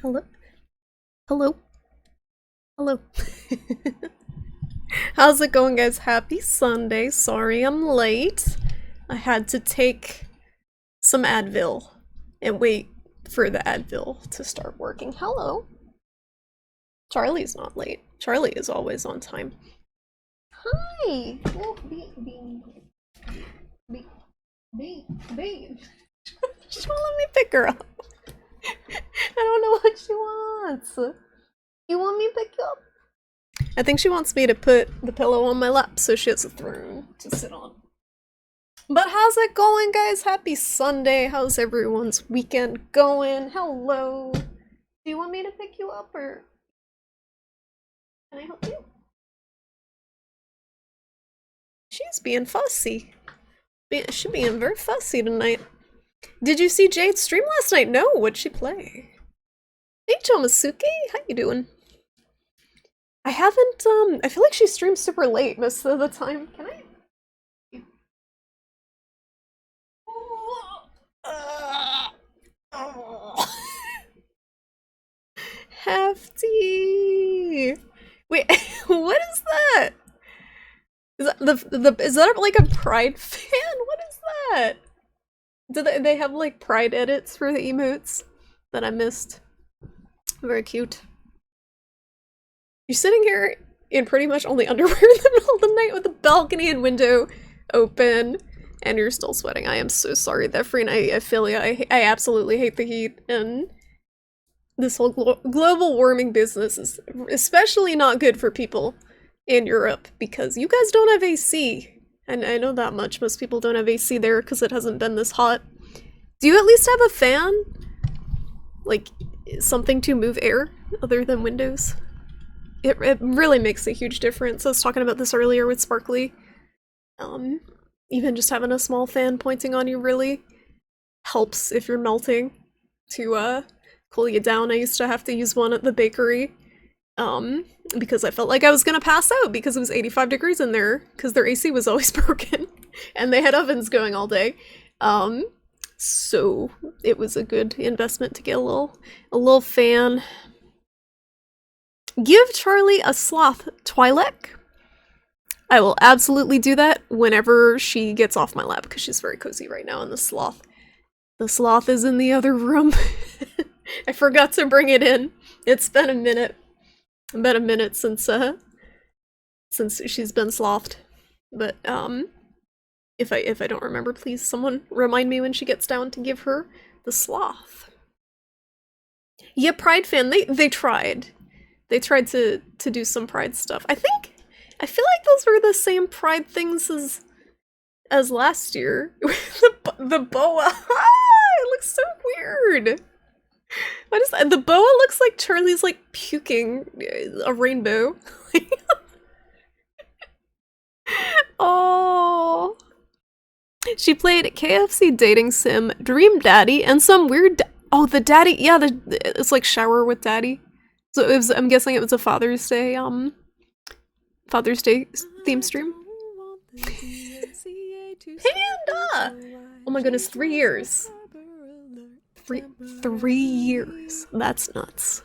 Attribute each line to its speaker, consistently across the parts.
Speaker 1: Hello? Hello? Hello? How's it going, guys? Happy Sunday. Sorry I'm late. I had to take some Advil and wait for the Advil to start working. Hello? Charlie's not late. Charlie is always on time. Hi! Oh, babe. She won't let me pick her up. I don't know what she wants. You want me to pick you up? I think she wants me to put the pillow on my lap so she has a throne to sit on. But how's it going, guys? Happy Sunday. How's everyone's weekend going? Hello. Do you want me to pick you up or can I help you? She's being fussy. She's being very fussy tonight. Did you see Jade's stream last night? No, what'd she play? Hey, Tomasuke, how you doing? I haven't, I feel like she streams super late most of the time. Can I? Hefty! Wait, what is that? Is that like a Pride fan? What is that? Do they have like Pride edits for the emotes that I missed? Very cute. You're sitting here in pretty much only underwear in the middle of the night with the balcony and window open, and you're still sweating. I am so sorry, Thefreen. I feel you. I absolutely hate the heat, and this whole global warming business is especially not good for people in Europe because you guys don't have AC. And I know that much. Most people don't have AC there because it hasn't been this hot. Do you at least have a fan? Like, something to move air other than windows? It really makes a huge difference. I was talking about this earlier with Sparkly. Even just having a small fan pointing on you really helps if you're melting to cool you down. I used to have to use one at the bakery because I felt like I was gonna pass out because it was 85 degrees in there because their AC was always broken and they had ovens going all day. So it was a good investment to get a little fan. Give Charlie a sloth, Twi'lek. I will absolutely do that whenever she gets off my lap because she's very cozy right now. And the sloth is in the other room. I forgot to bring it in. It's been a minute. About a minute since she's been slothed. But if I don't remember, please someone remind me when she gets down to give her the sloth. Yeah, Pride fan. They tried. They tried to do some Pride stuff. I feel like those were the same Pride things as last year. the boa. It looks so weird. What is that? The boa looks like Charlie's like puking a rainbow. Oh. She played KFC Dating Sim, Dream Daddy, and some weird the daddy, yeah, it's like Shower with Daddy. So I'm guessing it was a Father's Day theme stream. Panda! Oh my goodness, 3 years. 3 years. That's nuts.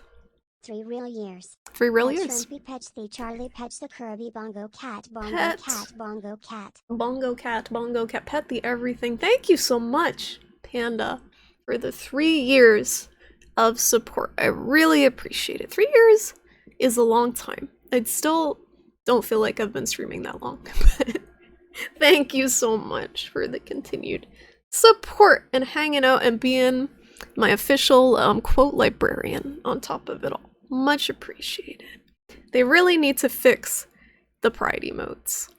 Speaker 2: 3 real years.
Speaker 1: 3 real years.
Speaker 2: Pets the Charlie pets the Kirby Bongo Cat. Bongo
Speaker 1: Pet.
Speaker 2: Cat. Bongo Cat.
Speaker 1: Bongo Cat. Bongo Cat. Pet the everything. Thank you so much, Panda, for the 3 years of support. I really appreciate it. 3 years is a long time. I still don't feel like I've been streaming that long. But thank you so much for the continued support and hanging out and being my official quote librarian on top of it all. Much appreciated. They really need to fix the Pride emotes.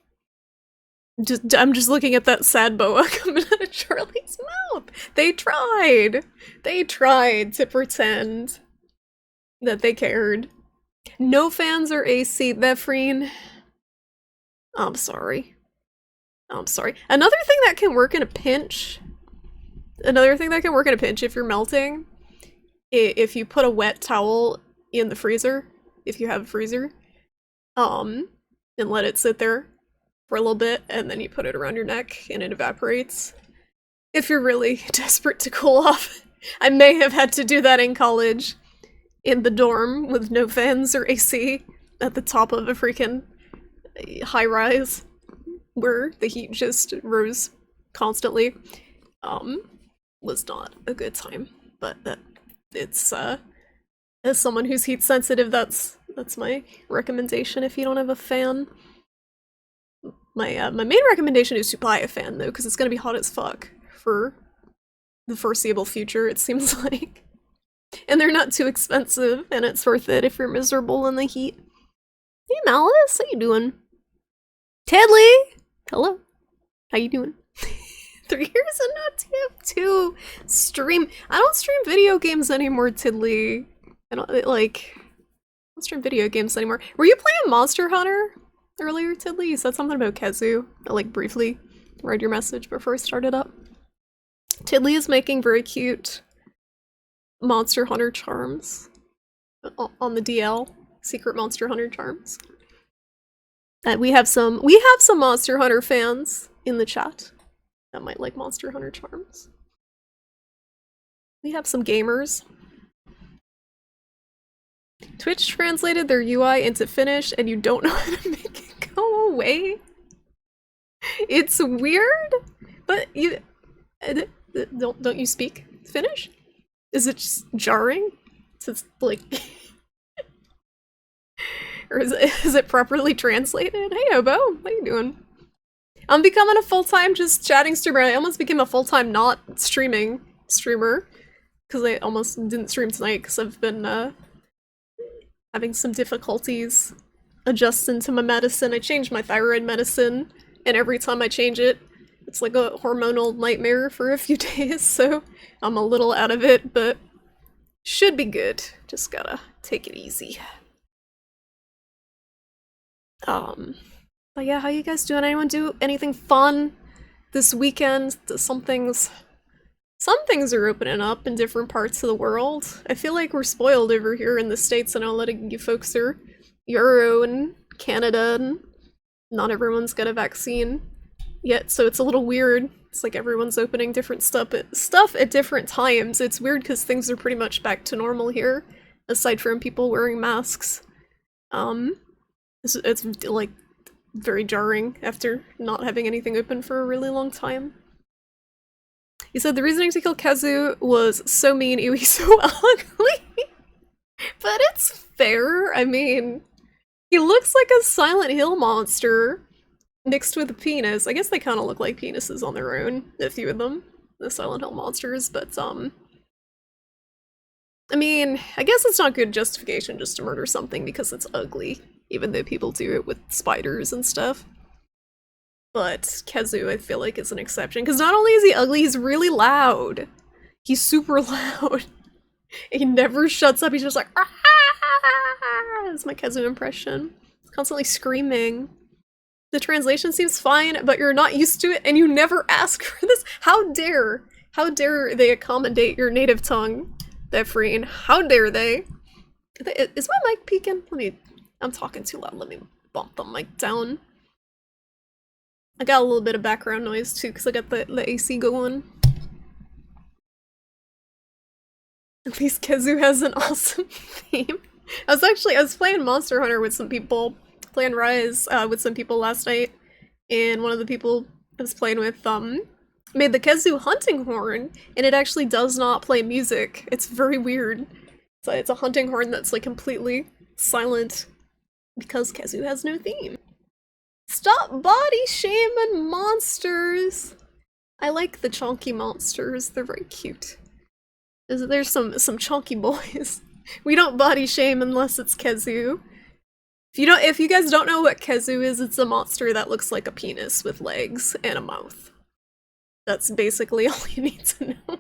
Speaker 1: I'm just looking at that sad boa coming out of Charlie's mouth. They tried to pretend that they cared. No fans or AC, Thefreen. I'm sorry. Another thing that can work in a pinch if you're melting, if you put a wet towel in the freezer, if you have a freezer, and let it sit there for a little bit, and then you put it around your neck and it evaporates. If you're really desperate to cool off. I may have had to do that in college. in the dorm with no fans or AC at the top of a freaking high rise where the heat just rose constantly, was not a good time. But it's as someone who's heat sensitive, that's my recommendation if you don't have a fan. My main recommendation is to buy a fan though, because it's gonna be hot as fuck for the foreseeable future, it seems like. And they're not too expensive, and it's worth it if you're miserable in the heat. Hey Malice, how you doing? Tedley! Hello. How you doing? 3 years and not TF2 stream. I don't stream video games anymore, Tiddly. I don't stream video games anymore. Were you playing Monster Hunter earlier, Tiddly? You said something about Kazu. I briefly read your message before I started up. Tiddly is making very cute Monster Hunter charms on the DL. Secret Monster Hunter charms. We have some Monster Hunter fans in the chat that might like Monster Hunter charms. We have some gamers. Twitch translated their UI into Finnish and you don't know how to make it go away? It's weird, but you don't you speak Finnish? Is it just jarring? It's like or is it properly translated? Hey Obo, how you doing? I'm becoming a full-time just chatting streamer. I almost became a full-time not streaming streamer because I almost didn't stream tonight because I've been having some difficulties adjusting to my medicine. I changed my thyroid medicine, and every time I change it, it's like a hormonal nightmare for a few days, so I'm a little out of it, but should be good. Just gotta take it easy. But yeah, how you guys doing? Anyone do anything fun this weekend? Some things are opening up in different parts of the world. I feel like we're spoiled over here in the States. I know a lot of you folks are Euro and Canada, and not everyone's got a vaccine yet, so it's a little weird. It's like everyone's opening different stuff at different times. It's weird because things are pretty much back to normal here, aside from people wearing masks. It's like very jarring after not having anything open for a really long time. He said the reasoning to kill Kazu was so mean, ew, he's so ugly. But it's fair. I mean, he looks like a Silent Hill monster mixed with a penis. I guess they kind of look like penises on their own, a few of them, the Silent Hill monsters, but I mean, I guess it's not good justification just to murder something because it's ugly, even though people do it with spiders and stuff. But Kazu, I feel like, is an exception, because not only is he ugly, he's really loud. He's super loud. He never shuts up, he's just like, ah! That's my Kazu impression. He's constantly screaming. The translation seems fine, but you're not used to it, and you never ask for this. How dare they accommodate your native tongue, Befreen? How dare they? Is my mic peaking? I'm talking too loud, let me bump the mic down. I got a little bit of background noise too, because I got the AC going. At least Kazu has an awesome theme. I was playing Monster Hunter with some people, playing Rise with some people last night, and one of the people I was playing with made the Kazu hunting horn, and it actually does not play music. It's very weird. So it's a hunting horn that's like completely silent because Kazu has no theme. Stop body shaming monsters! I like the chonky monsters, they're very cute. There's some chunky boys. We don't body shame unless it's Kazu. If you guys don't know what Kazu is, it's a monster that looks like a penis with legs and a mouth. That's basically all you need to know.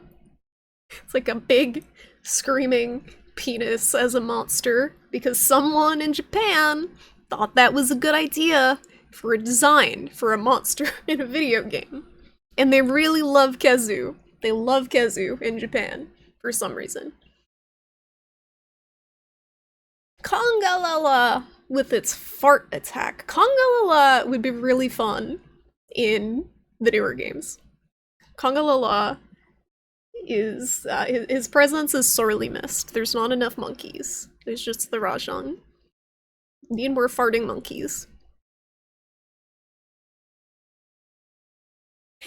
Speaker 1: It's like a big, screaming penis as a monster, because someone in Japan thought that was a good idea for a design for a monster in a video game. And they really love Kazu. They love Kazu in Japan, for some reason. Kongalala with its fart attack. Kongalala would be really fun in the newer games. Kongalala is his presence is sorely missed. There's not enough monkeys. There's just the Rajang. Need more farting monkeys.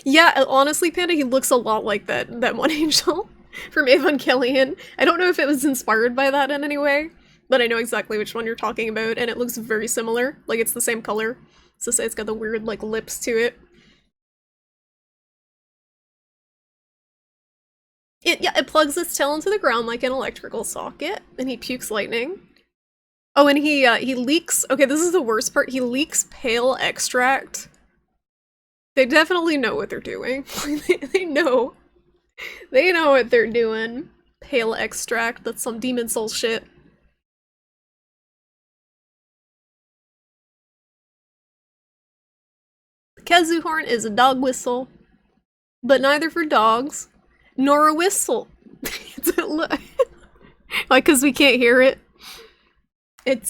Speaker 1: Yeah, honestly, Panda, he looks a lot like that one angel from Evangelion. I don't know if it was inspired by that in any way, but I know exactly which one you're talking about, and it looks very similar. Like, it's the same color. So it's got the weird, like, lips to it. It plugs its tail into the ground like an electrical socket, and he pukes lightning. Oh, and he leaks. Okay, this is the worst part. He leaks pale extract. They definitely know what they're doing. they know. They know what they're doing. Pale extract. That's some demon soul shit. The kazoo horn is a dog whistle, but neither for dogs nor a whistle. Like, because we can't hear it. It's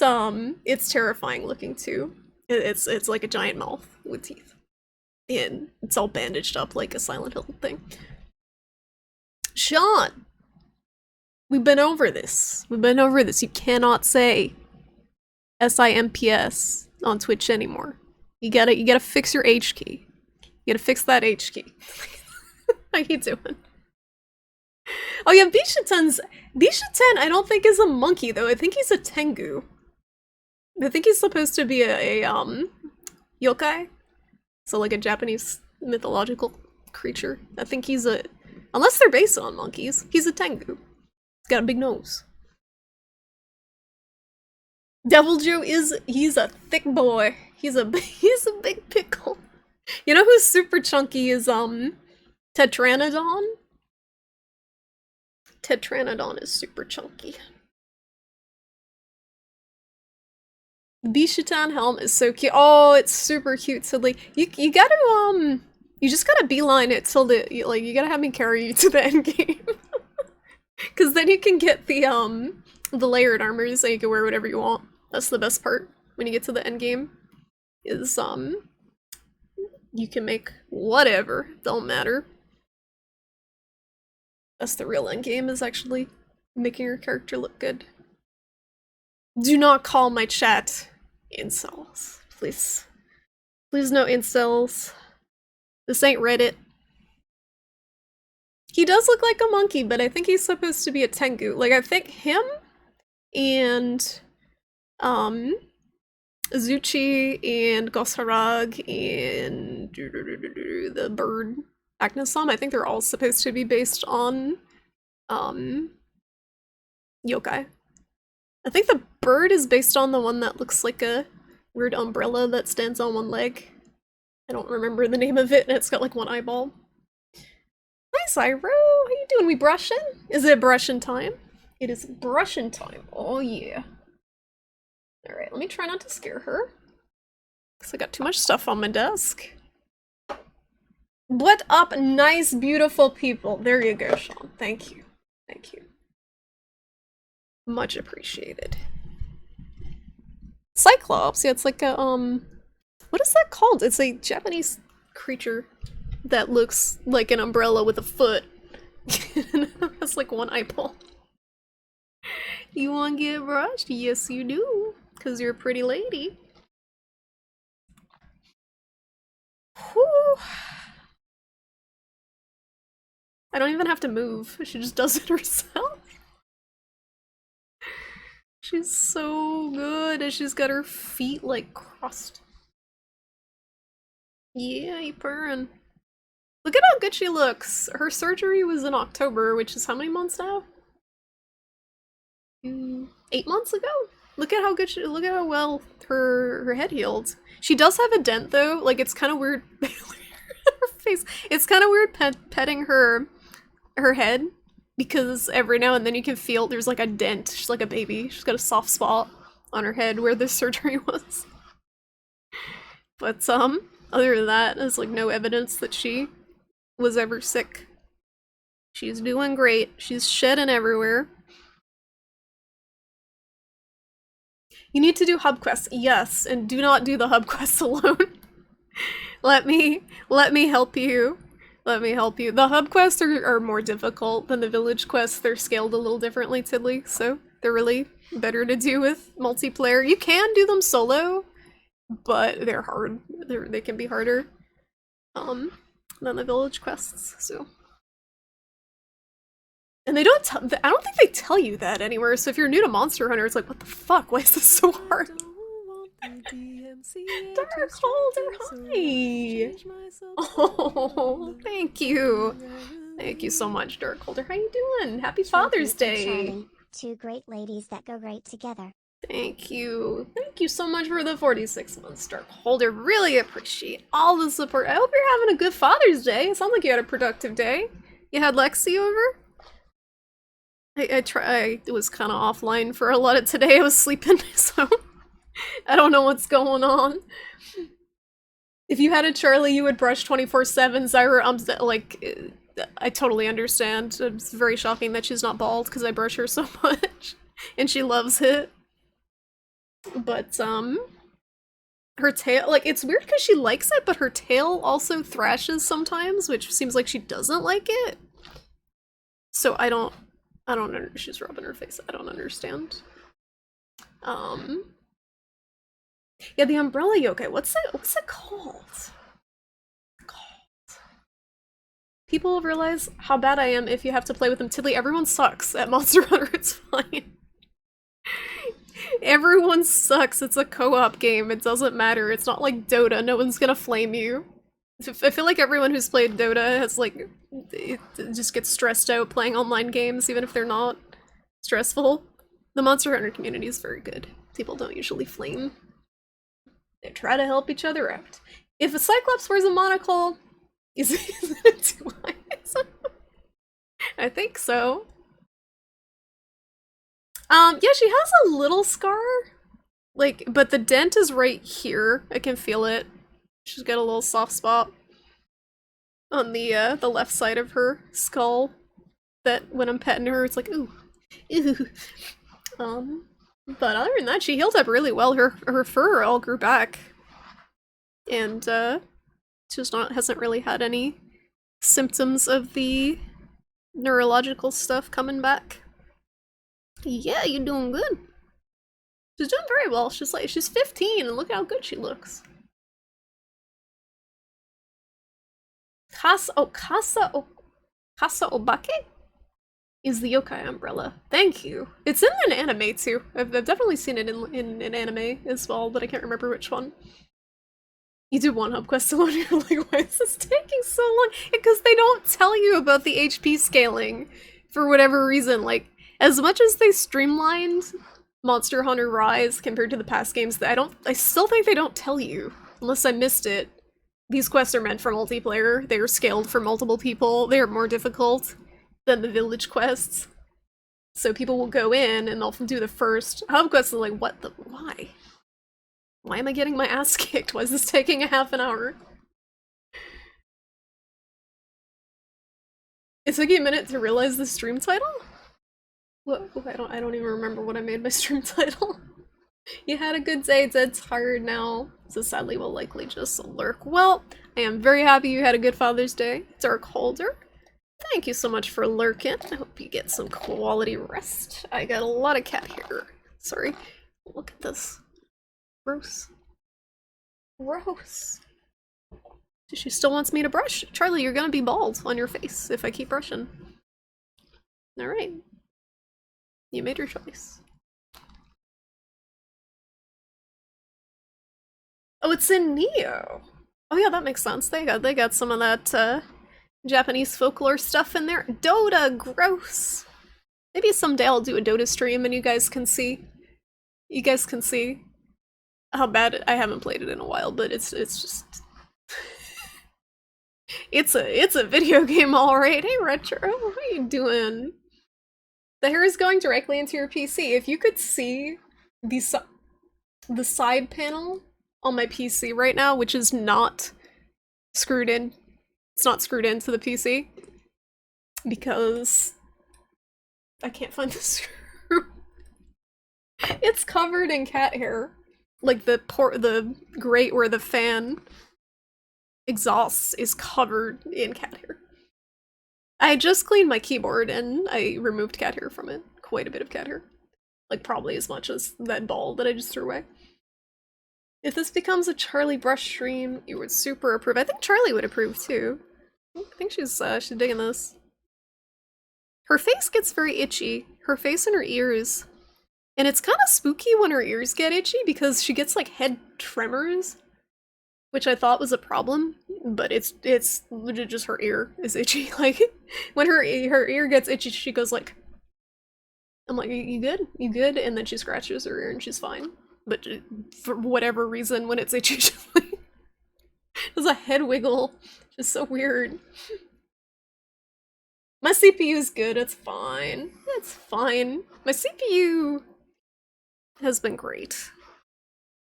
Speaker 1: terrifying looking too. It's like a giant mouth with teeth. And it's all bandaged up like a Silent Hill thing. Sean! We've been over this. We've been over this. You cannot say SIMPS on Twitch anymore. You gotta fix your H key. You gotta fix that H key. How you doing? Oh yeah, Bishaten, I don't think is a monkey though. I think he's a Tengu. I think he's supposed to be a yokai. So like a Japanese mythological creature. I think he's a, unless they're based on monkeys, he's a Tengu. He's got a big nose. Devil Joe he's a thick boy. He's a big pickle. You know who's super chunky is Tetranodon? Tetranodon is super chunky. The Bishitan helm is so cute. Oh, it's super cute. So like you gotta you just gotta beeline it till you gotta have me carry you to the end game. Cause then you can get the layered armor so you can wear whatever you want. That's the best part when you get to the end game. Is you can make whatever, don't matter. That's the real end game, is actually making your character look good. Do not call my chat incels, please. Please no incels. This ain't Reddit. He does look like a monkey, but I think he's supposed to be a Tengu. Like, I think him and Zuchi and Gosharag and the bird Agnesam, I think they're all supposed to be based on yokai. I think the bird is based on the one that looks like a weird umbrella that stands on one leg. I don't remember the name of it, and it's got like one eyeball. Hi, Cyro! How you doing? We brushing? Is it brushing time? It is brushing time. Oh yeah. Alright, let me try not to scare her. Because I got too much stuff on my desk. What up, nice, beautiful people? There you go, Sean. Thank you. Thank you. Much appreciated. Cyclops, yeah, it's like a, what is that called? It's a Japanese creature that looks like an umbrella with a foot. That's like one eyeball. You wanna get brushed? Yes, you do. Because you're a pretty lady. Whew. I don't even have to move. She just does it herself. She's so good, and she's got her feet like crossed. Yeah, you purring. Look at how good she looks. Her surgery was in October, which is how many months now? 8 months ago? Look at how good she, look at how well her head healed. She does have a dent though, like it's kind of weird. Her face. It's kind of weird petting her head because every now and then you can feel there's like a dent. She's like a baby. She's got a soft spot on her head where the surgery was. But other than that, there's like no evidence that she was ever sick. She's doing great. She's shedding everywhere. You need to do hub quests, yes, and do not do the hub quests alone. Let me help you. Let me help you. The hub quests are more difficult than the village quests. They're scaled a little differently, Tidley, so they're really better to do with multiplayer. You can do them solo, but they're hard. They can be harder than the village quests, so. And they don't I don't think they tell you that anywhere, so if you're new to Monster Hunter, it's like, what the fuck? Why is this so hard? Darkholder, hi! Oh, thank you. Thank you so much, Darkholder. How you doing? Happy Father's Day!
Speaker 2: Charlie, two great ladies that go great together.
Speaker 1: Thank you. Thank you so much for the 46 months, Darkholder. Really appreciate all the support. I hope you're having a good Father's Day. It sounds like you had a productive day. You had Lexi over? I was kind of offline for a lot of today. I was sleeping, so I don't know what's going on. If you had a Charlie, you would brush 24/7. Zyra, like, I totally understand. It's very shocking that she's not bald because I brush her so much, and she loves it. But her tail, like, it's weird because she likes it, but her tail also thrashes sometimes, which seems like she doesn't like it. So I don't know. She's rubbing her face. I don't understand. Yeah, the umbrella yokai. What's it called? People realize how bad I am if you have to play with them. Tidley, everyone sucks at Monster Hunter. It's fine. Everyone sucks. It's a co-op game. It doesn't matter. It's not like Dota. No one's gonna flame you. I feel like everyone who's played Dota has, like, it just gets stressed out playing online games, even if they're not stressful. The Monster Hunter community is very good. People don't usually flame. They try to help each other out. If a Cyclops wears a monocle, is it a 2 eyes? I think so. Yeah, she has a little scar. Like, but the dent is right here. I can feel it. She's got a little soft spot on the left side of her skull that when I'm petting her, it's like, ooh, ew. But other than that, she healed up really well. Her fur all grew back, and just hasn't really had any symptoms of the neurological stuff coming back. Yeah, you're doing good. She's doing very well. She's 15, and look how good she looks. Casa Obake is the yokai umbrella. Thank you. It's in an anime too. I've definitely seen it in an anime as well, but I can't remember which one. You do one hub quest alone, you're like, why is this taking so long? Because they don't tell you about the HP scaling for whatever reason. Like, as much as they streamlined Monster Hunter Rise compared to the past games, I still think they don't tell you, unless I missed it. These quests are meant for multiplayer. They are scaled for multiple people. They are more difficult than the village quests. So people will go in and they'll do the first hub quest and like, why? Why am I getting my ass kicked? Why is this taking a half an hour? It took you a minute to realize the stream title? What? I don't even remember what I made my stream title. You had a good day, dead tired now, so sadly will likely just lurk. Well, I am very happy you had a good Father's Day, Darkholder. Thank you so much for lurking. I hope you get some quality rest. I got a lot of cat hair. Sorry. Look at this. Gross. Gross. She still wants me to brush. Charlie, you're gonna be bald on your face if I keep brushing. Alright. You made your choice. Oh, it's in Neo. Oh yeah, that makes sense. They got some of that Japanese folklore stuff in there. Dota, gross. Maybe someday I'll do a Dota stream and you guys can see. You guys can see how bad I haven't played it in a while, but it's just it's a video game, alright. Hey Retro, how you doing? The hair is going directly into your PC. If you could see the side panel on my PC right now, which is not screwed in. It's not screwed into the PC because I can't find the screw. It's covered in cat hair. Like the grate where the fan exhausts is covered in cat hair. I just cleaned my keyboard and I removed cat hair from it. Quite a bit of cat hair. Like probably as much as that ball that I just threw away. If this becomes a Charlie brush stream, you would super approve. I think Charlie would approve too. I think she's digging this. Her face gets very itchy. Her face and her ears. And it's kind of spooky when her ears get itchy because she gets like head tremors, which I thought was a problem, but it's legit just her ear is itchy. Like when her ear gets itchy, she goes like, I'm like, you good? You good? And then she scratches her ear and she's fine. But for whatever reason, when it's itchy, she like, does a head wiggle. Just so weird. My CPU is good, it's fine. It's fine. My CPU has been great.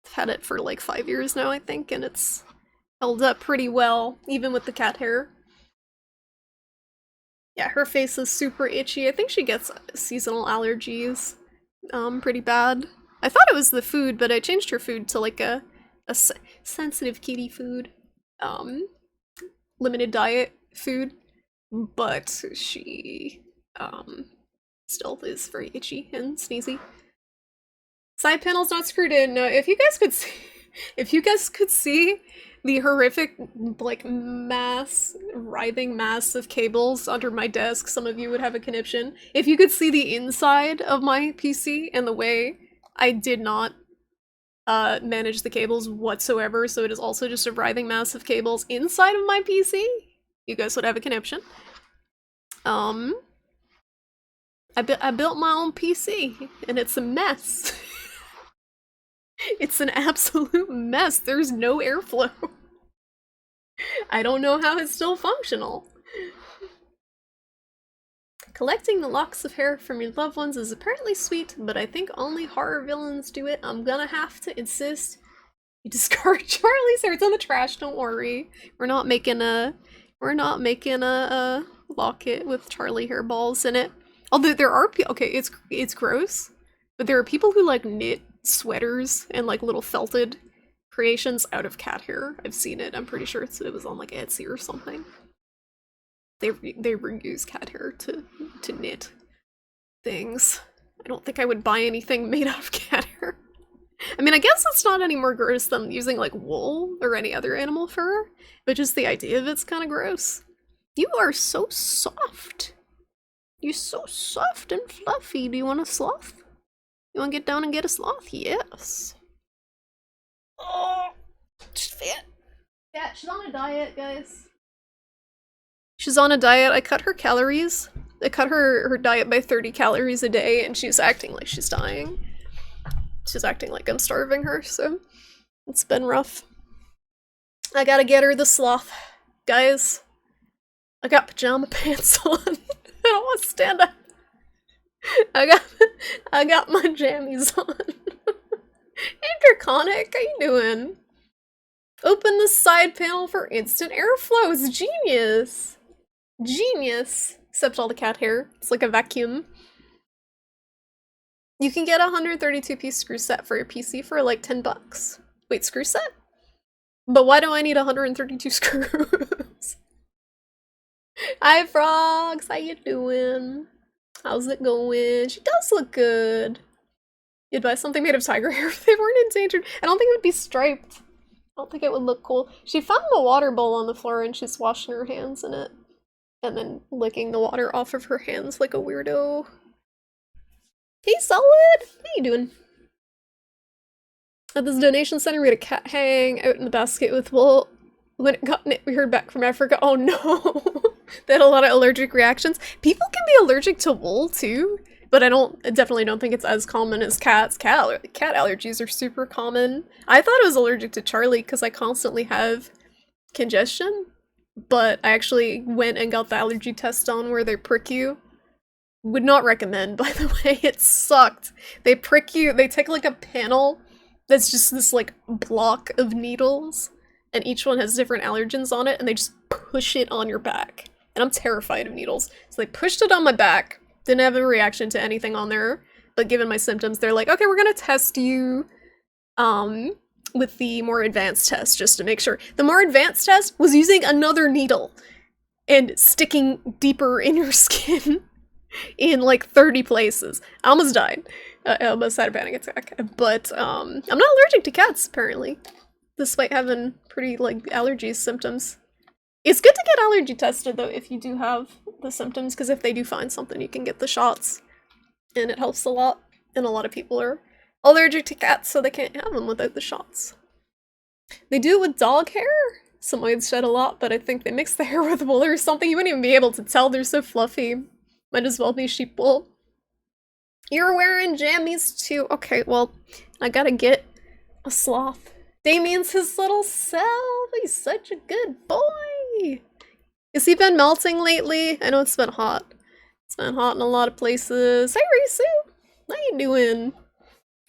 Speaker 1: I've had it for like 5 years now, I think, and it's held up pretty well, even with the cat hair. Yeah, her face is super itchy. I think she gets seasonal allergies pretty bad. I thought it was the food, but I changed her food to like a sensitive kitty food. Limited diet food. But she still is very itchy and sneezy. Side panel's not screwed in. No, if you guys could see the horrific like writhing mass of cables under my desk, some of you would have a conniption. If you could see the inside of my PC and the way I did not manage the cables whatsoever, so it is also just a writhing mass of cables inside of my PC, you guys would have a conniption. I built my own PC, and it's a mess. It's an absolute mess. There's no airflow. I don't know how it's still functional. Collecting the locks of hair from your loved ones is apparently sweet, but I think only horror villains do it. I'm gonna have to insist you discard Charlie's hair. It's in the trash, don't worry. We're not making a locket with Charlie hairballs in it. Although there are okay, it's gross, but there are people who like knit sweaters and like little felted creations out of cat hair. I've seen it. I'm pretty sure it was on like Etsy or something. They reuse cat hair to knit things. I don't think I would buy anything made out of cat hair. I mean, I guess it's not any more gross than using like wool or any other animal fur, but just the idea of it's kind of gross. You are so soft. You're so soft and fluffy. Do you want a sloth? You want to get down and get a sloth? Yes. Oh, she's fat. Yeah, she's on a diet, guys. She's on a diet. I cut her calories. I cut her diet by 30 calories a day, and she's acting like she's dying. She's acting like I'm starving her, so it's been rough. I gotta get her the sloth. Guys, I got pajama pants on. I don't want to stand up. I got my jammies on. Hey Draconic, how you doing? Open the side panel for instant airflow. It's genius. Genius. Except all the cat hair. It's like a vacuum. You can get a 132-piece screw set for your PC for like 10 bucks. Wait, screw set? But why do I need 132 screws? Hi frogs, how you doing? How's it going? She does look good. You'd buy something made of tiger hair if they weren't endangered. I don't think it would be striped. I don't think it would look cool. She found the water bowl on the floor and she's washing her hands in it. And then licking the water off of her hands like a weirdo. Hey Solid! How you doing? At this donation center we had a cat hang out in the basket with wool. When it got knit, we heard back from Africa. Oh no! They had a lot of allergic reactions. People can be allergic to wool too, but I definitely don't think it's as common as cats. Cat allergies are super common. I thought I was allergic to Charlie because I constantly have congestion, but I actually went and got the allergy test done where they prick you. Would not recommend, by the way. It sucked. They prick you, they take like a panel that's just this like block of needles, and each one has different allergens on it, and they just push it on your back. And I'm terrified of needles. So they pushed it on my back, didn't have a reaction to anything on there, but given my symptoms, they're like, okay, we're gonna test you. with the more advanced test just to make sure. The more advanced test was using another needle and sticking deeper in your skin in like 30 places. I almost died. I almost had a panic attack. But I'm not allergic to cats, apparently. Despite having pretty like allergy symptoms. It's good to get allergy tested though if you do have the symptoms, because if they do find something you can get the shots. And it helps a lot. And a lot of people are allergic to cats, so they can't have them without the shots. They do it with dog hair. Some might shed a lot, but I think they mix the hair with wool or something. You wouldn't even be able to tell, they're so fluffy. Might as well be sheep wool. You're wearing jammies too. Okay, well, I gotta get a sloth. Damien's his little self. He's such a good boy. Has he been melting lately? I know it's been hot. It's been hot in a lot of places. Hey, Risu. How you doing?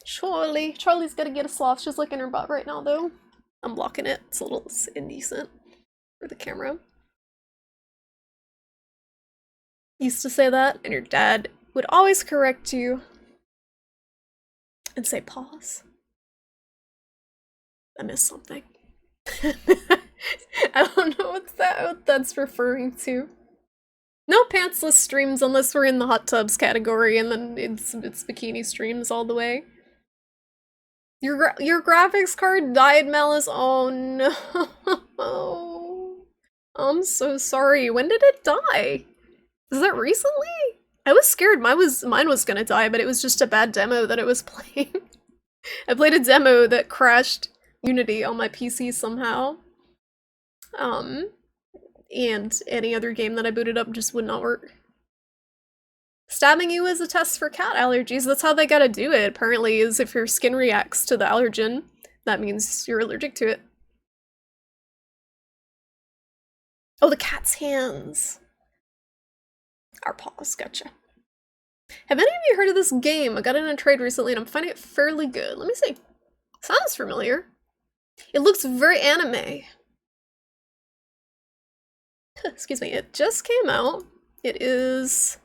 Speaker 1: Charlie's gotta get a sloth. She's licking her butt right now, though. I'm blocking it. It's a little indecent for the camera. Used to say that, and your dad would always correct you and say pause. I missed something. I don't know what that's referring to. No pantsless streams unless we're in the hot tubs category, and then it's bikini streams all the way. Your graphics card died, Malice. Oh no. I'm so sorry. When did it die? Is that recently? I was scared mine was gonna die, but it was just a bad demo that it was playing. I played a demo that crashed Unity on my PC somehow. And any other game that I booted up just would not work. Stabbing you is a test for cat allergies. That's how they gotta do it, apparently, is if your skin reacts to the allergen, that means you're allergic to it. Oh, the cat's hands. Our paws, gotcha. Have any of you heard of this game? I got it in a trade recently and I'm finding it fairly good. Let me see. Sounds familiar. It looks very anime. Excuse me, it just came out. It is...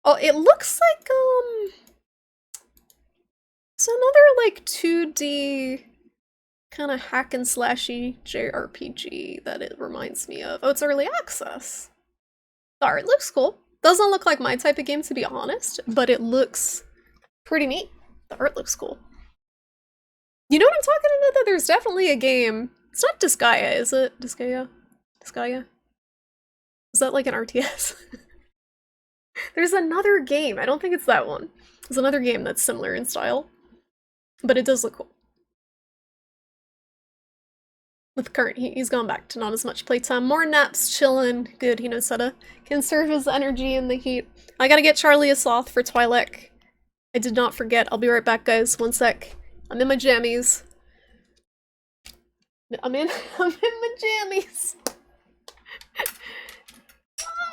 Speaker 1: Oh, it looks like, it's another, like, 2D kind of hack and slashy JRPG that it reminds me of. Oh, it's early access. The art looks cool. Doesn't look like my type of game, to be honest, but it looks pretty neat. The art looks cool. You know what I'm talking about, though? There's definitely a game. It's not Disgaea, is it? Disgaea? Is that like an RTS? There's another game. I don't think it's that one. There's another game that's similar in style. But it does look cool. With current heat, he's gone back to not as much playtime. More naps, chillin'. Good, he knows how to conserve his energy in the heat. I gotta get Charlie a sloth for Twi'lek. I did not forget. I'll be right back, guys. One sec. I'm in my jammies. I'm in my jammies.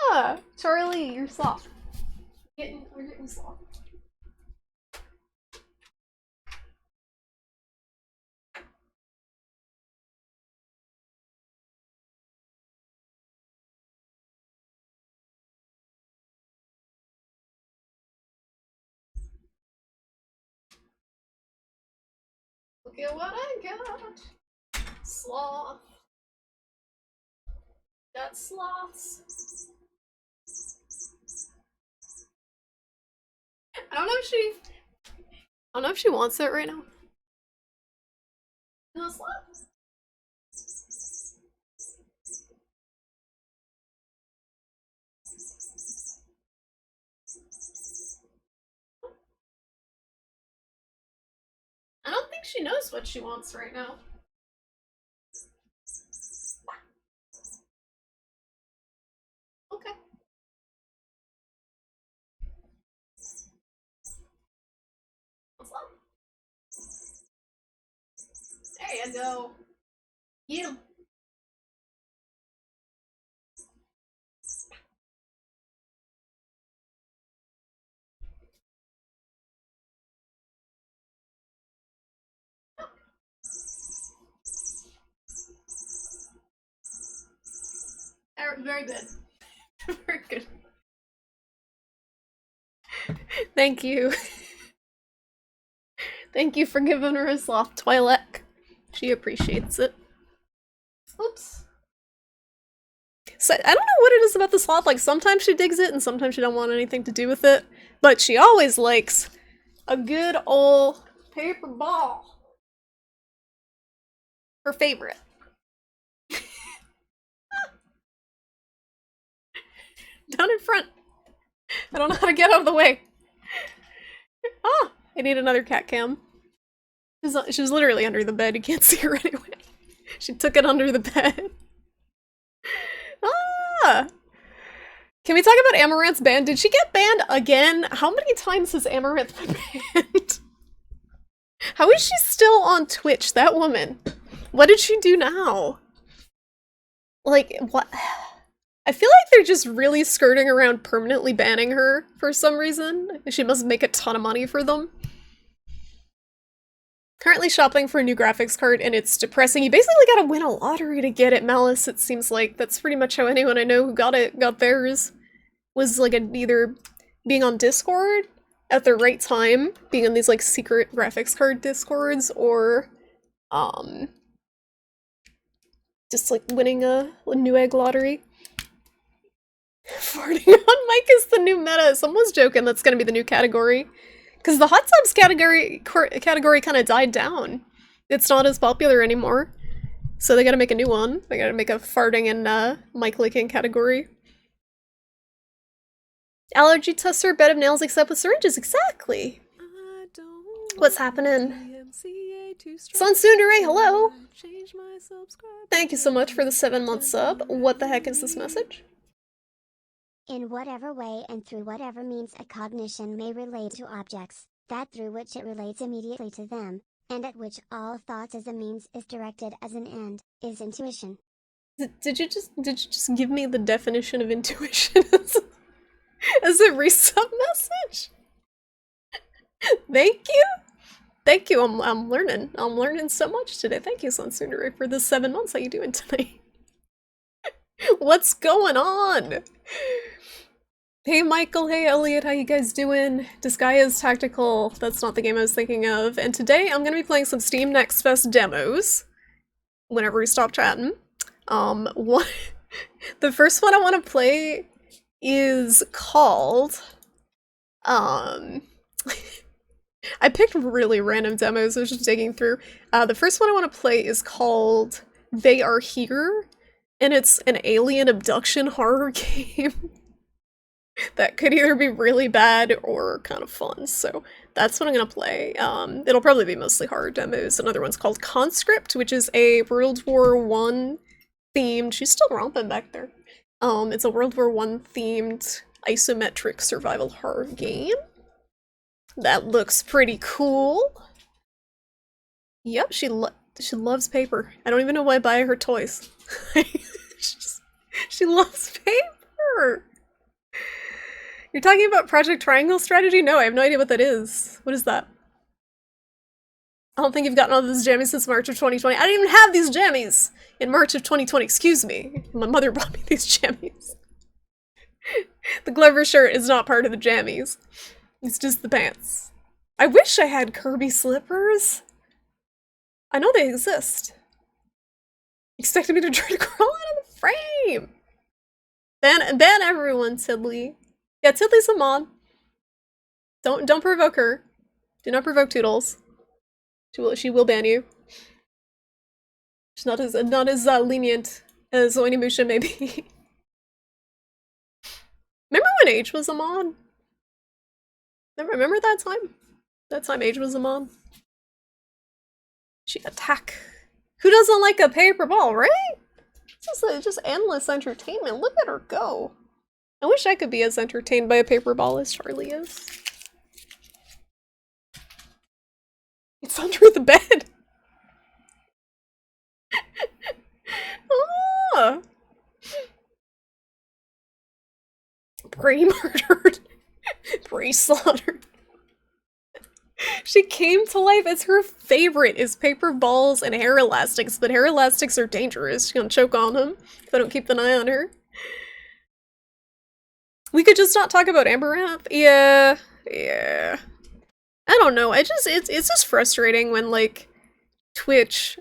Speaker 1: Ah, Charlie, you're soft. We're getting soft. Look at what I got. Sloth. Got sloths. I don't know if she wants it right now. No sloths. I don't think she knows what she wants right now. Okay. What's up? There you go. Eat 'em. Very good. Very good. Thank you. Thank you for giving her a sloth, Twi'lek. She appreciates it. Oops. So, I don't know what it is about the sloth, like sometimes she digs it and sometimes she don't want anything to do with it, but she always likes a good old paper ball. Her favorite. Down in front. I don't know how to get out of the way. Ah, I need another cat cam. She was literally under the bed, you can't see her anyway. She took it under the bed. Ah! Can we talk about Amaranth's ban? Did she get banned again? How many times has Amaranth been banned? How is she still on Twitch, that woman? What did she do now? Like, what? I feel like they're just really skirting around permanently banning her for some reason. She must make a ton of money for them. Currently shopping for a new graphics card, and it's depressing. You basically gotta win a lottery to get it, Malice, it seems like. That's pretty much how anyone I know who got theirs. Was like either being on Discord at the right time, being on these like secret graphics card Discords, or just like winning a Newegg lottery. Farting on mic is the new meta. Someone's joking that's gonna be the new category. Because the hot tubs category kind of died down. It's not as popular anymore. So they gotta make a new one. They gotta make a farting and mic licking category. Allergy tester, bed of nails except with syringes. Exactly. What's happening? Sunsundere, hello! Thank you so much for the 7-month sub. What the heck is this message?
Speaker 2: In whatever way and through whatever means a cognition may relate to objects, that through which it relates immediately to them, and at which all thoughts as a means is directed as an end, is intuition.
Speaker 1: Did you just give me the definition of intuition as a resub message? Thank you! Thank you, I'm learning. I'm learning so much today. Thank you, Sunsundere, for the 7 months. How you doing tonight? What's going on? Hey Michael, hey Elliot, how you guys doing? Disgaea's Tactical, that's not the game I was thinking of. And today I'm gonna be playing some Steam NextFest demos. Whenever we stop chatting. The first one I want to play is called, I picked really random demos, I was just digging through. The first one I want to play is called They Are Here, and it's an alien abduction horror game that could either be really bad or kind of fun, so that's what I'm gonna play. It'll probably be mostly horror demos. Another one's called Conscript, which is a World War I themed, she's still romping back there. It's a World War I themed isometric survival horror game. That looks pretty cool. Yep, she loves paper. I don't even know why I buy her toys. She loves paper! You're talking about Project Triangle Strategy? No, I have no idea what that is. What is that? I don't think you've gotten all those jammies since March of 2020. I didn't even have these jammies in March of 2020. Excuse me. My mother bought me these jammies. The Glover shirt is not part of the jammies. It's just the pants. I wish I had Kirby slippers. I know they exist. Expected me to try to crawl out of the frame. Ban everyone, Tidley. Yeah, Tidley's a mod. Don't provoke her. Do not provoke Toodles. She will ban you. She's not as lenient as Onimusha may be. Remember when H was a mod? Remember that time? That time H was a mod? She attack. Who doesn't like a paper ball, right? It's just endless entertainment. Look at her go. I wish I could be as entertained by a paper ball as Charlie is. It's under the bed. Ah. Bray murdered. Bray slaughtered. She came to life. It's her favorite is paper balls and hair elastics, but hair elastics are dangerous. She's gonna choke on them if I don't keep an eye on her. We could just not talk about Amaranth? Yeah. I don't know, it's just frustrating when, like, Twitch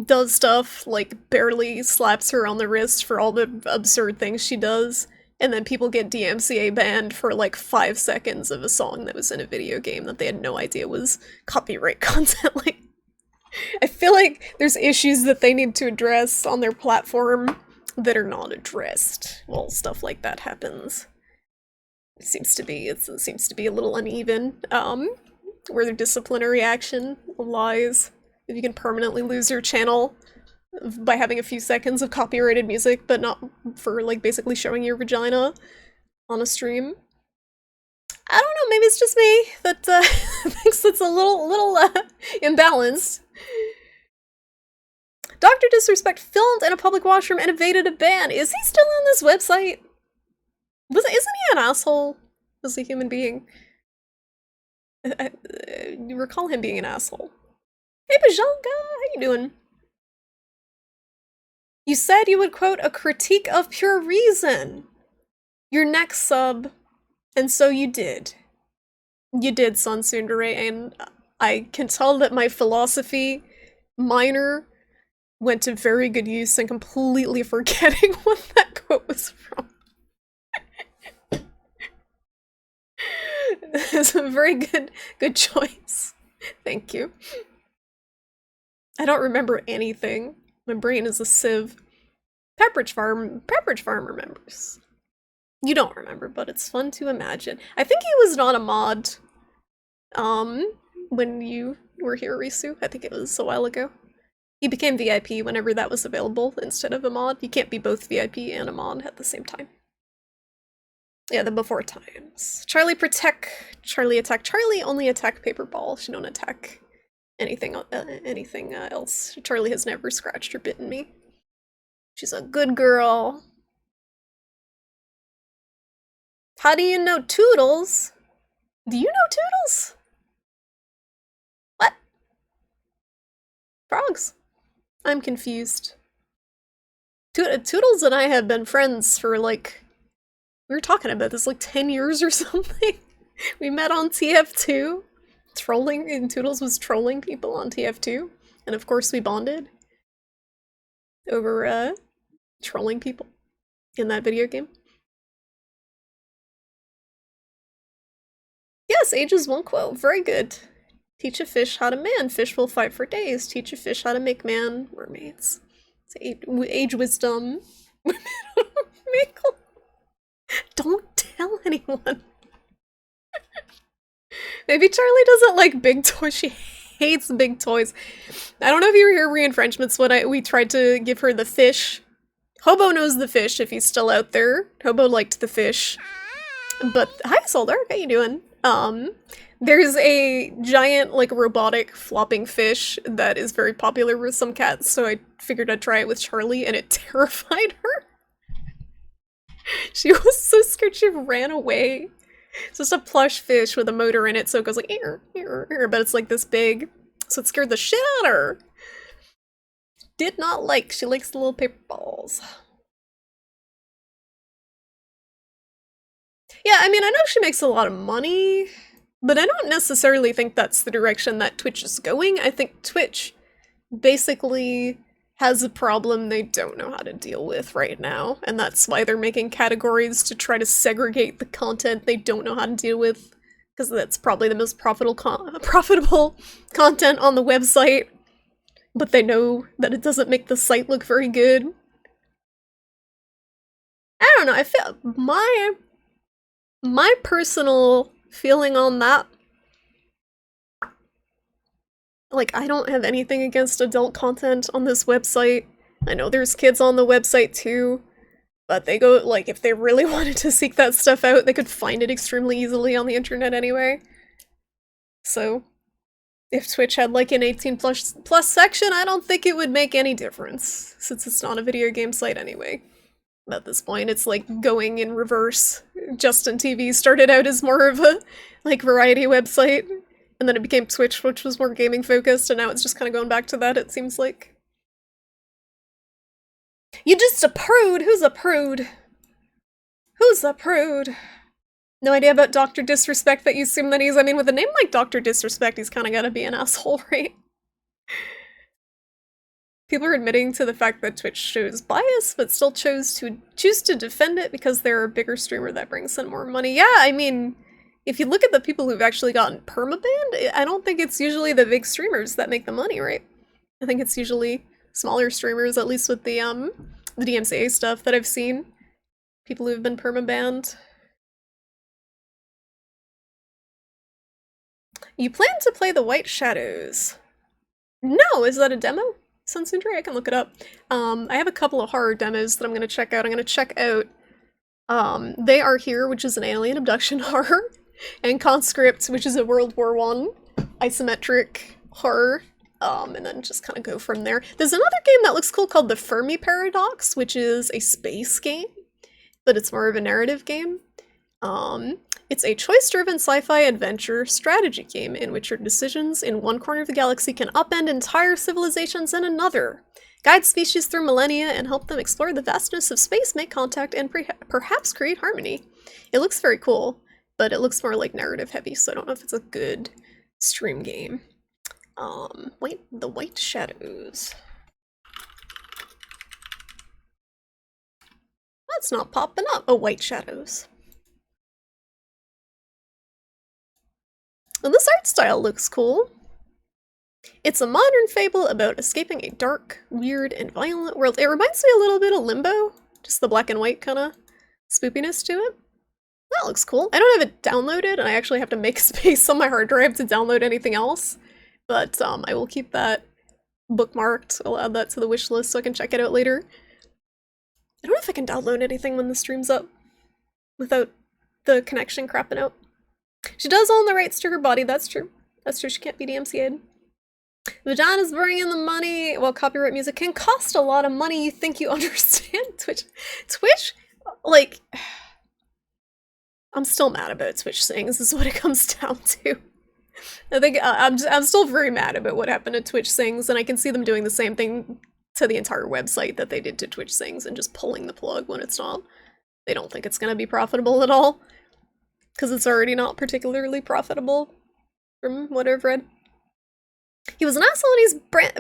Speaker 1: does stuff, like barely slaps her on the wrist for all the absurd things she does, and then people get DMCA banned for like 5 seconds of a song that was in a video game that they had no idea was copyright content. Like, I feel like there's issues that they need to address on their platform that are not addressed while stuff like that happens. It seems to be a little uneven, where their disciplinary action lies. If you can permanently lose your channel by having a few seconds of copyrighted music, but not for, like, basically showing your vagina on a stream. I don't know, maybe it's just me that thinks it's a little imbalanced. Dr. Disrespect filmed in a public washroom and evaded a ban. Is he still on this website? Isn't he an asshole as a human being? You recall him being an asshole. Hey, Bajanka, how you doing? You said you would quote a critique of Pure Reason. Your next sub, and so you did. You did, Sun Tsundere, and I can tell that my philosophy minor went to very good use and completely forgetting what that quote was from. It's a very good choice. Thank you. I don't remember anything. My brain is a sieve. Pepperidge Farm remembers. You don't remember, but it's fun to imagine. I think he was not a mod, when you were here, Risu. I think it was a while ago. He became VIP whenever that was available instead of a mod. You can't be both VIP and a mod at the same time. Yeah, the before times. Charlie attack. Charlie only attack paper ball. She don't attack anything else. Charlie has never scratched or bitten me. She's a good girl. How do you know Toodles? Do you know Toodles? What? Frogs? I'm confused. Toodles and I have been friends for, like, we were talking about this like 10 years or something. We met on TF2. Trolling, and Toodles was trolling people on TF2. And of course we bonded over, trolling people in that video game. Yes, ages one quote. Very good. Teach a fish how to man. Fish will fight for days. Teach a fish how to make man. Mermaids. It's age wisdom. Don't tell anyone. Maybe Charlie doesn't like big toys. She hates big toys. I don't know if you were here re-infringements when we tried to give her the fish. Hobo knows the fish if he's still out there. Hobo liked the fish. But hi, Soldark, how you doing? There's a giant, like, robotic flopping fish that is very popular with some cats, so I figured I'd try it with Charlie, and it terrified her. She was so scared she ran away. It's just a plush fish with a motor in it, so it goes like, but it's like this big. So it scared the shit out of her. Did not like. She likes the little paper balls. Yeah, I mean, I know she makes a lot of money, but I don't necessarily think that's the direction that Twitch is going. I think Twitch basically has a problem they don't know how to deal with right now, and that's why they're making categories to try to segregate the content they don't know how to deal with, because that's probably the most profitable content on the website, but they know that it doesn't make the site look very good. I don't know, I feel my personal feeling on that, like, I don't have anything against adult content on this website. I know there's kids on the website too, but they go, like, if they really wanted to seek that stuff out, they could find it extremely easily on the internet anyway. So, if Twitch had, like, an 18 plus section, I don't think it would make any difference, since it's not a video game site anyway. At this point, it's like going in reverse. Justin TV started out as more of a, like, variety website, and then it became Twitch, which was more gaming focused, and now it's just kind of going back to that, it seems like. You just a prude! Who's a prude? Who's a prude? No idea about Dr. Disrespect that you assume that he's, I mean, with a name like Dr. Disrespect, he's kind of gotta be an asshole, right? People are admitting to the fact that Twitch shows bias, but still choose to defend it because they're a bigger streamer that brings in more money. Yeah, I mean, if you look at the people who've actually gotten permabanned, I don't think it's usually the big streamers that make the money, right? I think it's usually smaller streamers, at least with the DMCA stuff that I've seen. People who've been permabanned. You plan to play the White Shadows? No, is that a demo? Sunsundry? I can look it up. I have a couple of horror demos that I'm gonna check out. I'm gonna check out They Are Here, which is an alien abduction horror, and Conscript, which is a World War I isometric horror. And then just kind of go from there. There's another game that looks cool called The Fermi Paradox, which is a space game, but it's more of a narrative game. It's a choice-driven sci-fi adventure strategy game in which your decisions in one corner of the galaxy can upend entire civilizations in another, guide species through millennia, and help them explore the vastness of space, make contact, and perhaps create harmony. It looks very cool, but it looks more like narrative-heavy, so I don't know if it's a good stream game. Wait, the White Shadows. That's not popping up. Oh, White Shadows. Well, this art style looks cool. It's a modern fable about escaping a dark, weird, and violent world. It reminds me a little bit of Limbo, just the black and white kind of spoopiness to it. That looks cool. I don't have it downloaded, and I actually have to make space on my hard drive to download anything else. But I will keep that bookmarked. I'll add that to the wish list so I can check it out later. I don't know if I can download anything when the stream's up without the connection crapping out. She does own the rights to her body, that's true. That's true, she can't be DMCA'd. Vagina's bringing the money. Well, copyright music can cost a lot of money. You think you understand? Twitch, like, I'm still mad about Twitch Sings, is what it comes down to. I think I'm still very mad about what happened to Twitch Sings, and I can see them doing the same thing to the entire website that they did to Twitch Sings and just pulling the plug when it's not. They don't think it's going to be profitable at all, because it's already not particularly profitable, from what I've read. He was an asshole and he's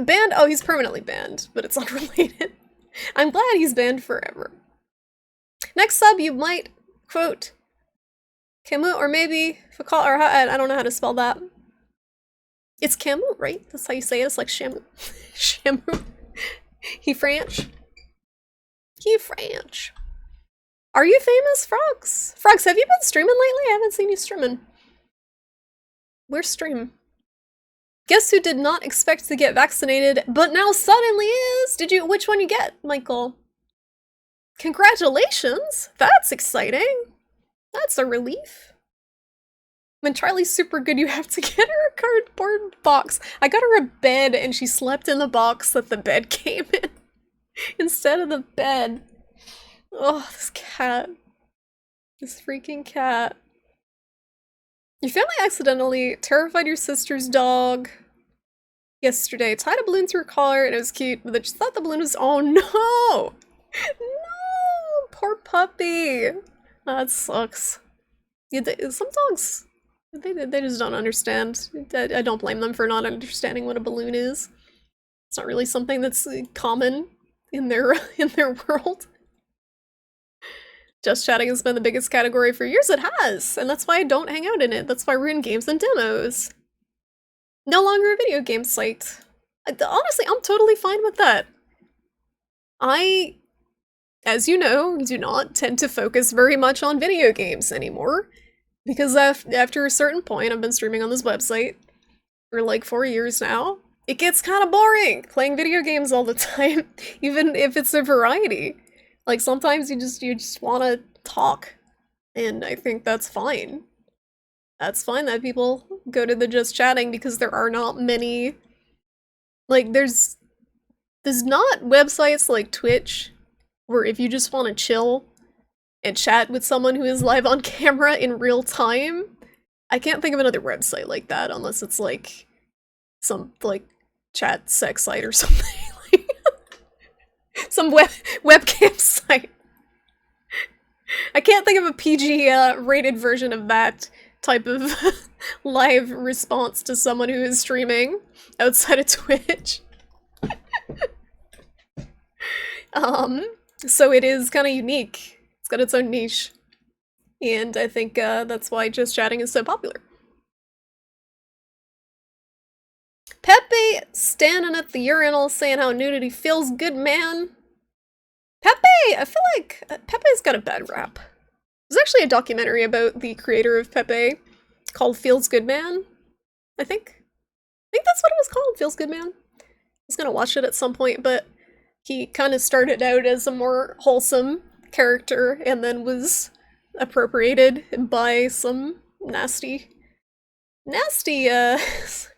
Speaker 1: banned. Oh, he's permanently banned, but it's unrelated. I'm glad he's banned forever. Next sub, you might quote Camus, or maybe Fakal, or I don't know how to spell that. It's Camus, right? That's how you say it. It's like Shamu. Shamu. He French. He French. Are you famous, Frogs? Frogs, have you been streaming lately? I haven't seen you streaming. Where's stream? Guess who did not expect to get vaccinated, but now suddenly is? Which one you get, Michael? Congratulations! That's exciting. That's a relief. When Charlie's super good, you have to get her a cardboard box. I got her a bed and she slept in the box that the bed came in instead of the bed. Oh, this cat. This freaking cat. Your family accidentally terrified your sister's dog yesterday. Tied a balloon to her collar and it was cute, but they just thought the balloon was— oh no! No! Poor puppy! That sucks. Yeah, some dogs, they just don't understand. I don't blame them for not understanding what a balloon is. It's not really something that's common in their world. Just chatting has been the biggest category for years. It has, and that's why I don't hang out in it. That's why we're in games and demos. No longer a video game site. Honestly, I'm totally fine with that. I, as you know, do not tend to focus very much on video games anymore, because after a certain point, I've been streaming on this website for like 4 years now. It gets kind of boring playing video games all the time, even if it's a variety. Like, sometimes you just want to talk, and I think that's fine. That's fine that people go to the just chatting, because there are not many, like, there's not websites like Twitch where if you just want to chill and chat with someone who is live on camera in real time. I can't think of another website like that, unless it's like some like chat sex site or something. Some webcam site. I can't think of a PG rated version of that type of live response to someone who is streaming outside of Twitch. So it is kind of unique. It's got its own niche. And I think that's why just chatting is so popular. Pepe standing at the urinal saying how nudity feels good, man. Pepe, I feel like Pepe's got a bad rap. There's actually a documentary about the creator of Pepe called Feels Good Man, I think. I think that's what it was called, Feels Good Man. I was gonna watch it at some point, but he kind of started out as a more wholesome character and then was appropriated by some nasty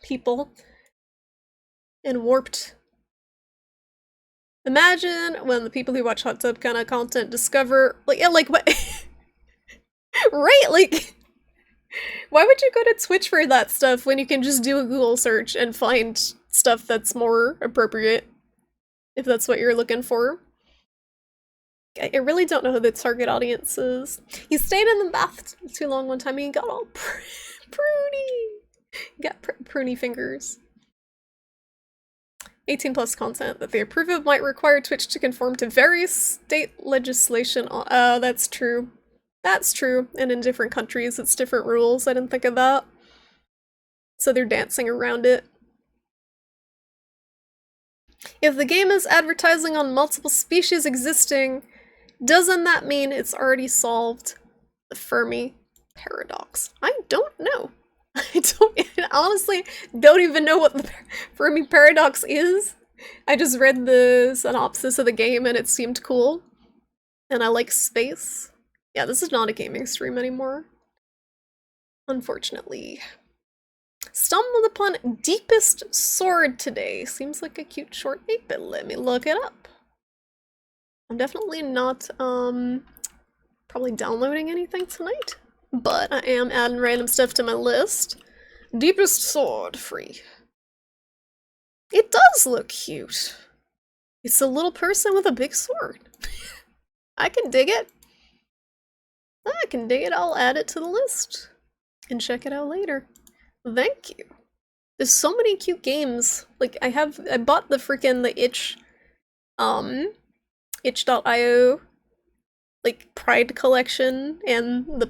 Speaker 1: people and warped. Imagine when the people who watch hot tub kind of content discover, like, yeah, like what? Right, like, why would you go to Twitch for that stuff when you can just do a Google search and find stuff that's more appropriate, if that's what you're looking for? I really don't know who the target audience is. He stayed in the bath too long one time and he got all pruny. He got pruny fingers. 18 plus content that they approve of might require Twitch to conform to various state legislation. Oh, that's true. That's true. And in different countries, it's different rules. I didn't think of that. So they're dancing around it. If the game is advertising on multiple species existing, doesn't that mean it's already solved the Fermi paradox? I don't know. I honestly don't even know what the Fermi paradox is. I just read the synopsis of the game and it seemed cool. And I like space. Yeah, this is not a gaming stream anymore. Unfortunately. Stumbled upon Deepest Sword today. Seems like a cute short 8-bit. Let me look it up. I'm definitely not, probably downloading anything tonight, but I am adding random stuff to my list. Deepest Sword, free. It does look cute. It's a little person with a big sword. I can dig it. I can dig it. I'll add it to the list and check it out later. Thank you. There's so many cute games. Like, I bought the itch, itch.io, like, Pride collection and the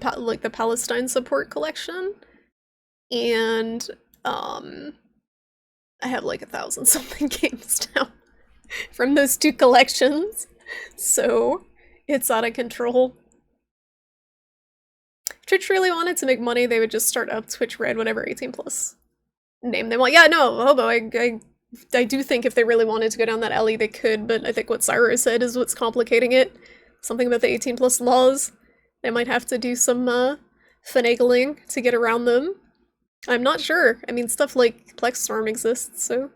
Speaker 1: Palestine support collection. And, I have like 1,000 something games now from those two collections. So, it's out of control. If Twitch really wanted to make money, they would just start up Twitch Red, whatever 18 plus name they want. Yeah, no, Hobo, I do think if they really wanted to go down that alley, they could, but I think what Cyrus said is what's complicating it. Something about the 18 plus laws. They might have to do some finagling to get around them. I'm not sure. I mean, stuff like Plexstorm exists, so.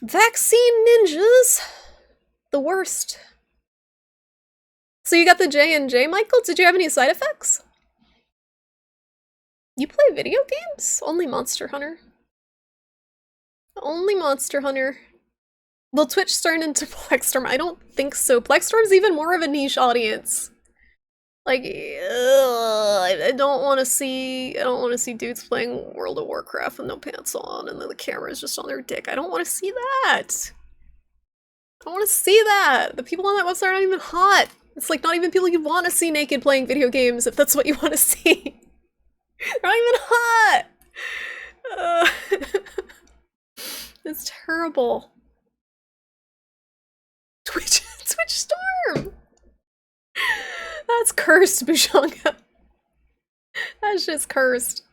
Speaker 1: Vaccine ninjas! The worst. So you got the J&J, Michael? Did you have any side effects? You play video games? Only Monster Hunter. Only Monster Hunter. Will Twitch turn into Plexstorm? I don't think so. Plexstorm's even more of a niche audience. Like, I don't want to see dudes playing World of Warcraft with no pants on and then the camera's just on their dick. I don't want to see that. I don't want to see that. The people on that website are not even hot. It's like not even people you want to see naked playing video games if that's what you want to see. They're not even hot. It's terrible. Twitch Storm. That's cursed, Bushanga. That's just cursed.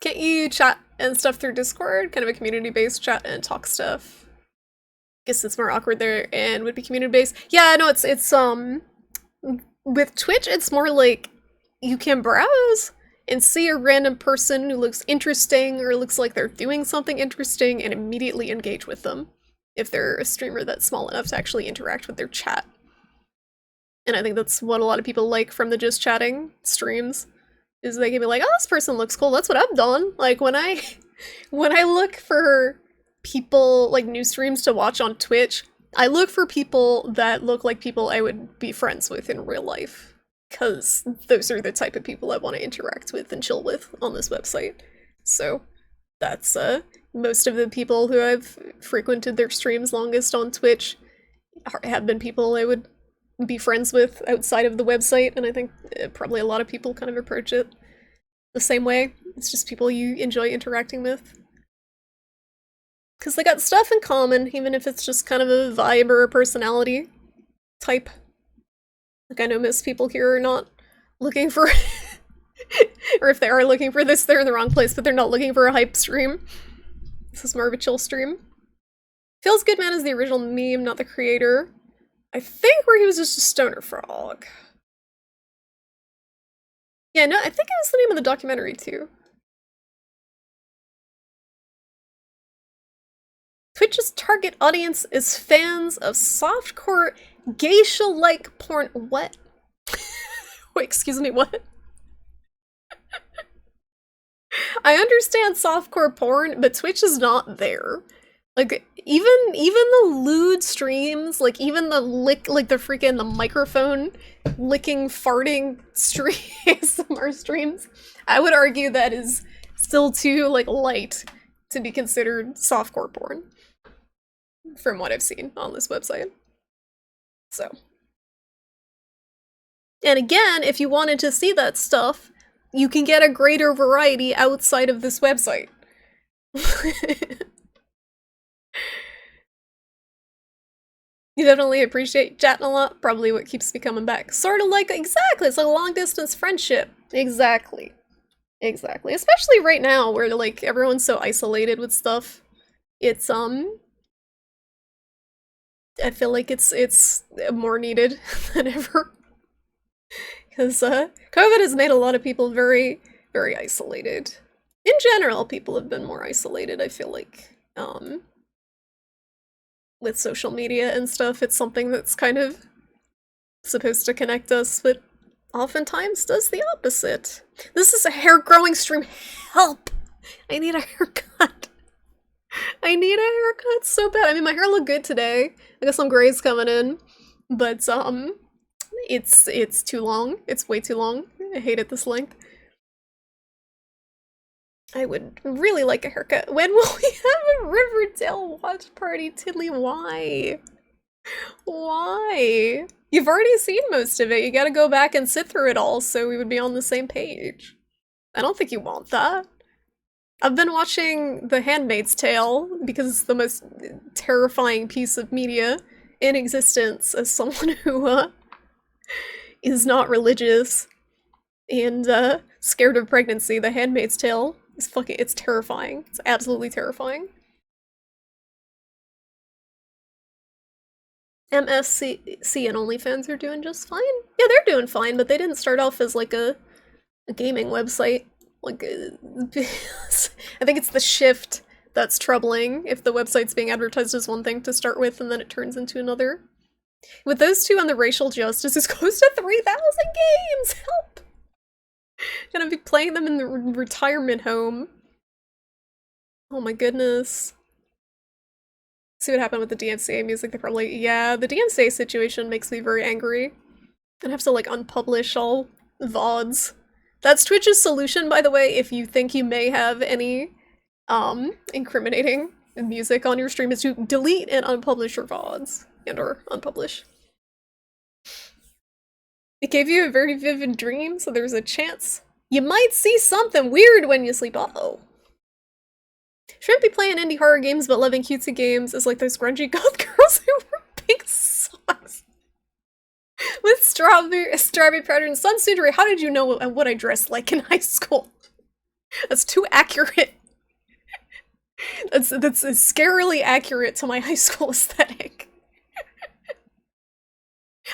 Speaker 1: Can't you chat and stuff through Discord? Kind of a community-based chat and talk stuff. Guess it's more awkward there and would be community-based. Yeah, no, it's with Twitch, it's more like you can browse and see a random person who looks interesting or looks like they're doing something interesting and immediately engage with them if they're a streamer that's small enough to actually interact with their chat. And I think that's what a lot of people like from the just chatting streams, is they can be like, oh, this person looks cool, that's what I've done. Like, when I look for people, like, new streams to watch on Twitch, I look for people that look like people I would be friends with in real life. Because those are the type of people I want to interact with and chill with on this website. So, that's most of the people who I've frequented their streams longest on Twitch have been people I would be friends with outside of the website, and I think probably a lot of people kind of approach it the same way. It's just people you enjoy interacting with. Because they got stuff in common, even if it's just kind of a vibe or a personality type. Like, I know most people here are not looking for... or if they are looking for this, they're in the wrong place, but they're not looking for a hype stream. This is more of a chill stream. Feels Good Man is the original meme, not the creator. I think where he was just a stoner frog. Yeah, no, I think it was the name of the documentary, too. Twitch's target audience is fans of softcore, geisha-like porn. What? Wait, excuse me, what? I understand softcore porn, but Twitch is not there. Like, even the lewd streams, like, even the the microphone licking, farting ASMR streams, I would argue that is still too, like, light to be considered softcore porn. From what I've seen on this website. So. And again, if you wanted to see that stuff, you can get a greater variety outside of this website. You definitely appreciate chatting a lot, probably what keeps me coming back. Sort of like, exactly, it's like a long-distance friendship. Exactly. Exactly. Especially right now, where, like, everyone's so isolated with stuff. It's, I feel like it's more needed than ever. Because, COVID has made a lot of people very, very isolated. In general, people have been more isolated, I feel like. With social media and stuff, it's something that's kind of supposed to connect us, but oftentimes does the opposite. This is a hair growing stream. Help! I need a haircut. I need a haircut so bad. I mean, my hair looked good today. I got some grays coming in, but it's too long. It's way too long. I hate it this length. I would really like a haircut. When will we have a Riverdale watch party, Tiddly? Why? Why? You've already seen most of it. You gotta go back and sit through it all so we would be on the same page. I don't think you want that. I've been watching The Handmaid's Tale because it's the most terrifying piece of media in existence as someone who is not religious and scared of pregnancy. The Handmaid's Tale is it's terrifying. It's absolutely terrifying. MSC and OnlyFans are doing just fine. Yeah, they're doing fine, but they didn't start off as like a gaming website. Like, I think it's the shift that's troubling. If the website's being advertised as one thing to start with, and then it turns into another. With those two and the racial justice is close to 3,000 games! Help! Gonna be playing them in the retirement home. Oh my goodness. See what happened with the DMCA music. They probably, yeah, the DMCA situation makes me very angry. I'd have to like unpublish all VODs. That's Twitch's solution, by the way, if you think you may have any incriminating music on your stream, is to delete and unpublish your VODs. And or unpublish. It gave you a very vivid dream, so there's a chance you might see something weird when you sleep. Uh-oh. Shouldn't be playing indie horror games but loving cutesy games is like those grungy goth girls who wear pink socks with strawberry powder and sunscreen. How did you know what I dressed like in high school? That's too accurate. That's scarily accurate to my high school aesthetic.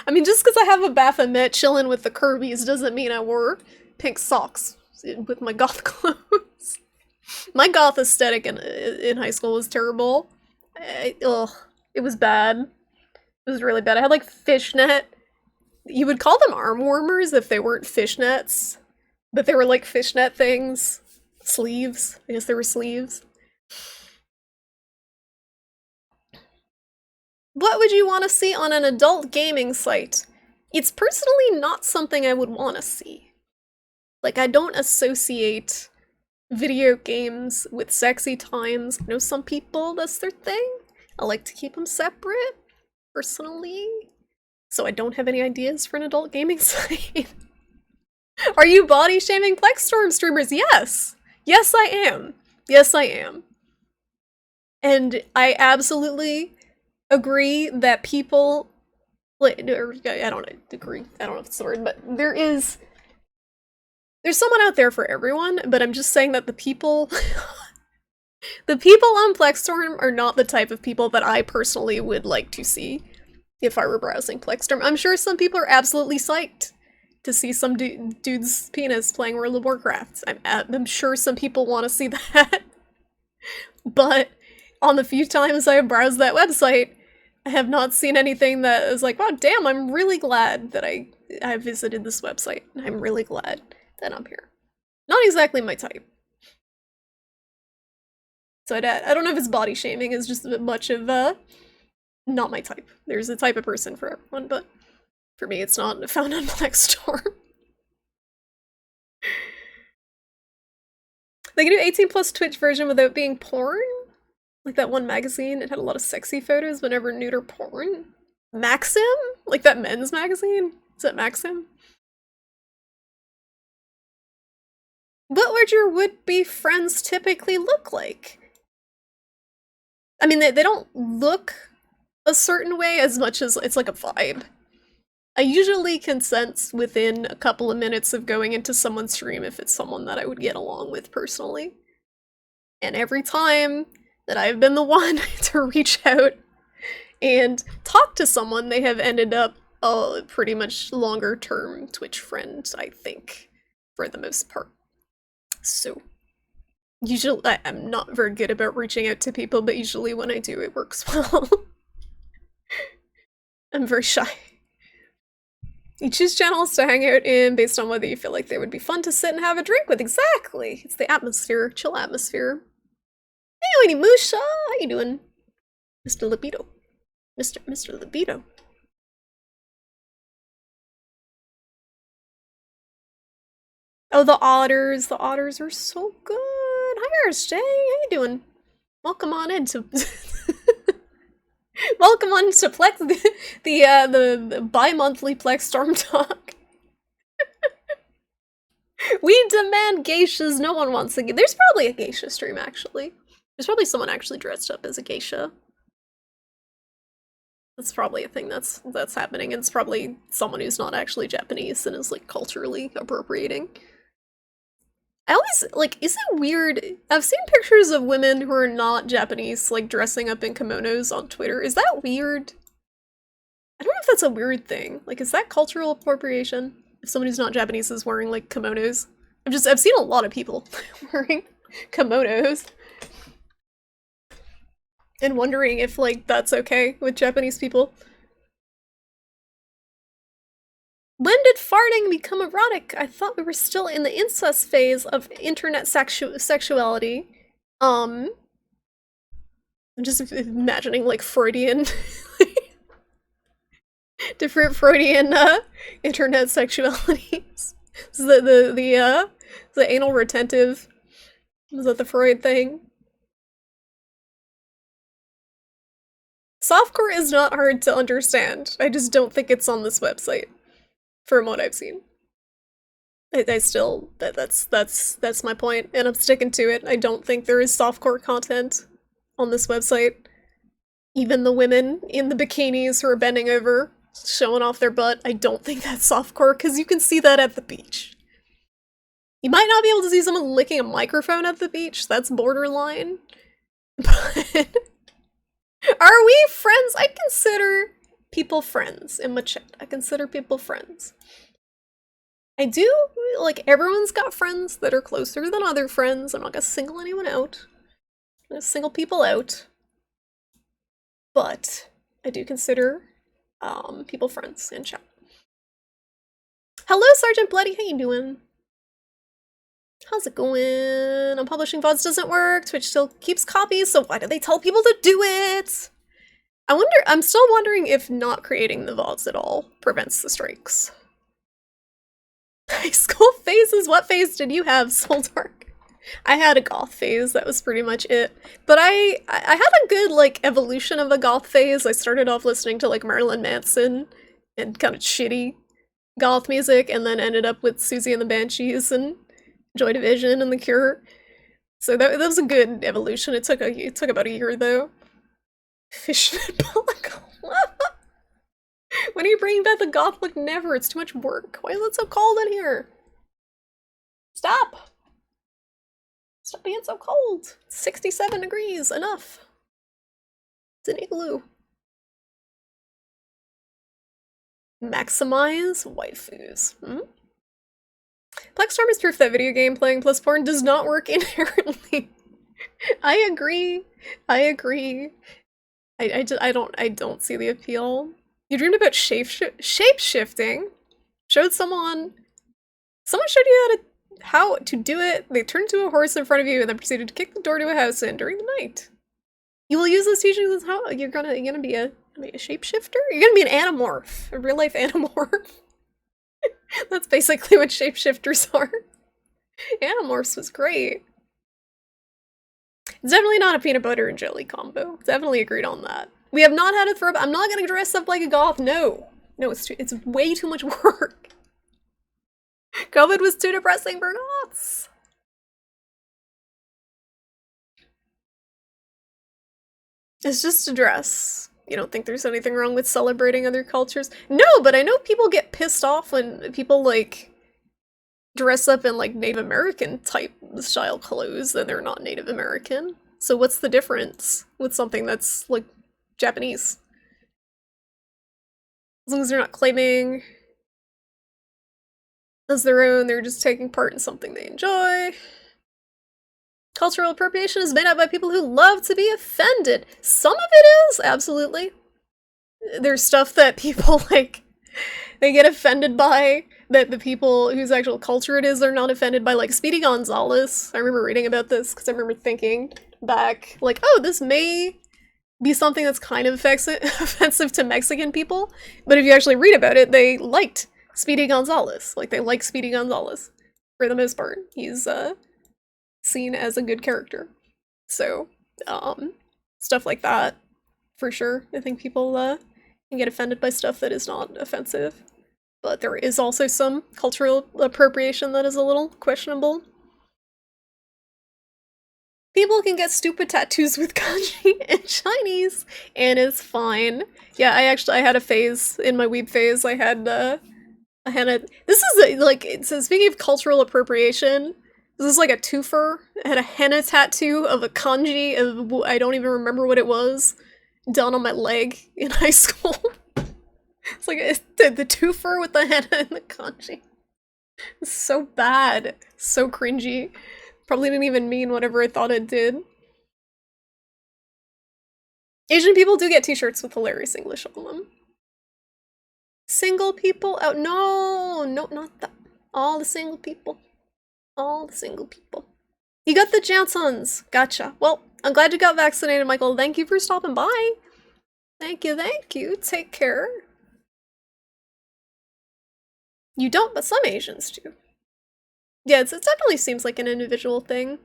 Speaker 1: I mean, just because I have a Baphomet chilling with the Kirby's doesn't mean I wore pink socks with my goth clothes. My goth aesthetic in high school was terrible. Ugh, it was bad. It was really bad. I had like fishnet. You would call them arm warmers if they weren't fishnets, but they were like fishnet things. Sleeves. I guess they were sleeves. What would you want to see on an adult gaming site? It's personally not something I would want to see. Like, I don't associate video games with sexy times. I know some people, that's their thing. I like to keep them separate, personally. So I don't have any ideas for an adult gaming site. Are you body shaming Plexstorm streamers? Yes! Yes, I am. Yes, I am. And I absolutely agree that people, like, I don't agree, I don't know if it's the word, but there's someone out there for everyone, but I'm just saying that the people on Plexstorm are not the type of people that I personally would like to see if I were browsing Plexstorm. I'm sure some people are absolutely psyched to see some dude's penis playing World of Warcraft. I'm sure some people want to see that. But on the few times I have browsed that website, I have not seen anything that is like, wow, damn, I'm really glad that I visited this website. I'm really glad that I'm here. Not exactly my type. So I don't know if it's body shaming, it's just a bit much of, not my type. There's a type of person for everyone, but for me it's not found on Plexstorm. They can do 18 plus Twitch version without being porn? Like that one magazine, it had a lot of sexy photos, but never nude or porn? Maxim? Like that men's magazine? Is that Maxim? What would your would-be friends typically look like? I mean, they don't look a certain way as much as it's like a vibe. I usually can sense within a couple of minutes of going into someone's stream if it's someone that I would get along with personally. And every time that I've been the one to reach out and talk to someone, they have ended up a pretty much longer term Twitch friend, I think, for the most part. So, usually, I'm not very good about reaching out to people, but usually when I do, it works well. I'm very shy. You choose channels to hang out in based on whether you feel like they would be fun to sit and have a drink with. Exactly! It's the atmosphere, chill atmosphere. Hey, Winnie Musha! How you doing? Mr. Libido. Mr. Libido. Oh, the otters. The otters are so good. Hi, RSJ. How you doing? Welcome on into... Welcome on to Plex... the bi-monthly Plexstorm talk. We demand geishas. No one wants to... There's probably a geisha stream, actually. There's probably someone actually dressed up as a geisha. That's probably a thing that's happening. It's probably someone who's not actually Japanese and is, like, culturally appropriating. I always, like, is it weird? I've seen pictures of women who are not Japanese, like, dressing up in kimonos on Twitter. Is that weird? I don't know if that's a weird thing. Like, is that cultural appropriation? If someone who's not Japanese is wearing, like, kimonos? I've seen a lot of people wearing kimonos. And wondering if, like, that's okay with Japanese people. When did farting become erotic? I thought we were still in the incest phase of internet sexuality. I'm just imagining, like, Freudian... different Freudian, internet sexualities. The anal retentive... Was that the Freud thing? Softcore is not hard to understand. I just don't think it's on this website. From what I've seen. I still, that's my point, and I'm sticking to it. I don't think there is softcore content on this website. Even the women in the bikinis who are bending over, showing off their butt, I don't think that's softcore, because you can see that at the beach. You might not be able to see someone licking a microphone at the beach, that's borderline. But are we friends? I consider people friends in my chat. I consider people friends. I do, like, everyone's got friends that are closer than other friends. I'm not gonna single anyone out. I'm gonna single people out. But I do consider people friends in chat. Hello, Sergeant Bloody, how you doing? How's it going? Unpublishing VODs doesn't work. Twitch still keeps copies, so why do they tell people to do it? I'm still wondering if not creating the VODs at all prevents the strikes. High school phases? What phase did you have, Soul Dark? I had a goth phase, that was pretty much it. But I had a good, like, evolution of a goth phase. I started off listening to, like, Marilyn Manson and kind of shitty goth music, and then ended up with Susie and the Banshees and Joy Division and The Cure. So that was a good evolution. It took about a year, though. Fishman Balaclava. When are you bringing back the goth look? Never. It's too much work. Why is it so cold in here? Stop! Stop being so cold. It's 67 degrees. Enough. It's an igloo. Maximize waifus. Plexstorm is proof that video game playing plus porn does not work inherently. I agree. I don't see the appeal. You dreamed about shape-shifting. Showed someone showed you how to do it. They turned to a horse in front of you and then proceeded to kick the door to a house in during the night. You will use those teachings as how you're gonna be a shapeshifter? You're gonna be an animorph. A real life animorph. That's basically what shapeshifters are. Animorphs was great. It's definitely not a peanut butter and jelly combo. Definitely agreed on that. We have not had a throw. I'm not gonna dress up like a goth. No, it's way too much work. COVID was too depressing for goths. It's just a dress. You don't think there's anything wrong with celebrating other cultures? No, but I know people get pissed off when people, like, dress up in, like, Native American type style clothes and they're not Native American. So what's the difference with something that's, like, Japanese? As long as they're not claiming as their own, they're just taking part in something they enjoy. Cultural appropriation is made up by people who love to be offended. Some of it is, absolutely. There's stuff that people, like, they get offended by, that the people whose actual culture it is, they're not offended by, like Speedy Gonzales. I remember reading about this, because I remember thinking back, like, oh, this may be something that's kind of offensive to Mexican people, but if you actually read about it, they liked Speedy Gonzales. Like, they like Speedy Gonzales, for the most part. He's, seen as a good character. So, stuff like that, for sure. I think people, can get offended by stuff that is not offensive. But there is also some cultural appropriation that is a little questionable. People can get stupid tattoos with kanji and Chinese, and it's fine. Yeah, I had a phase, in my weeb phase, I had a, this is, speaking of cultural appropriation, this is like a twofer. I had a henna tattoo of a kanji of, I don't even remember what it was, done on my leg in high school. It's like the twofer with the henna and the kanji. It's so bad. So cringy. Probably didn't even mean whatever I thought it did. Asian people do get t-shirts with hilarious English on them. Single people? Oh, no, not that. All the single people. All the single people. You got the Jansons. Gotcha. Well, I'm glad you got vaccinated, Michael. Thank you for stopping by. Thank you. Take care. You don't, but some Asians do. Yeah, it definitely seems like an individual thing.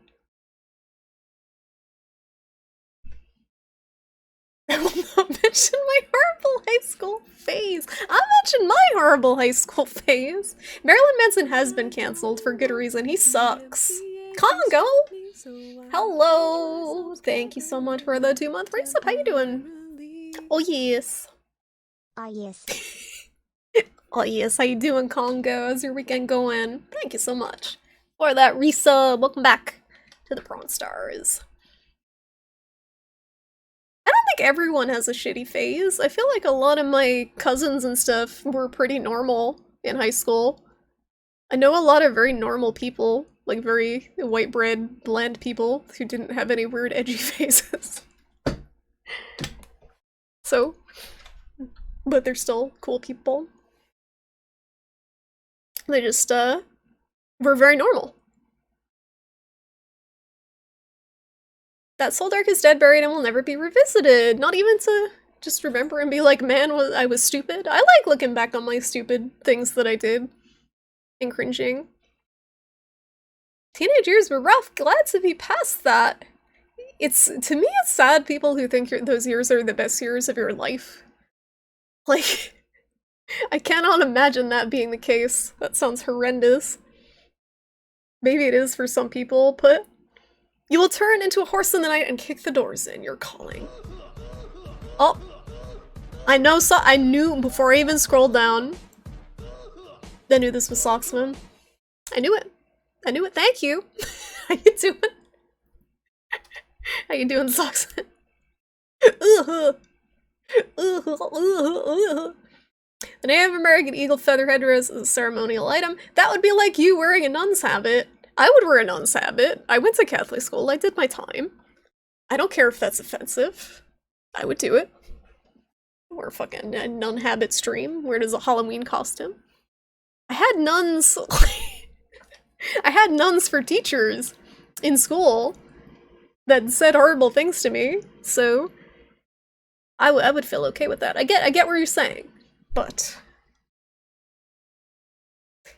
Speaker 1: I will not mention my horrible high school phase. I'll mention my horrible high school phase. Marilyn Manson has been cancelled for good reason. He sucks. Congo! Hello! Thank you so much for the 2-month resub. How you doing? Oh, yes.
Speaker 2: Ah, yes.
Speaker 1: Oh, yes. How you doing, Congo? How's your weekend going? Thank you so much for that resub. Welcome back to the Prawn Stars. I don't think everyone has a shitty phase. I feel like a lot of my cousins and stuff were pretty normal in high school. I know a lot of very normal people, like very white bread, bland people who didn't have any weird edgy phases. So, but they're still cool people. They just, were very normal. That Soul Dark is dead, buried, and will never be revisited. Not even to just remember and be like, man, I was stupid. I like looking back on my stupid things that I did and cringing. Teenage years were rough. Glad to be past that. To me, it's sad people who think those years are the best years of your life. Like, I cannot imagine that being the case. That sounds horrendous. Maybe it is for some people, but you will turn into a horse in the night and kick the doors in. You're calling. Oh, I know. So I knew before I even scrolled down. I knew this was Socksman. I knew it. I knew it. Thank you. How you doing? How you doing, Socksman? The Native American eagle feather headdress is a ceremonial item. That would be like you wearing a nun's habit. I would wear a nun's habit. I went to Catholic school. I did my time. I don't care if that's offensive. I would do it. Or fucking a nun habit stream where it is a Halloween costume. I had nuns. I had nuns for teachers in school that said horrible things to me, so I would feel okay with that. I get what you're saying, but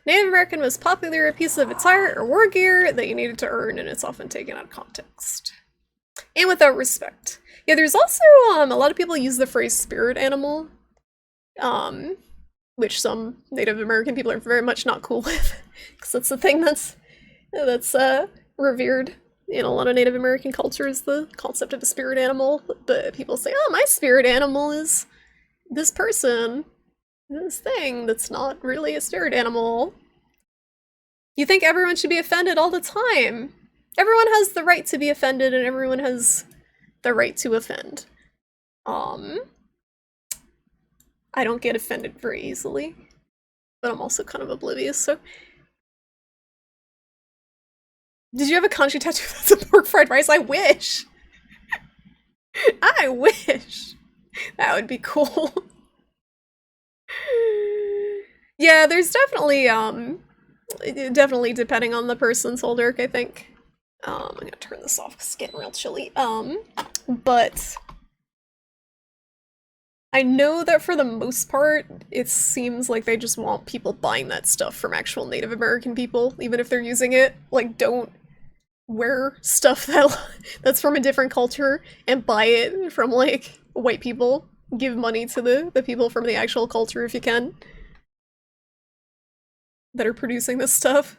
Speaker 1: Native American was popular piece of attire or war gear that you needed to earn, and it's often taken out of context and without respect. Yeah, there's also a lot of people use the phrase spirit animal, which some Native American people are very much not cool with, because that's the thing that's revered in a lot of Native American cultures, the concept of a spirit animal. But people say, oh, my spirit animal is this person, this thing that's not really a spirit animal. You think everyone should be offended all the time. Everyone has the right to be offended, and everyone has the right to offend. I don't get offended very easily, but I'm also kind of oblivious, so. Did you have a kanji tattoo that's a pork fried rice? I wish! I wish! That would be cool. Yeah, there's definitely depending on the person's Soldirk, I think. I'm gonna turn this off because it's getting real chilly. But I know that for the most part, it seems like they just want people buying that stuff from actual Native American people, even if they're using it. Like, don't wear stuff that's from a different culture and buy it from, like, white people. Give money to the people from the actual culture if you can, that are producing this stuff.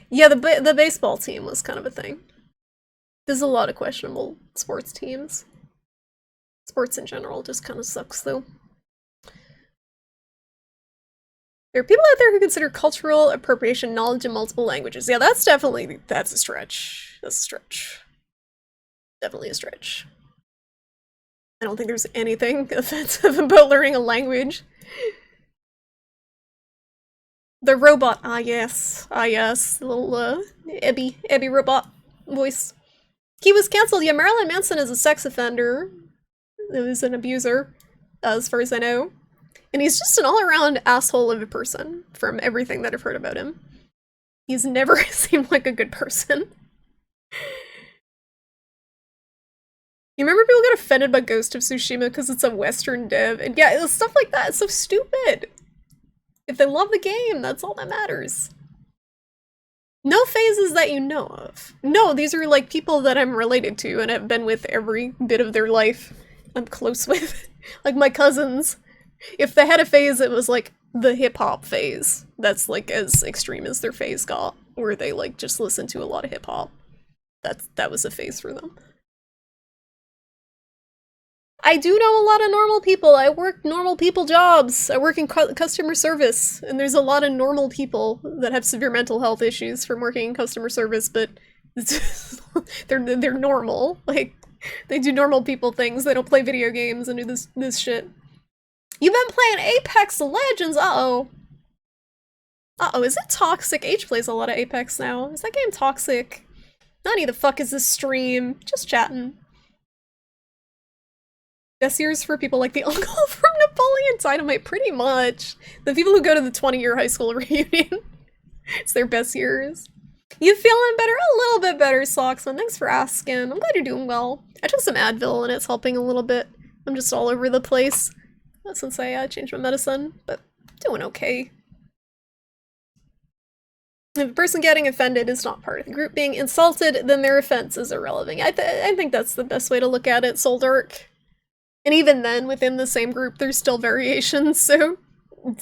Speaker 1: Yeah, the baseball team was kind of a thing. There's a lot of questionable sports teams. Sports in general just kind of sucks, though. There are people out there who consider cultural appropriation knowledge in multiple languages. Yeah, that's a stretch. That's a stretch. Definitely a stretch. I don't think there's anything offensive about learning a language. The robot, ah yes, the little Ebby robot voice. He was cancelled. Yeah, Marilyn Manson is a sex offender. He was an abuser, as far as I know. And he's just an all-around asshole of a person, from everything that I've heard about him. He's never seemed like a good person. You remember people got offended by Ghost of Tsushima because it's a Western dev? And yeah, stuff like that, it's so stupid. If they love the game, that's all that matters. No phases that you know of. No, these are like people that I'm related to and have been with every bit of their life. I'm close with. Like my cousins. If they had a phase, it was like the hip-hop phase. That's like as extreme as their phase got, where they like just listen to a lot of hip-hop. That was a phase for them. I do know a lot of normal people. I work normal people jobs. I work in customer service, and there's a lot of normal people that have severe mental health issues from working in customer service, but they're normal. Like, they do normal people things. They don't play video games and do this shit. You've been playing Apex Legends! Uh-oh. Uh-oh, is it toxic? H plays a lot of Apex now. Is that game toxic? Nani the fuck is this stream? Just chatting. Best years for people like the uncle from Napoleon Dynamite, pretty much. The people who go to the 20-year high school reunion. It's their best years. You feeling better? A little bit better, Socksman. Thanks for asking. I'm glad you're doing well. I took some Advil and it's helping a little bit. I'm just all over the place since I changed my medicine, but doing okay. If a person getting offended is not part of the group being insulted, then their offense is irrelevant. I think that's the best way to look at it, Soul Dark. And even then, within the same group, there's still variations, so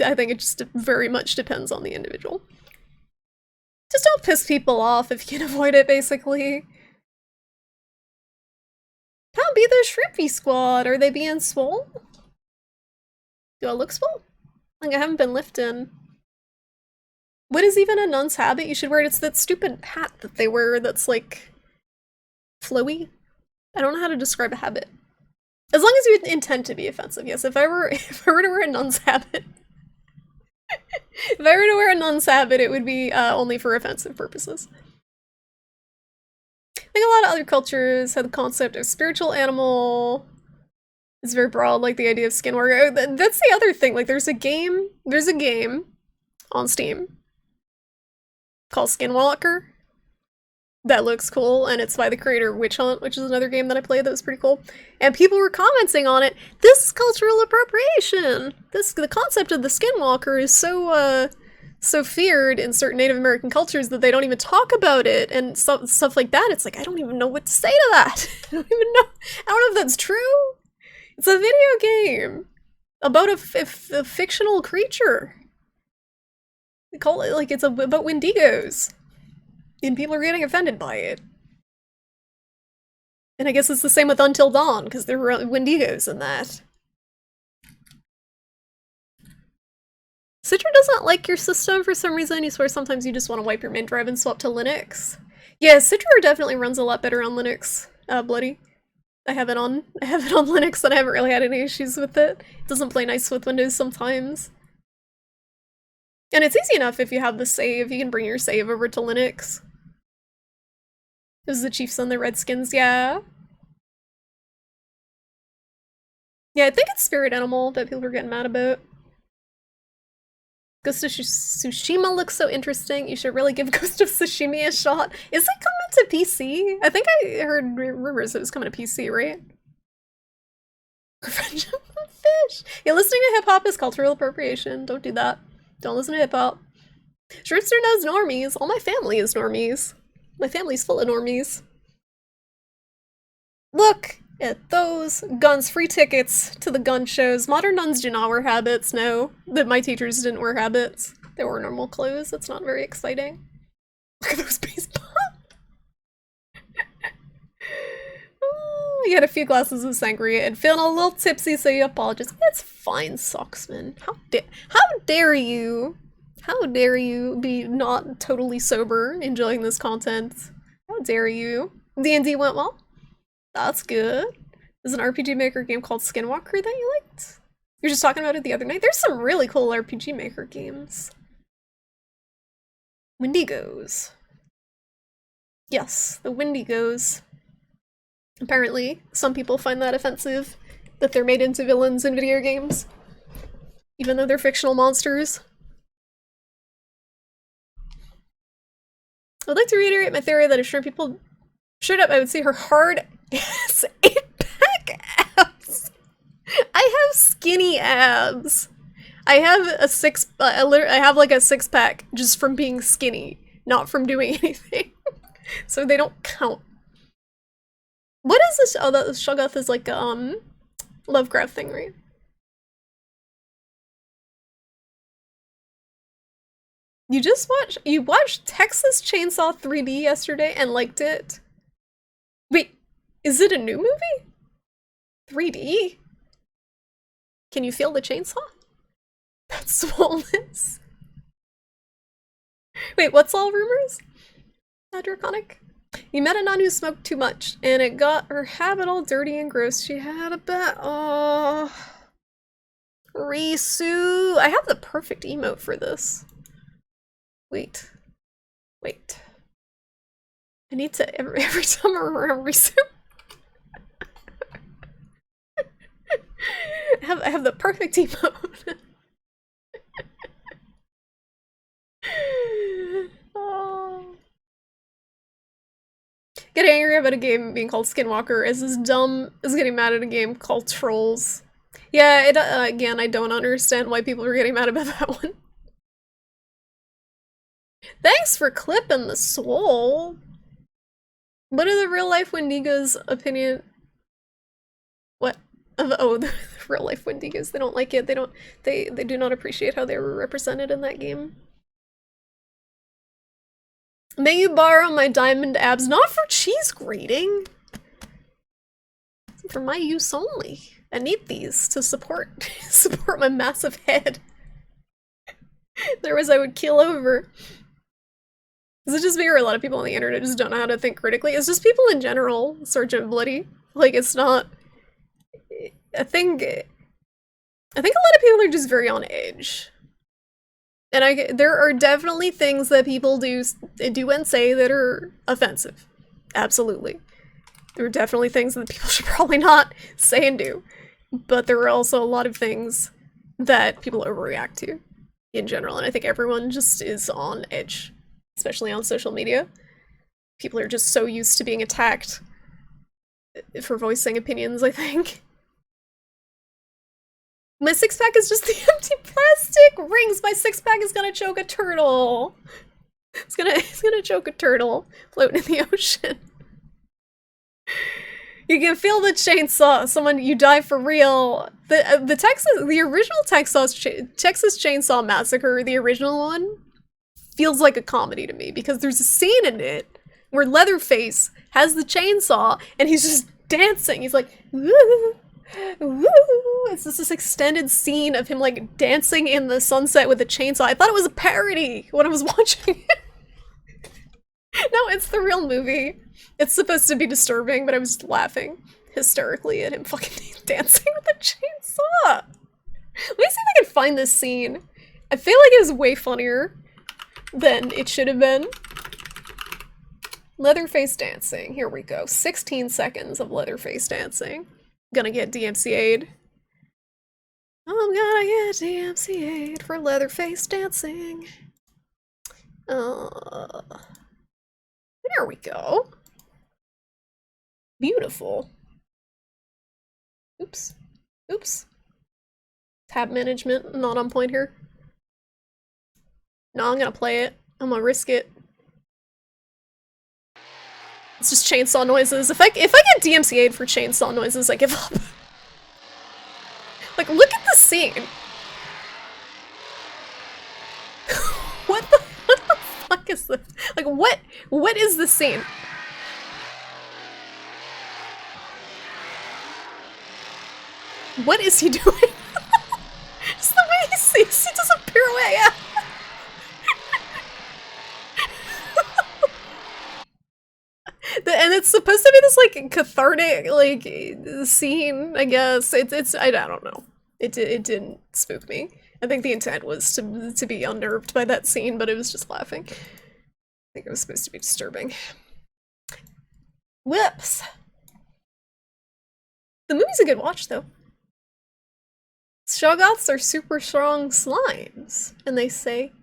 Speaker 1: I think it just very much depends on the individual. Just don't piss people off if you can avoid it, basically. How be the Shrimpy Squad? Are they being swole? Do I look swole? Like I haven't been lifting. What is even a nun's habit you should wear? It's that stupid hat that they wear that's like flowy. I don't know how to describe a habit. As long as you intend to be offensive, yes. If I were to wear a nun's habit, it would be only for offensive purposes. I think a lot of other cultures have the concept of spiritual animal. It's very broad, like the idea of skinwalker. That's the other thing. Like, there's a game on Steam called Skinwalker that looks cool, and it's by the creator of Witch Hunt, which is another game that I played that was pretty cool. And people were commenting on it. This is cultural appropriation. The concept of the Skinwalker is so feared in certain Native American cultures that they don't even talk about it, and stuff like that. It's like, I don't even know what to say to that. I don't know if that's true. It's a video game about a fictional creature. They call it like it's about Wendigos. And people are getting offended by it. And I guess it's the same with Until Dawn, because there were Wendigos in that. Citra doesn't like your system for some reason. You swear sometimes you just want to wipe your main drive and swap to Linux. Yeah, Citra definitely runs a lot better on Linux, Bloody. I have it on Linux and I haven't really had any issues with it. It doesn't play nice with Windows sometimes. And it's easy enough if you have the save. You can bring your save over to Linux. It was the Chiefs and the Redskins, yeah. Yeah, I think it's Spirit Animal that people were getting mad about. Ghost of Tsushima looks so interesting. You should really give Ghost of Tsushima a shot. Is it coming to PC? I think I heard rumors it was coming to PC, right? Revenge of the Fish. Yeah, listening to hip-hop is cultural appropriation. Don't do that. Don't listen to hip-hop. Shripster knows normies. All my family is normies. My family's full of normies. Look at those guns. Free tickets to the gun shows. Modern nuns do not wear habits, no. My teachers didn't wear habits. They wore normal clothes. That's not very exciting. Look at those baseball. Oh, you had a few glasses of sangria and feeling a little tipsy, so you apologize. It's fine, Socksman. How dare you? How dare you be not totally sober enjoying this content? How dare you? D&D went well? That's good. There's an RPG Maker game called Skinwalker that you liked? You were just talking about it the other night. There's some really cool RPG Maker games. Wendigos. Yes, the Wendigos. Apparently, some people find that offensive, that they're made into villains in video games, even though they're fictional monsters. I'd like to reiterate my theory that if shrimp people showed up, I would see her hard ass 8-pack abs. I have skinny abs. I have I have like a 6-pack just from being skinny, not from doing anything. So they don't count. What is this? Oh, that Shoggoth is like a Lovecraft thing, right? You watched Texas Chainsaw 3D yesterday and liked it? Wait, is it a new movie? 3D? Can you feel the chainsaw? That's swollen. Wait, what's all rumors? Draconic? You met a nun who smoked too much, and it got her habit all dirty and gross. She had a bat. Oh. Risu. I have the perfect emote for this. Wait. I need to every time I remember Risu. I have the perfect emote. Oh. Getting angry about a game being called Skinwalker is as dumb as getting mad at a game called Trolls. Yeah, again, I don't understand why people are getting mad about that one. Thanks for clipping the soul. What are the real life Wendigos' opinion? What? Oh, the real life Wendigos. They don't like it. They do not appreciate how they were represented in that game. May you borrow my diamond abs, not for cheese grating. For my use only. I need these to support my massive head. Otherwise I would keel over. Is it just me or a lot of people on the internet just don't know how to think critically? It's just people in general, Sergeant Bloody. Like, it's not... I think a lot of people are just very on edge. And there are definitely things that people do and say that are offensive. Absolutely. There are definitely things that people should probably not say and do. But there are also a lot of things that people overreact to in general, and I think everyone just is on edge, especially on social media. People are just so used to being attacked for voicing opinions, I think. My six-pack is just the empty plastic rings! My six-pack is gonna choke a turtle! It's gonna choke a turtle floating in the ocean. You can feel the chainsaw. You die for real. The original Texas Chainsaw Massacre, the original one, feels like a comedy to me because there's a scene in it where Leatherface has the chainsaw and he's just dancing. He's like, woo, woo. It's just this extended scene of him like dancing in the sunset with a chainsaw. I thought it was a parody when I was watching it. No, it's the real movie. It's supposed to be disturbing, but I was laughing hysterically at him fucking dancing with a chainsaw. Let me see if I can find this scene. I feel like it was way funnier than it should have been. Leatherface dancing. Here we go. 16 seconds of Leatherface dancing. Gonna get DMCA'd. I'm gonna get DMCA'd for Leatherface dancing. There we go. Beautiful. Oops. Oops. Tab management, not on point here. No, I'm gonna play it. I'm gonna risk it. It's just chainsaw noises. If I get DMCA'd for chainsaw noises, I give up. Like, look at the scene. What the fuck is this? Like, what is the scene? What is he doing? Just the way he does a pirouette, yeah. And it's supposed to be this like cathartic like scene, I guess. I don't know. It didn't spook me. I think the intent was to be unnerved by that scene, but it was just laughing. I think it was supposed to be disturbing. Whoops. The movie's a good watch though. Shoggoths are super strong slimes, and they say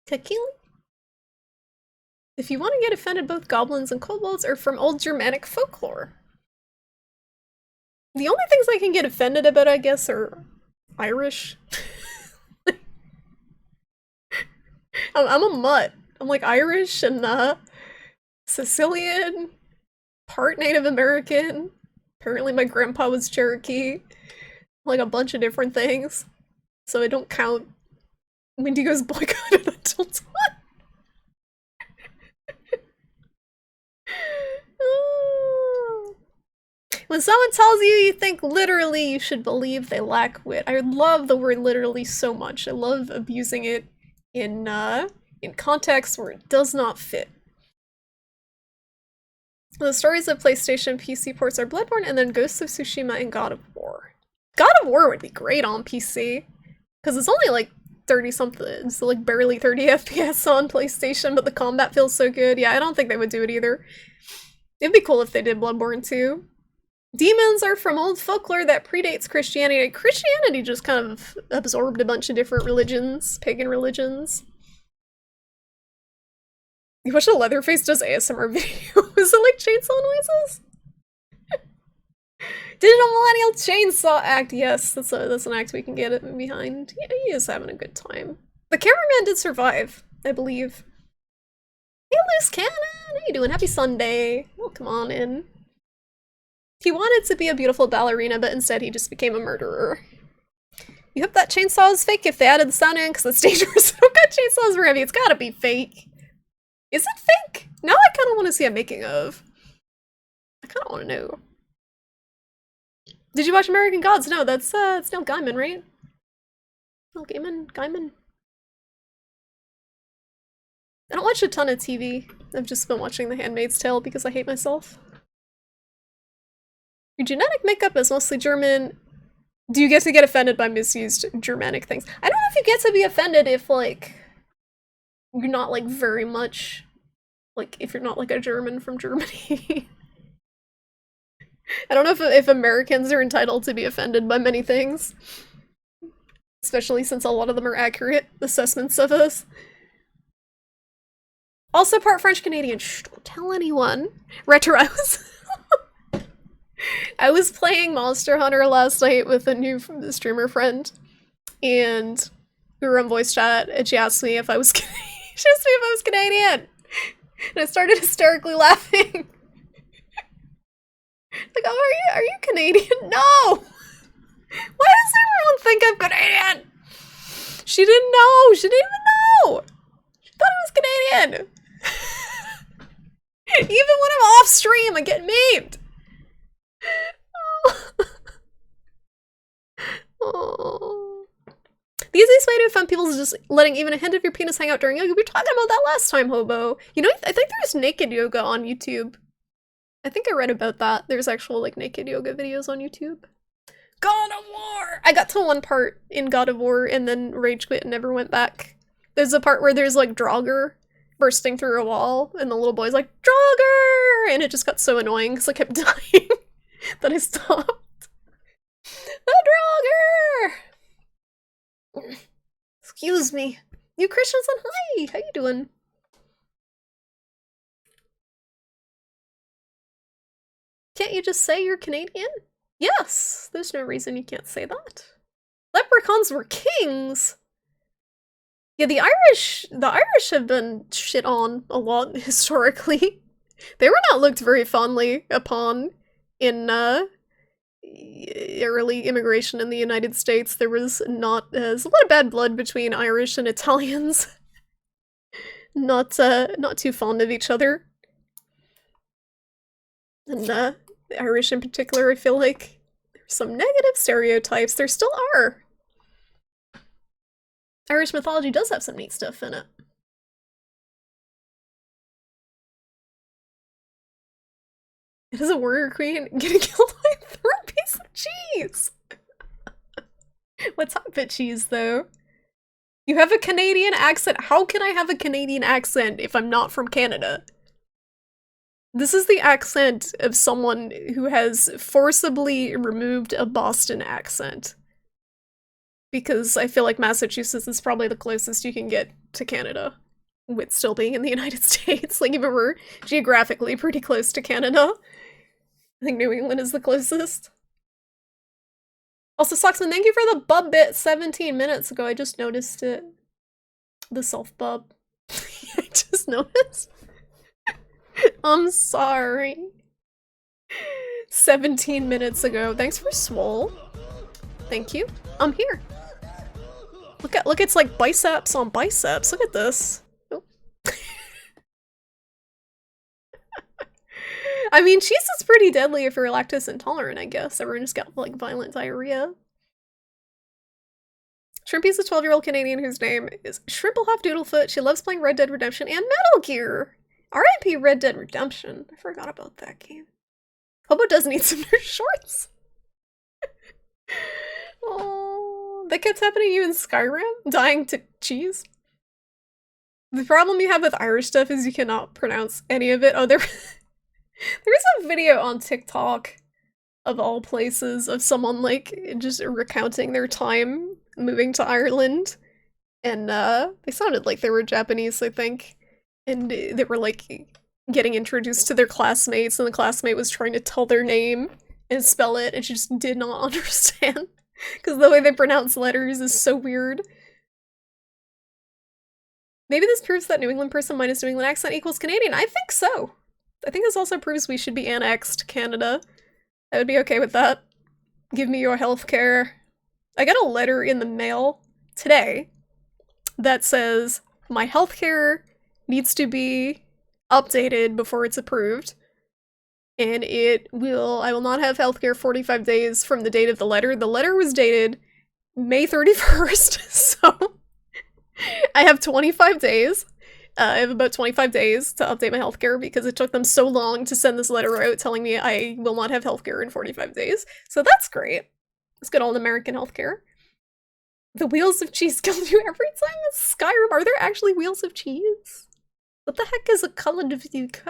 Speaker 1: Kakili. If you want to get offended, both goblins and kobolds are from old Germanic folklore. The only things I can get offended about, I guess, are Irish. I'm a mutt. I'm like Irish and Sicilian, part Native American. Apparently my grandpa was Cherokee. Like a bunch of different things. So I don't count Wendigo's boycotted until time. When someone tells you you think literally, you should believe they lack wit. I love the word literally so much. I love abusing it in contexts where it does not fit. The stories of PlayStation PC ports are Bloodborne and then Ghosts of Tsushima and God of War. God of War would be great on PC, because it's only like 30-something, so like barely 30 FPS on PlayStation, but the combat feels so good. Yeah, I don't think they would do it either. It'd be cool if they did Bloodborne too. Demons are from old folklore that predates Christianity. Christianity just kind of absorbed a bunch of different religions, pagan religions. You watch a Leatherface does ASMR video. Is it like chainsaw noises? Digital Millennial Chainsaw Act. Yes, that's an act we can get behind. Yeah, he is having a good time. The cameraman did survive. I believe. Hey, Loose Cannon! How you doing? Happy Sunday. Oh, come on in. He wanted to be a beautiful ballerina, but instead he just became a murderer. You hope that chainsaw is fake if they added the sound in, because it's dangerous. I don't got chainsaws for heavy. It's gotta be fake. Is it fake? Now I kind of want to see a making of. I kind of want to know. Did you watch American Gods? No, that's it's Neil Gaiman, right? Neil Gaiman. I don't watch a ton of TV. I've just been watching The Handmaid's Tale because I hate myself. Your genetic makeup is mostly German. Do you get to get offended by misused Germanic things? I don't know if you get to be offended if, like, you're not, like, very much, like, if you're not, like, a German from Germany. I don't know if Americans are entitled to be offended by many things. Especially since a lot of them are accurate assessments of us. Also part French-Canadian. Shh, don't tell anyone. Retro, I was playing Monster Hunter last night with a new streamer friend, and we were on voice chat, and she asked me if I was Canadian. And I started hysterically laughing. Like, oh, are you Canadian? No! Why does everyone think I'm Canadian? She didn't know! She didn't even know! She thought I was Canadian! Even when I'm off stream, I get memed! Oh. The easiest way to offend people is just letting even a hint of your penis hang out during yoga. We were talking about that last time, Hobo. You know, I think there's naked yoga on YouTube. I think I read about that. There's actual, like, naked yoga videos on YouTube. God of War! I got to one part in God of War and then rage quit and never went back. There's a part where there's, like, Draugr bursting through a wall, and the little boy's like, Draugr! And it just got so annoying because I kept dying that I stopped. The Draugr! Excuse me. You Christians and hi! How you doing? Can't you just say you're Canadian? Yes! There's no reason you can't say that. Leprechauns were kings! Yeah, the Irish have been shit on a lot historically. They were not looked very fondly upon in early immigration in the United States. There was a lot of bad blood between Irish and Italians. Not too fond of each other. And the Irish in particular, I feel like there's some negative stereotypes. There still are. Irish mythology does have some neat stuff in it. It is a warrior queen getting killed by a third piece of cheese! What's up, bit cheese, though? You have a Canadian accent. How can I have a Canadian accent if I'm not from Canada? This is the accent of someone who has forcibly removed a Boston accent. Because I feel like Massachusetts is probably the closest you can get to Canada, with still being in the United States. Like, even we're geographically pretty close to Canada. I think New England is the closest. Also, Socksman, thank you for the bub bit 17 minutes ago. I just noticed it. The self-bub. I just noticed. I'm sorry. 17 minutes ago. Thanks for swole. Thank you. I'm here. Look, it's like biceps on biceps. Look at this. Oh. I mean, cheese is pretty deadly if you're lactose intolerant, I guess. Everyone just got, like, violent diarrhea. Shrimpy's a 12-year-old Canadian whose name is Shrimplehoff Doodlefoot. She loves playing Red Dead Redemption and Metal Gear. R.I.P. Red Dead Redemption. I forgot about that game. Hobo does need some new shorts. Oh, that kept happening to you in Skyrim? Dying to cheese? The problem you have with Irish stuff is you cannot pronounce any of it. Oh, there is a video on TikTok, of all places, of someone, like, just recounting their time moving to Ireland. And, they sounded like they were Japanese, I think. And they were, like, getting introduced to their classmates, and the classmate was trying to tell their name and spell it, and she just did not understand. Because the way they pronounce letters is so weird. Maybe this proves that New England person minus New England accent equals Canadian. I think so. I think this also proves we should be annexed to Canada. I would be okay with that. Give me your healthcare. I got a letter in the mail today that says my healthcare needs to be updated before it's approved. And I will not have healthcare 45 days from the date of the letter. The letter was dated May 31st, so I have 25 days. I have about 25 days to update my healthcare because it took them so long to send this letter out telling me I will not have healthcare in 45 days. So that's great. It's good old American healthcare. The wheels of cheese kill you every time in Skyrim. Are there actually wheels of cheese? What the heck is a colored fish?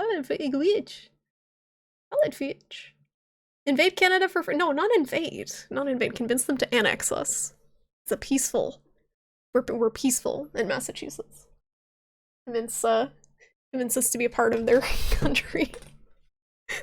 Speaker 1: Colored fish. Invade Canada for no, not invade. Not invade. Convince them to annex us. It's a peaceful. We're peaceful in Massachusetts. Convince us to be a part of their country.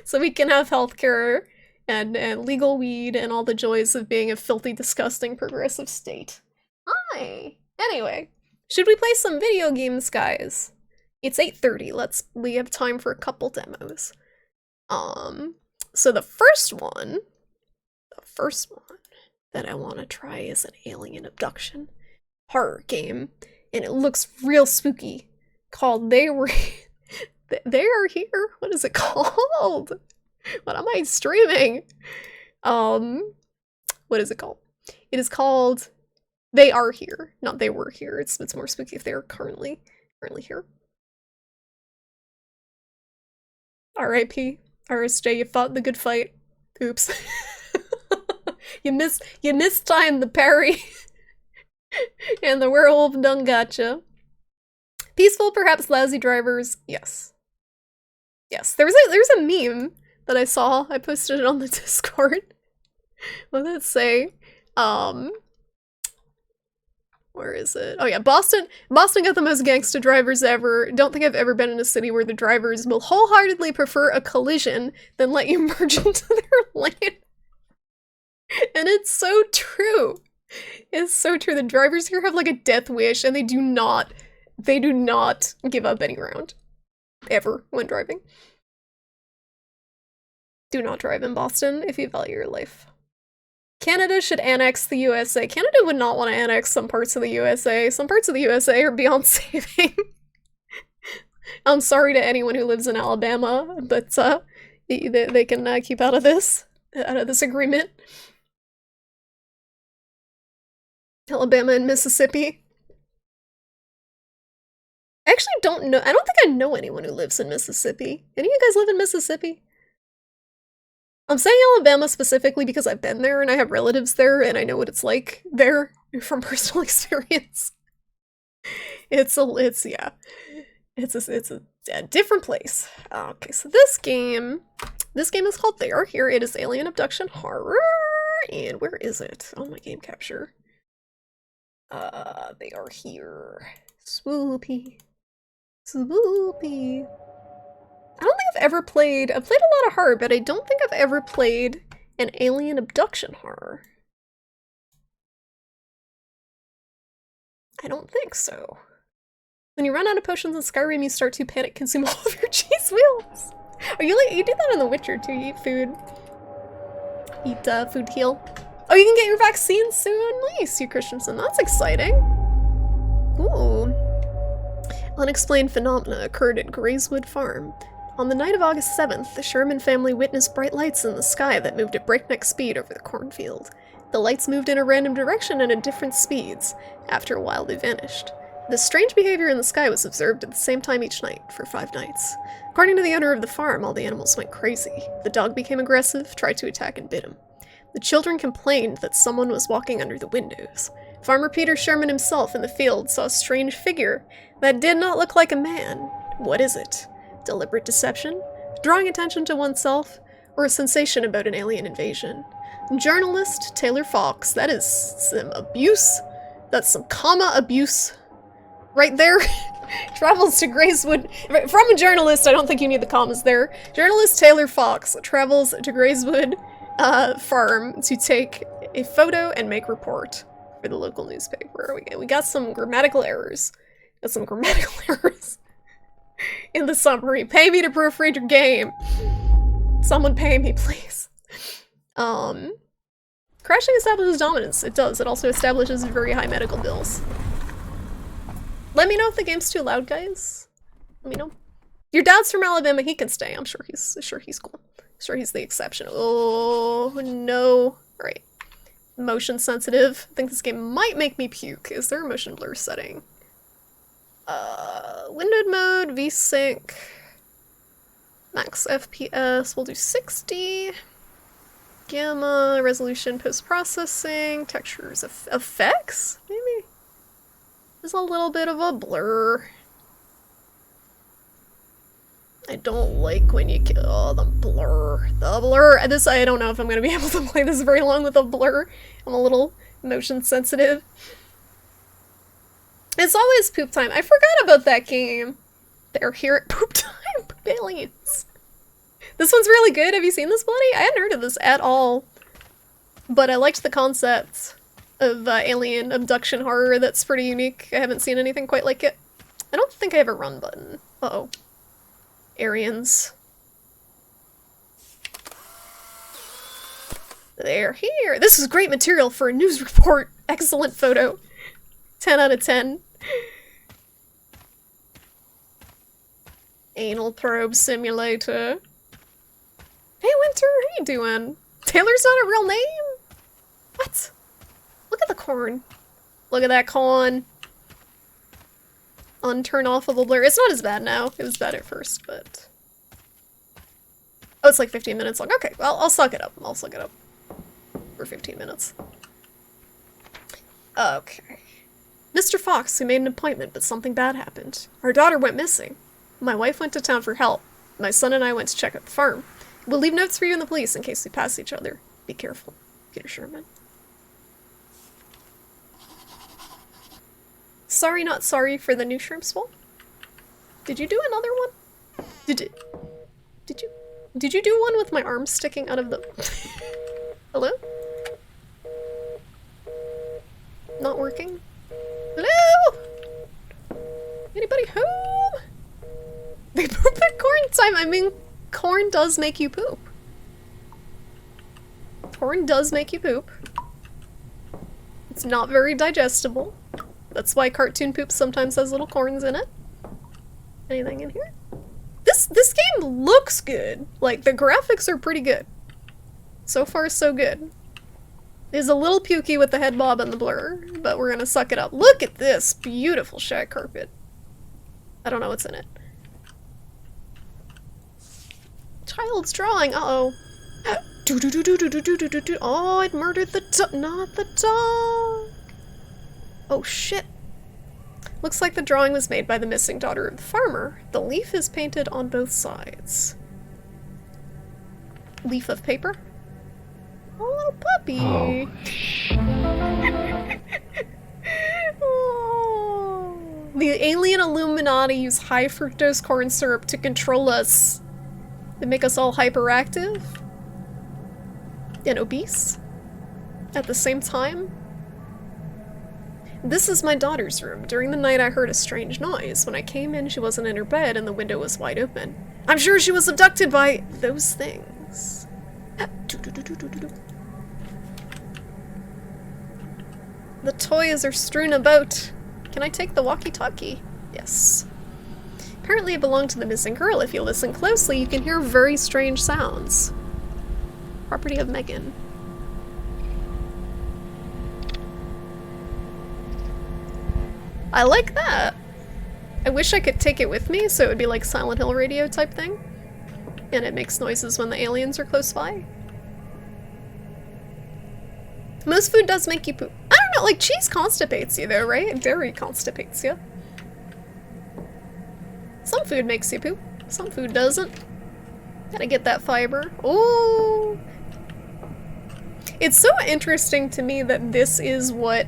Speaker 1: So we can have healthcare and legal weed and all the joys of being a filthy, disgusting, progressive state. Hi! Anyway, should we play some video games, guys? It's 8:30. We have time for a couple demos. So the first one that I want to try is an alien abduction horror game, and it looks real spooky, called They Are Here? What is it called? What am I streaming? What is it called? It is called They Are Here, not They Were Here. It's more spooky if they are currently here. R.I.P. RSJ, you fought the good fight. Oops. You mistimed the parry. And the werewolf done gotcha. Peaceful, perhaps lousy drivers. Yes. Yes. There's a meme that I saw. I posted it on the Discord. What did it say? Where is it? Oh yeah, Boston got the most gangsta drivers ever. Don't think I've ever been in a city where the drivers will wholeheartedly prefer a collision than let you merge into their lane. And it's so true. It's so true. The drivers here have like a death wish, and they do not give up any ground. Ever when driving. Do not drive in Boston if you value your life. Canada should annex the USA. Canada would not want to annex some parts of the USA. Some parts of the USA are beyond saving. I'm sorry to anyone who lives in Alabama, but they can keep out of this agreement. Alabama and Mississippi. I actually don't know. I don't think I know anyone who lives in Mississippi. Any of you guys live in Mississippi? I'm saying Alabama specifically because I've been there and I have relatives there and I know what it's like there from personal experience. It's a different place. Okay, so this game is called They Are Here. It is alien abduction horror. And where is it? Oh, my game capture. They Are Here. Swoopy. Swoopy. I don't think I've ever played. I've played a lot of horror, but I don't think I've ever played an alien abduction horror. I don't think so. When you run out of potions in Skyrim, you start to panic consume all of your cheese wheels. Are you like, you do that in The Witcher too? You eat food. Eat food to heal. Oh, you can get your vaccine soon? Nice, you Christensen. That's exciting. Ooh. Unexplained phenomena occurred at Grayswood Farm. On the night of August 7th, the Sherman family witnessed bright lights in the sky that moved at breakneck speed over the cornfield. The lights moved in a random direction and at different speeds. After a while, they vanished. This strange behavior in the sky was observed at the same time each night, for 5 nights. According to the owner of the farm, all the animals went crazy. The dog became aggressive, tried to attack, and bit him. The children complained that someone was walking under the windows. Farmer Peter Sherman himself in the field saw a strange figure that did not look like a man. What is it? Deliberate deception? Drawing attention to oneself? Or a sensation about an alien invasion? Journalist Taylor Fox, that is some abuse. That's some comma abuse. Right there. Travels to Grayswood. From a journalist, I don't think you need the commas there. Journalist Taylor Fox travels to Grayswood farm to take a photo and make report for the local newspaper. We got some grammatical errors. There's some grammatical errors in the summary. Pay me to proofread your game. Someone pay me, please. Crashing establishes dominance. It does. It also establishes very high medical bills. Let me know if the game's too loud, guys. Let me know. Your dad's from Alabama. He can stay. I'm sure he's cool. Sure he's the exception. Oh no. All right. Motion sensitive. I think this game might make me puke. Is there a motion blur setting? Windowed mode, VSync, max FPS, we'll do 60. Gamma, resolution, post-processing, textures, effects, maybe? There's a little bit of a blur. I don't like when you kill, oh, the blur. I don't know if I'm gonna be able to play this very long with a blur. I'm a little motion sensitive. It's always poop time. I forgot about that game. They're here at poop time. Poop aliens. This one's really good. Have you seen this, Bloody? I hadn't heard of this at all. But I liked the concept of alien abduction horror. That's pretty unique. I haven't seen anything quite like it. I don't think I have a run button. Uh-oh. Arians. They're here. This is great material for a news report. Excellent photo. 10 out of 10. Anal probe simulator. Hey Winter, how you doing? Taylor's not a real name? What? Look at the corn. Look at that corn. Unturn off of the blur. It's not as bad now. It was bad at first, but... Oh, it's like 15 minutes long. Okay, well, I'll suck it up. I'll suck it up. For 15 minutes. Okay. Mr. Fox, we made an appointment, but something bad happened. Our daughter went missing. My wife went to town for help. My son and I went to check out the farm. We'll leave notes for you and the police in case we pass each other. Be careful. Peter Sherman. Sorry not sorry for the new shrimp swole. Did you do another one? Did you do one with my arm sticking out of the... Hello? Not working? Hello? Anybody home? They poop at corn time. I mean, corn does make you poop. Corn does make you poop. It's not very digestible. That's why cartoon poop sometimes has little corns in it. Anything in here? This game looks good. Like, the graphics are pretty good. So far, so good. It's a little pukey with the head bob and the blur, but we're gonna suck it up. Look at this beautiful shag carpet. I don't know what's in it. Child's drawing. Uh-oh. Oh, it murdered the dog. Not the dog. Oh, shit. Looks like the drawing was made by the missing daughter of the farmer. The leaf is painted on both sides. Leaf of paper. Oh, little puppy. Oh. The alien Illuminati use high fructose corn syrup to control us. They make us all hyperactive and obese at the same time. This is my daughter's room. During the night I heard a strange noise. When I came in, she wasn't in her bed and the window was wide open. I'm sure she was abducted by those things. The toys are strewn about. Can I take the walkie-talkie? Yes. Apparently it belonged to the missing girl. If you listen closely, you can hear very strange sounds. Property of Megan. I like that. I wish I could take it with me so it would be like Silent Hill radio type thing. And it makes noises when the aliens are close by. Most food does make you poop. I don't know, like cheese constipates you though, right? Dairy constipates you. Some food makes you poop. Some food doesn't. Gotta get that fiber. Oh! It's so interesting to me that this is what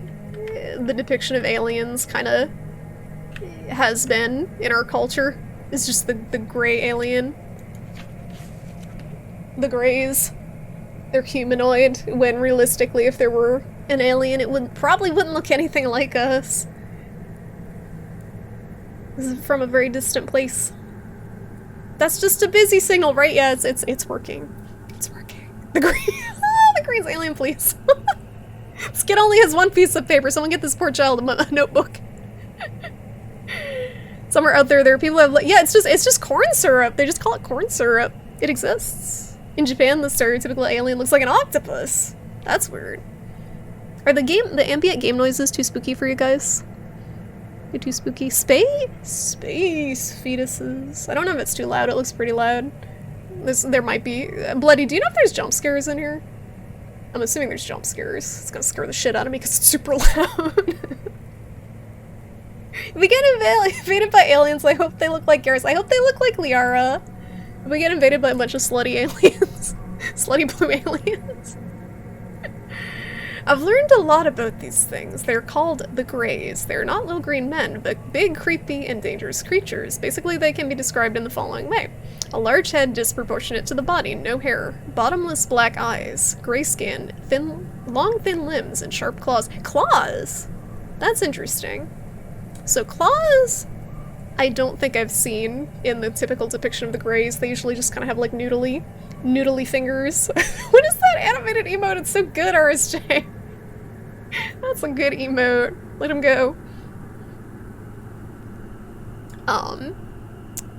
Speaker 1: the depiction of aliens kind of has been in our culture. It's just the gray alien. The grays. They're humanoid, when realistically if there were an alien it probably wouldn't look anything like us. This is from a very distant place. That's just a busy signal, right? Yeah, it's working. It's working. The green the green's alien, please. This kid only has one piece of paper. Someone get this poor child a notebook. Somewhere out there are people who have yeah, it's just corn syrup. They just call it corn syrup. It exists. In Japan, the stereotypical alien looks like an octopus. That's weird. Are the ambient game noises too spooky for you guys? You're too spooky. Space fetuses. I don't know if it's too loud. It looks pretty loud. There might be. Bloody, do you know if there's jump scares in here? I'm assuming there's jump scares. It's gonna scare the shit out of me because it's super loud. If we get invaded by aliens, I hope they look like Garrus. I hope they look like Liara. If we get invaded by a bunch of slutty aliens. Slutty blue aliens. I've learned a lot about these things. They're called the Greys. They're not little green men, but big, creepy, and dangerous creatures. Basically, they can be described in the following way. A large head disproportionate to the body, no hair, bottomless black eyes, gray skin, long thin limbs, and sharp claws. Claws? That's interesting. So claws, I don't think I've seen in the typical depiction of the Greys. They usually just kind of have like noodly fingers. What is that animated emote? It's so good, RSJ. That's a good emote. Let him go.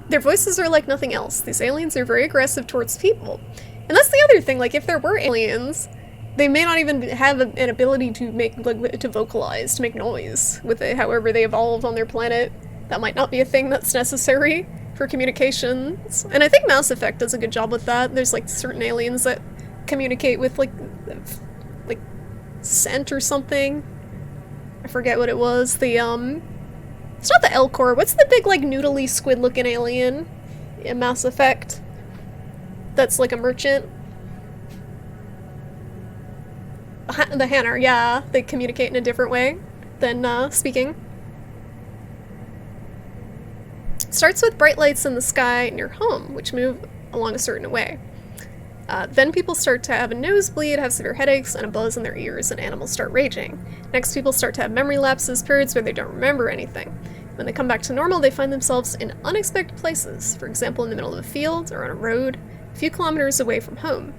Speaker 1: Their voices are like nothing else. These aliens are very aggressive towards people. And that's the other thing, like if there were aliens, they may not even have an ability to make, like, to vocalize, to make noise with it, however they evolved on their planet. That might not be a thing that's necessary for communications. And I think Mass Effect does a good job with that. There's like certain aliens that communicate with like scent or something. I forget what it was. It's not the Elcor. What's the big like noodly squid looking alien in Mass Effect? That's like a merchant. The Hanar, yeah. They communicate in a different way than speaking. Starts with bright lights in the sky near home, which move along a certain way. Then people start to have a nosebleed, have severe headaches, and a buzz in their ears, and animals start raging. Next, people start to have memory lapses, periods where they don't remember anything. When they come back to normal, they find themselves in unexpected places, for example in the middle of a field or on a road, a few kilometers away from home.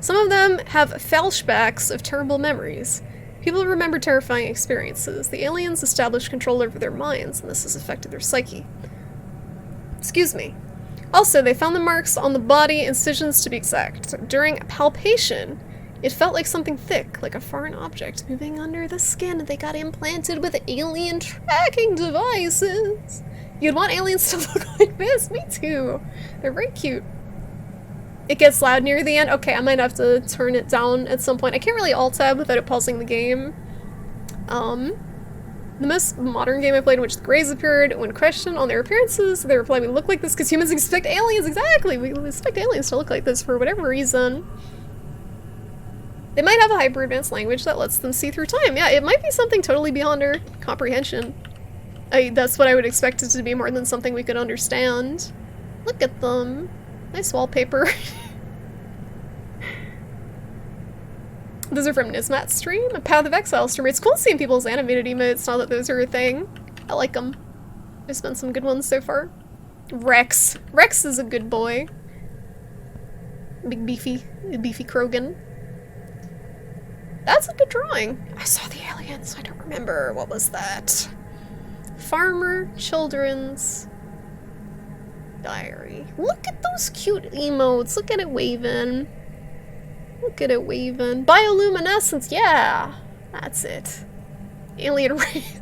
Speaker 1: Some of them have flashbacks of terrible memories. People remember terrifying experiences. The aliens establish control over their minds, and this has affected their psyche. Excuse me. Also, they found the marks on the body, incisions to be exact. During palpation, it felt like something thick, like a foreign object, moving under the skin. They got implanted with alien tracking devices. You'd want aliens to look like this? Me too. They're very cute. It gets loud near the end. Okay, I might have to turn it down at some point. I can't really alt-tab without it pausing the game. The most modern game I played in which the Greys appeared, when questioned on their appearances, they replied, "We look like this because humans expect aliens." Exactly! We expect aliens to look like this for whatever reason. They might have a hyper-advanced language that lets them see through time. Yeah, it might be something totally beyond our comprehension. That's what I would expect it to be, more than something we could understand. Look at them. Nice wallpaper. Those are from Nismat's stream, a Path of Exile stream. It's cool seeing people's animated emotes now that those are a thing. I like them. There's been some good ones so far. Rex. Rex is a good boy. Big beefy Krogan. That's a good drawing. I saw the aliens. I don't remember. What was that? Farmer Children's Diary. Look at those cute emotes. Look at it waving. Look at it waving. Bioluminescence, yeah! That's it. Alien race.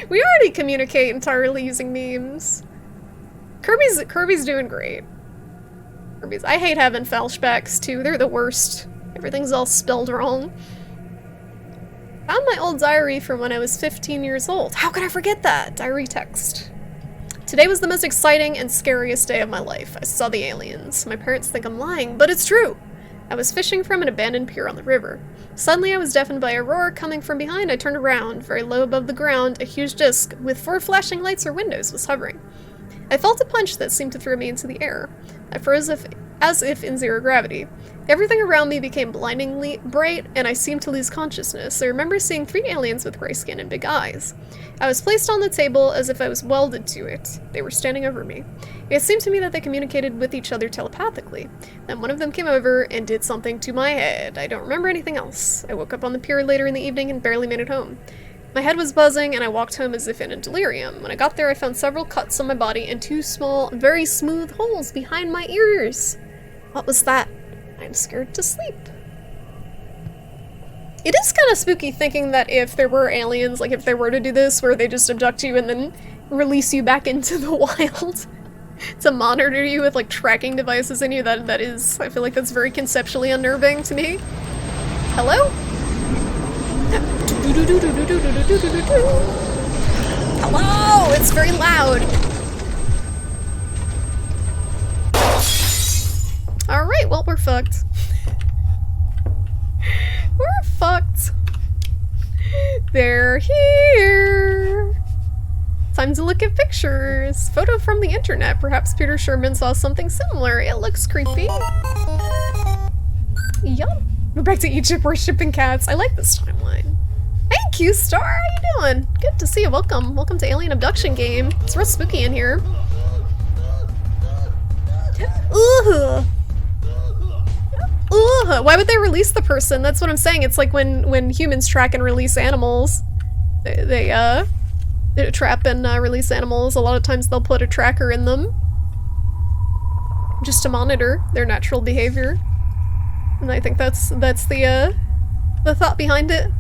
Speaker 1: We already communicate entirely using memes. Kirby's doing great. I hate having flashbacks too. They're the worst. Everything's all spelled wrong. Found my old diary from when I was 15 years old. How could I forget that? Diary text. Today was the most exciting and scariest day of my life. I saw the aliens. My parents think I'm lying, but it's true. I was fishing from an abandoned pier on the river. Suddenly I was deafened by a roar coming from behind. I turned around. Very low above the ground, a huge disc with 4 flashing lights or windows was hovering. I felt a punch that seemed to throw me into the air. I froze as if in zero gravity. Everything around me became blindingly bright, and I seemed to lose consciousness. I remember seeing 3 aliens with gray skin and big eyes. I was placed on the table as if I was welded to it. They were standing over me. It seemed to me that they communicated with each other telepathically. Then one of them came over and did something to my head. I don't remember anything else. I woke up on the pier later in the evening and barely made it home. My head was buzzing, and I walked home as if in a delirium. When I got there, I found several cuts on my body and 2 small, very smooth holes behind my ears. What was that? I'm scared to sleep. It is kind of spooky thinking that if there were aliens, like if they were to do this, where they just abduct you and then release you back into the wild to monitor you with like tracking devices in you, that is, I feel like that's very conceptually unnerving to me. Hello? Hello! It's very loud. Alright, well, we're fucked. We're fucked. They're here. Time to look at pictures. Photo from the internet. Perhaps Peter Sherman saw something similar. It looks creepy. Yup. We're back to Egypt worshipping cats. I like this timeline. Hey, Q-Star, how you doing? Good to see you. Welcome. Welcome to Alien Abduction Game. It's real spooky in here. Ugh. Ugh. Why would they release the person? That's what I'm saying. It's like when humans track and release animals. They trap and release animals. A lot of times they'll put a tracker in them just to monitor their natural behavior. And I think that's the thought behind it.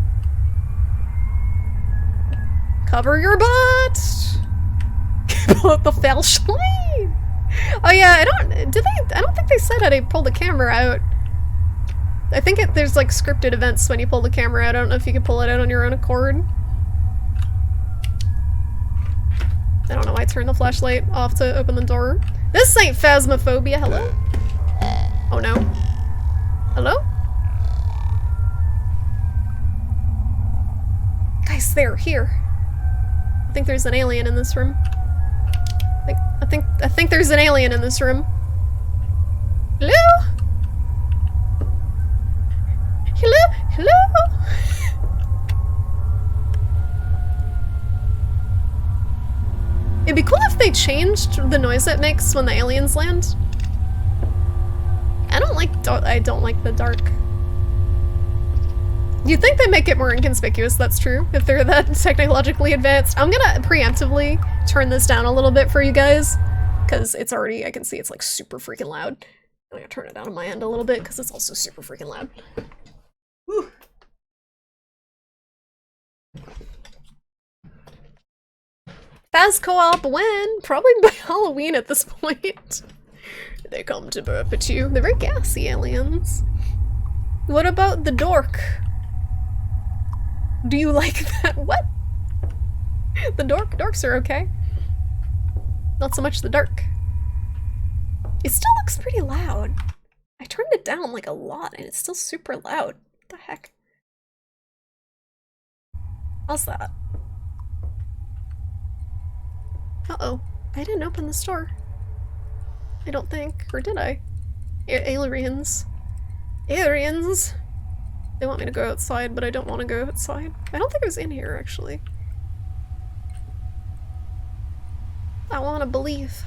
Speaker 1: Cover your butt! Pull out the flashlight! Oh yeah, I don't think they said how to pull the camera out. I think there's like scripted events when you pull the camera out. I don't know if you can pull it out on your own accord. I don't know why I turned the flashlight off to open the door. This ain't phasmophobia, hello? Oh no. Hello? Guys, they're here. I think there's an alien in this room. I think there's an alien in this room. Hello? Hello? Hello? It'd be cool if they changed the noise it makes when the aliens land. I don't like the dark. You'd think they make it more inconspicuous, that's true, if they're that technologically advanced. I'm gonna preemptively turn this down a little bit for you guys, because it's already, I can see it's like super freaking loud. I'm gonna turn it down on my end a little bit, because it's also super freaking loud. Whew. Fast co-op when? Probably by Halloween at this point. They come to burp you. They're very gassy aliens. What about the dork? Do you like that? What? The dorks are okay. Not so much the dark. It still looks pretty loud. I turned it down like a lot and it's still super loud. What the heck? How's that? Uh-oh. I didn't open the store. I don't think. Or did I? Aliens. Aliens! They want me to go outside, but I don't want to go outside. I don't think it was in here, actually. I want to believe.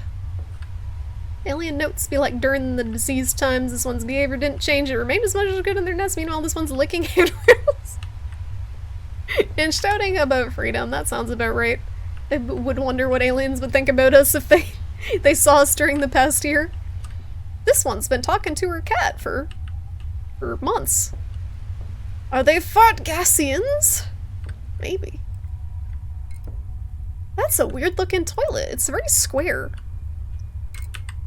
Speaker 1: Alien notes be like, during the diseased times, this one's behavior didn't change. It remained as much as good in their nest. Meanwhile, this one's licking handrails. And shouting about freedom. That sounds about right. I would wonder what aliens would think about us if they saw us during the past year. This one's been talking to her cat for months. Are they fart Gassians? Maybe. That's a weird looking toilet. It's very square.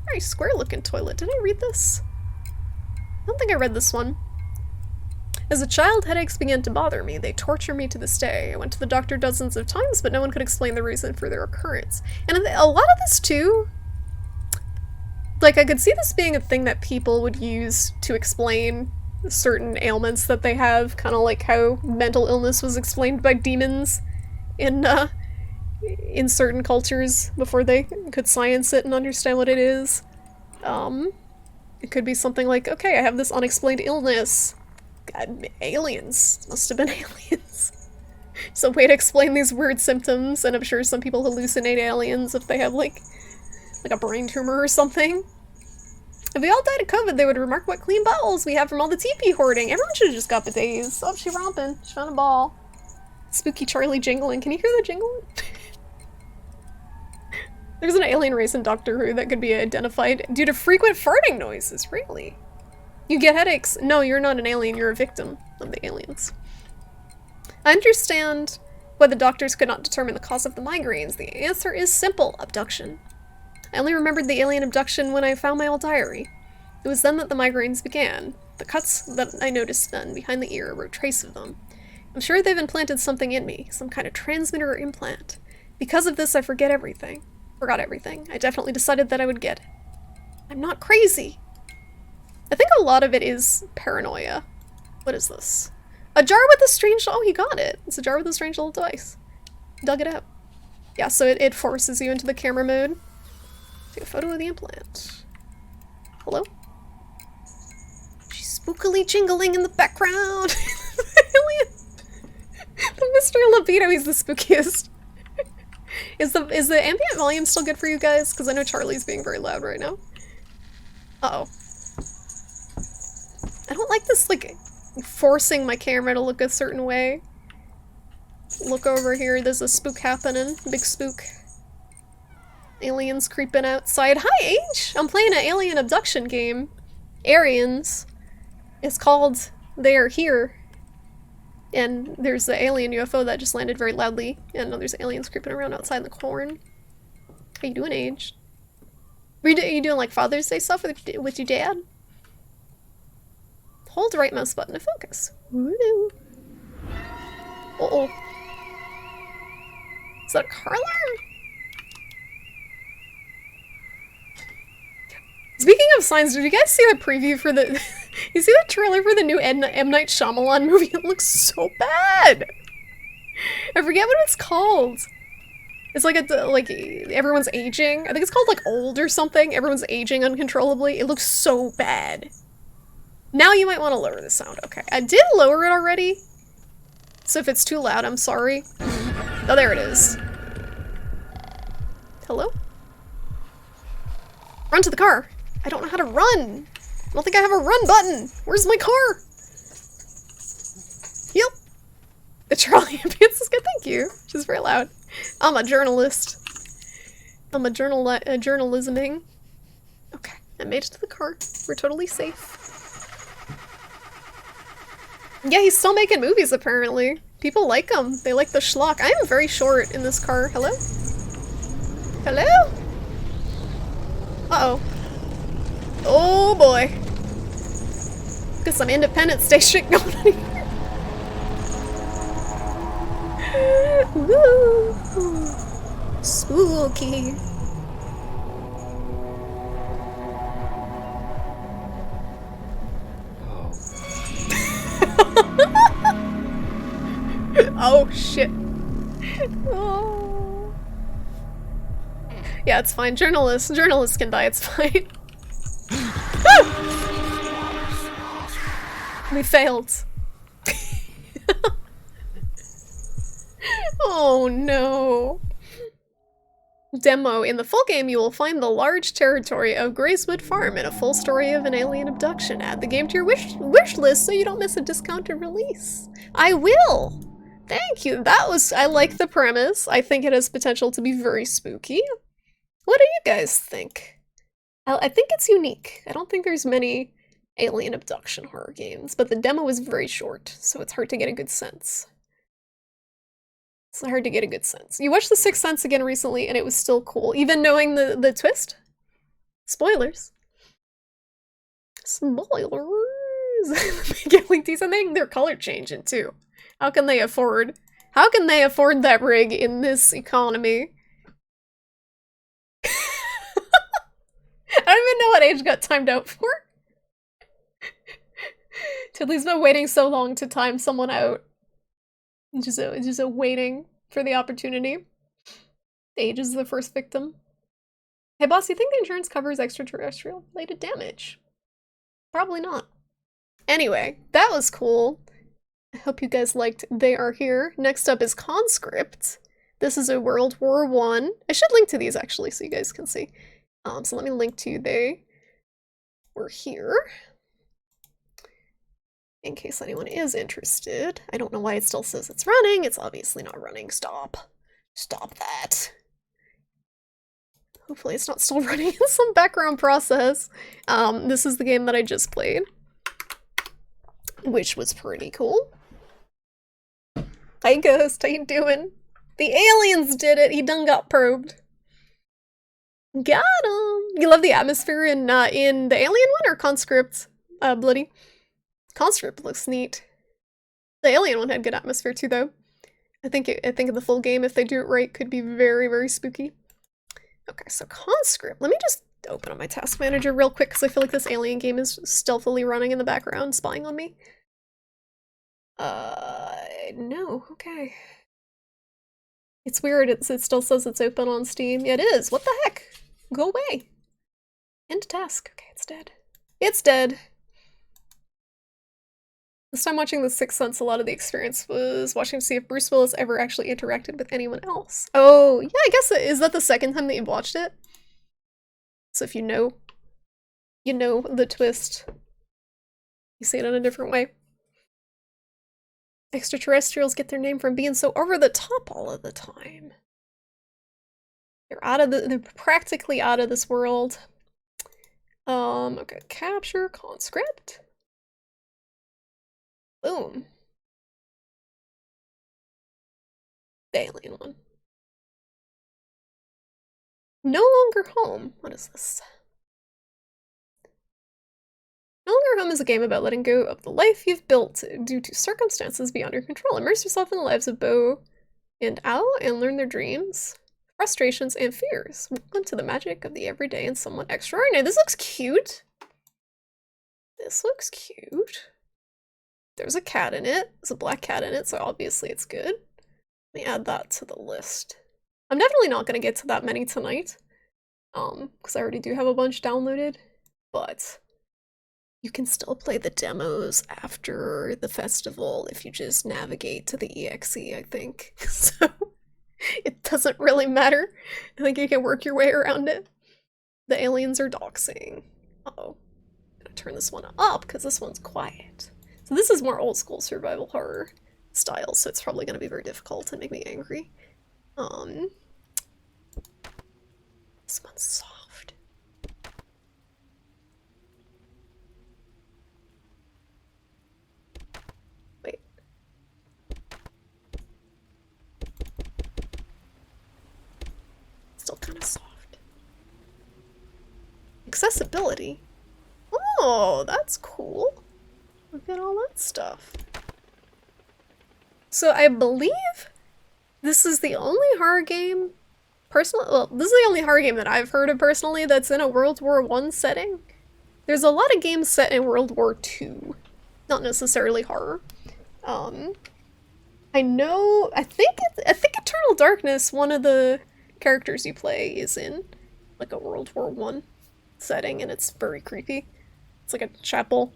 Speaker 1: Very square looking toilet. Did I read this? I don't think I read this one. As a child, headaches began to bother me. They torture me to this day. I went to the doctor dozens of times, but no one could explain the reason for their occurrence. And a lot of this too, like I could see this being a thing that people would use to explain certain ailments that they have, kind of like how mental illness was explained by demons in certain cultures before they could science it and understand what it is. It could be something like, okay, I have this unexplained illness. God, aliens. Must have been aliens. It's a way to explain these weird symptoms, and I'm sure some people hallucinate aliens if they have, like a brain tumor or something. If we all died of COVID, they would remark what clean bottles we have from all the TP hoarding. Everyone should have just got bidets. Oh, she's romping. She found a ball. Spooky Charlie jingling. Can you hear the jingling? There's an alien race in Doctor Who that could be identified due to frequent farting noises. Really? You get headaches? No, you're not an alien. You're a victim of the aliens. I understand why the doctors could not determine the cause of the migraines. The answer is simple: abduction. I only remembered the alien abduction when I found my old diary. It was then that the migraines began. The cuts that I noticed then behind the ear were a trace of them. I'm sure they've implanted something in me, some kind of transmitter or implant. Because of this, I forgot everything. I definitely decided that I would get it. I'm not crazy. I think a lot of it is paranoia. What is this? A jar with a strange... Oh, he got it. It's a jar with a strange little device. Dug it out. Yeah, so it forces you into the camera mode. Take a photo of the implant. Hello? She's spookily jingling in the background. Alien. The Mr. Libido, he's the spookiest. Is the ambient volume still good for you guys? Because I know Charlie's being very loud right now. Uh-oh. I don't like this, like, forcing my camera to look a certain way. Look over here, there's a spook happening. Big spook. Aliens creeping outside. Hi, Age! I'm playing an alien abduction game. Arians. It's called They Are Here. And there's the alien UFO that just landed very loudly. And there's aliens creeping around outside in the corn. How you doing, Age? Are you doing like Father's Day stuff with your dad? Hold the right mouse button to focus. Woo! Uh-oh. Is that a car alarm? Speaking of signs, did you guys see the preview for the... You see the trailer for the new M. Night Shyamalan movie? It looks so bad! I forget what it's called. It's like everyone's aging. I think it's called like Old or something. Everyone's aging uncontrollably. It looks so bad. Now you might want to lower the sound. Okay, I did lower it already. So if it's too loud, I'm sorry. Oh, there it is. Hello? Run to the car. I don't know how to run. I don't think I have a run button. Where's my car? Yep. The Charlie ambience is good, thank you. She's very loud. I'm a journalist. I'm a journalisming. Okay, I made it to the car. We're totally safe. Yeah, he's still making movies, apparently. People like him. They like the schlock. I am very short in this car. Hello? Hello? Uh-oh. Oh boy. Got some Independence Day shit going on here. Woo! Spooky. Oh shit. Oh. Yeah, it's fine. Journalists can die, it's fine. We failed. Oh no. Demo. In the full game, you will find the large territory of Gracewood Farm and a full story of an alien abduction. Add the game to your wish list so you don't miss a discounted release. I will! Thank you. I like the premise. I think it has potential to be very spooky. What do you guys think? I think it's unique. I don't think there's many alien abduction horror games, but the demo is very short, so it's hard to get a good sense. It's hard to get a good sense. You watched The Sixth Sense again recently, and it was still cool, even knowing the twist? Spoilers. Spoilers! Big LEDs, and they're color changing, too. How can they afford that rig in this economy? I don't even know what Age got timed out for. Tiddly's been waiting so long to time someone out. Just waiting for the opportunity. Age is the first victim. Hey boss, you think the insurance covers extraterrestrial related damage? Probably not. Anyway, that was cool. I hope you guys liked They Are Here. Next up is Conscript. This is a World War I. I should link to these actually so you guys can see. So let me link to They Were Here. In case anyone is interested. I don't know why it still says it's running. It's obviously not running. Stop. Stop that. Hopefully it's not still running in some background process. This is the game that I just played, which was pretty cool. Hi Ghost, how you doing? The aliens did it! He done got probed. Got him! You love the atmosphere in the Alien one or Conscript, Bloody? Conscript looks neat. The Alien one had good atmosphere too, though. I think the full game, if they do it right, could be very, very spooky. Okay, so Conscript. Let me just open up my task manager real quick because I feel like this Alien game is stealthily running in the background, spying on me. No, okay. It's weird, it still says it's open on Steam. Yeah, it is. What the heck? Go away. End task. Okay, it's dead. It's dead. This time watching The Sixth Sense, a lot of the experience was watching to see if Bruce Willis ever actually interacted with anyone else. Oh, yeah, I guess is that the second time that you've watched it? So if you know the twist. You see it in a different way. Extraterrestrials get their name from being so over the top all of the time. They're practically out of this world. Okay, capture conscript. Boom. The alien one. No longer home. What is this? No Longer Home is a game about letting go of the life you've built due to circumstances beyond your control. Immerse yourself in the lives of Bo and Al and learn their dreams, frustrations, and fears. Welcome to the magic of the everyday and somewhat extraordinary. This looks cute. This looks cute. There's a cat in it. There's a black cat in it, so obviously it's good. Let me add that to the list. I'm definitely not going to get to that many tonight, because I already do have a bunch downloaded, but you can still play the demos after the festival if you just navigate to the EXE, I think. So it doesn't really matter. I think you can work your way around it. The aliens are doxing. Uh-oh. I'm gonna turn this one up because this one's quiet. So this is more old school survival horror style, so it's probably gonna be very difficult and make me angry. This one's soft. Wait. Still kind of soft. Accessibility. Oh, that's cool. Look at all that stuff. So I believe this is the only horror game, this is the only horror game that I've heard of personally that's in a World War I setting. There's a lot of games set in World War II, not necessarily horror. I think Eternal Darkness, one of the characters you play is in like a World War I setting, and it's very creepy. It's like a chapel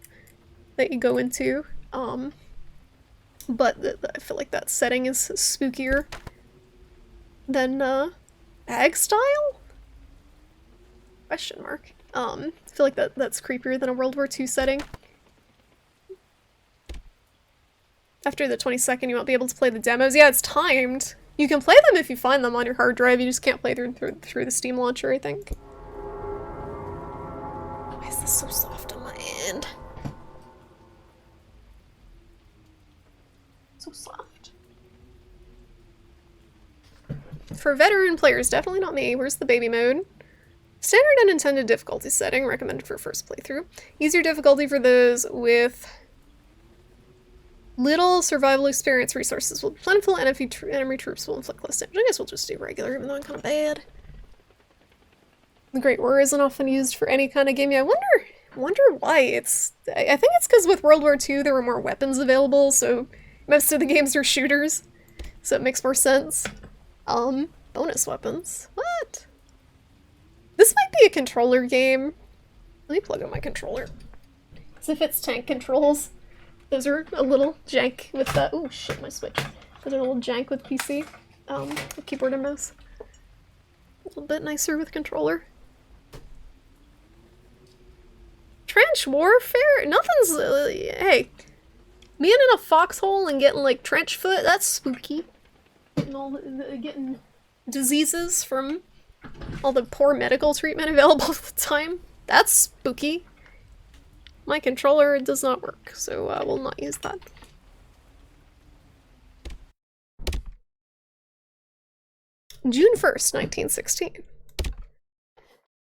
Speaker 1: that you go into. But I feel like that setting is spookier than Ag Style? Question mark. I feel like that's creepier than a World War II setting. After the 22nd, you won't be able to play the demos. Yeah, it's timed. You can play them if you find them on your hard drive. You just can't play through the Steam launcher, I think. Why is this so soft on my end? So soft. For veteran players, definitely not me. Where's the baby mode? Standard and intended difficulty setting, recommended for first playthrough. Easier difficulty for those with little survival experience. Resources will be plentiful, and enemy troops will inflict less damage. I guess we'll just do regular, even though I'm kind of bad. The Great War isn't often used for any kind of game. Yeah, I wonder why. I think it's because with World War II there were more weapons available, so most of the games are shooters, so it makes more sense. Bonus weapons. What? This might be a controller game. Let me plug in my controller. As if it's tank controls. Those are a little jank with the— oh shit, my Switch. Those are a little jank with PC. With keyboard and mouse. A little bit nicer with controller. Trench warfare? Nothing's— hey. Being in a foxhole and getting like trench foot, that's spooky. Getting diseases from all the poor medical treatment available at the time. That's spooky. My controller does not work, so I will not use that. June 1st, 1916.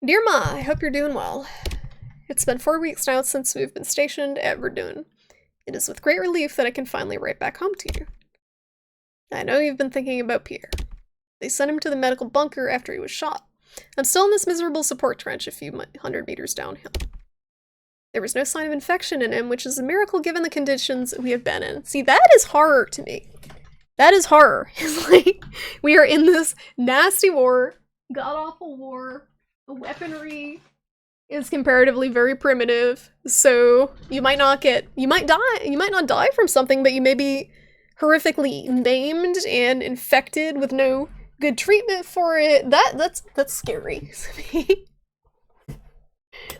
Speaker 1: Dear Ma, I hope you're doing well. It's been 4 weeks now since we've been stationed at Verdun. It is with great relief that I can finally write back home to you. I know you've been thinking about Pierre. They sent him to the medical bunker after he was shot. I'm still in this miserable support trench a few 100 meters downhill. There was no sign of infection in him, which is a miracle given the conditions we have been in. See, that is horror to me. That is horror. It's like, we are in this nasty war, god-awful war, the weaponry is comparatively very primitive, so you might not die from something, but you may be horrifically maimed and infected with no good treatment for it. That's scary to me.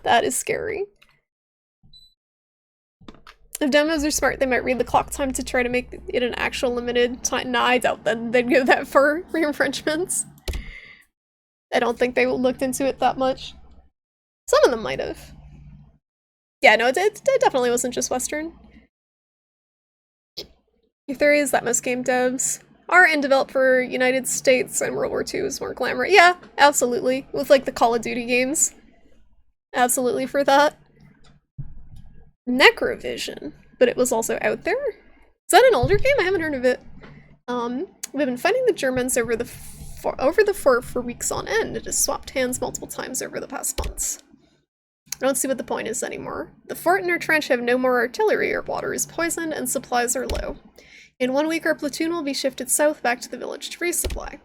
Speaker 1: That is scary. If demos are smart, they might read the clock time to try to make it an actual limited time. Nah, I doubt that they'd go that far for infringements. I don't think they looked into it that much. Some of them might have. Yeah, no, it definitely wasn't just Western. Your theory is that most game devs are and developed for United States and World War II is more glamorous. Yeah, absolutely. With like the Call of Duty games. Absolutely for that. Necrovision, but it was also out there? Is that an older game? I haven't heard of it. We've been fighting the Germans over the fort for weeks on end. It has swapped hands multiple times over the past months. I don't see what the point is anymore. The fort and our trench have no more artillery, our water is poisoned, and supplies are low. In 1 week, our platoon will be shifted south back to the village to resupply.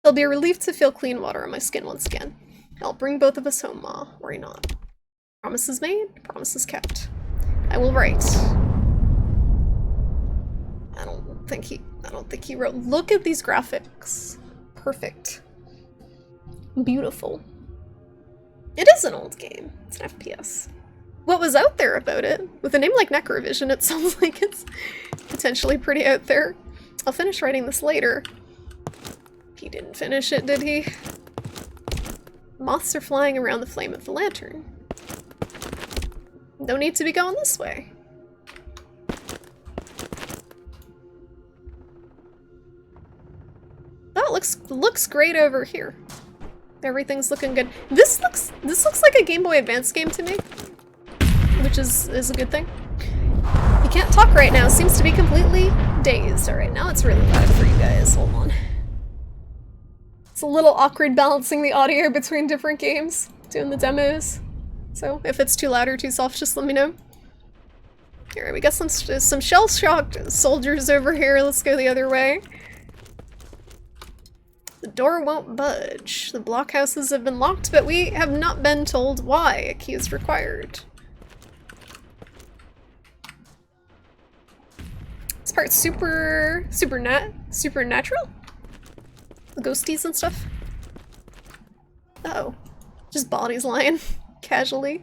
Speaker 1: It'll be a relief to feel clean water on my skin once again. I'll bring both of us home, Ma. Worry not. Promises made, promises kept. I will write. I don't think he wrote. Look at these graphics. Perfect. Beautiful. It is an old game. It's an FPS. What was out there about it? With a name like Necrovision, it sounds like it's potentially pretty out there. I'll finish writing this later. He didn't finish it, did he? Moths are flying around the flame of the lantern. No need to be going this way. That looks great over here. Everything's looking good. This looks like a Game Boy Advance game to me, which is a good thing. He can't talk right now. Seems to be completely dazed. All right, now it's really loud for you guys. Hold on. It's a little awkward balancing the audio between different games, doing the demos. So if it's too loud or too soft, just let me know. Alright, we got some shell-shocked soldiers over here. Let's go the other way. The door won't budge. The blockhouses have been locked, but we have not been told why. A key is required. This part's supernatural? The ghosties and stuff? Uh-oh. Just bodies lying. Casually.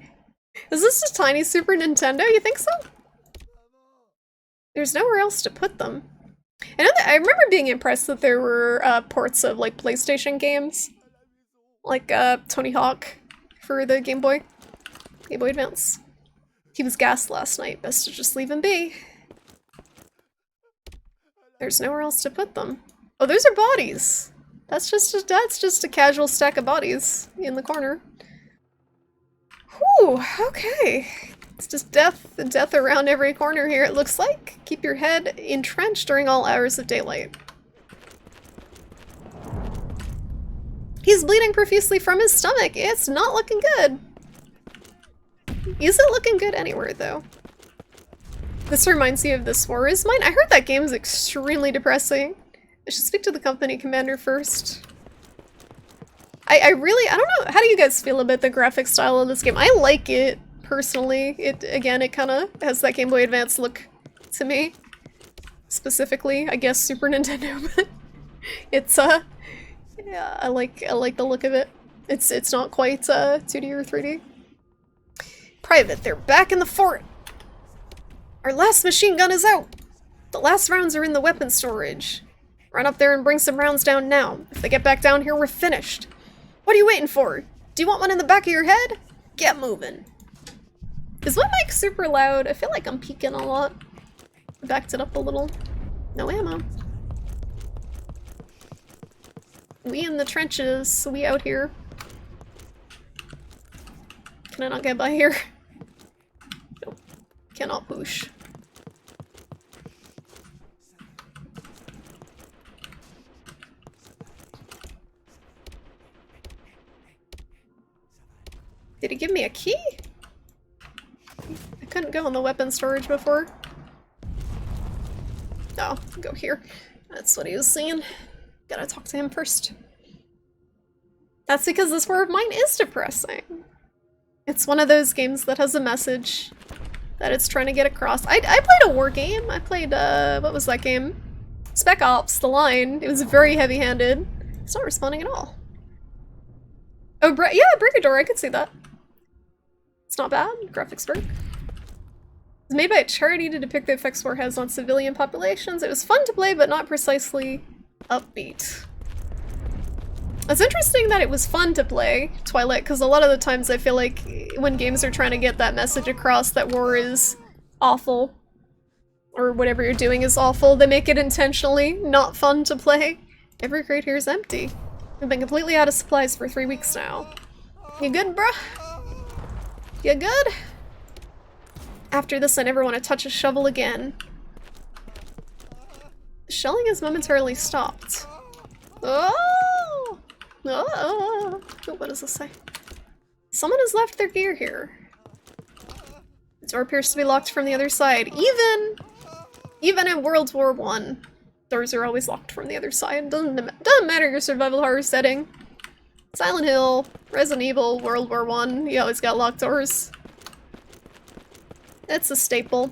Speaker 1: Is this just tiny Super Nintendo? You think so? There's nowhere else to put them. I remember being impressed that there were ports of like PlayStation games, like Tony Hawk for the Game Boy Advance. He was gassed last night. Best to just leave him be. There's nowhere else to put them. Oh, those are bodies. That's just a casual stack of bodies in the corner. Whew, okay. It's just death around every corner here, it looks like. Keep your head entrenched during all hours of daylight. He's bleeding profusely from his stomach. It's not looking good. Isn't looking good anywhere, though. This reminds me of This War Is Mine. I heard that game is extremely depressing. I should speak to the company commander first. I don't know, how do you guys feel about the graphic style of this game? I like it, personally. Again, it kind of has that Game Boy Advance look to me. Specifically, I guess Super Nintendo, but it's yeah, I like the look of it. It's not quite 2D or 3D. Private, they're back in the fort. Our last machine gun is out. The last rounds are in the weapon storage. Run up there and bring some rounds down now. If they get back down here, we're finished. What are you waiting for? Do you want one in the back of your head? Get moving. Is my mic super loud? I feel like I'm peaking a lot. Backed it up a little. No ammo. We in the trenches. We out here. Can I not get by here? Nope. Cannot push. Did he give me a key? I couldn't go in the weapon storage before. Oh, go here. That's what he was saying. Gotta talk to him first. That's because this war of mine is depressing. It's one of those games that has a message that it's trying to get across. I played a war game. I played, what was that game? Spec Ops, The Line. It was very heavy-handed. It's not responding at all. Oh, yeah, Brigador, I could see that. It's not bad. Graphics work. It's made by a charity to depict the effects war has on civilian populations. It was fun to play, but not precisely upbeat. It's interesting that it was fun to play Twilight, because a lot of the times I feel like when games are trying to get that message across that war is awful, or whatever you're doing is awful, they make it intentionally not fun to play. Every crate here is empty. We've been completely out of supplies for 3 weeks now. You good, bruh? You good? After this, I never want to touch a shovel again. Shelling has momentarily stopped. Oh! Oh! What does this say? Someone has left their gear here. The door appears to be locked from the other side. Even in World War I, doors are always locked from the other side. Doesn't matter your survival horror setting. Silent Hill, Resident Evil, World War I, you always got locked doors. It's a staple.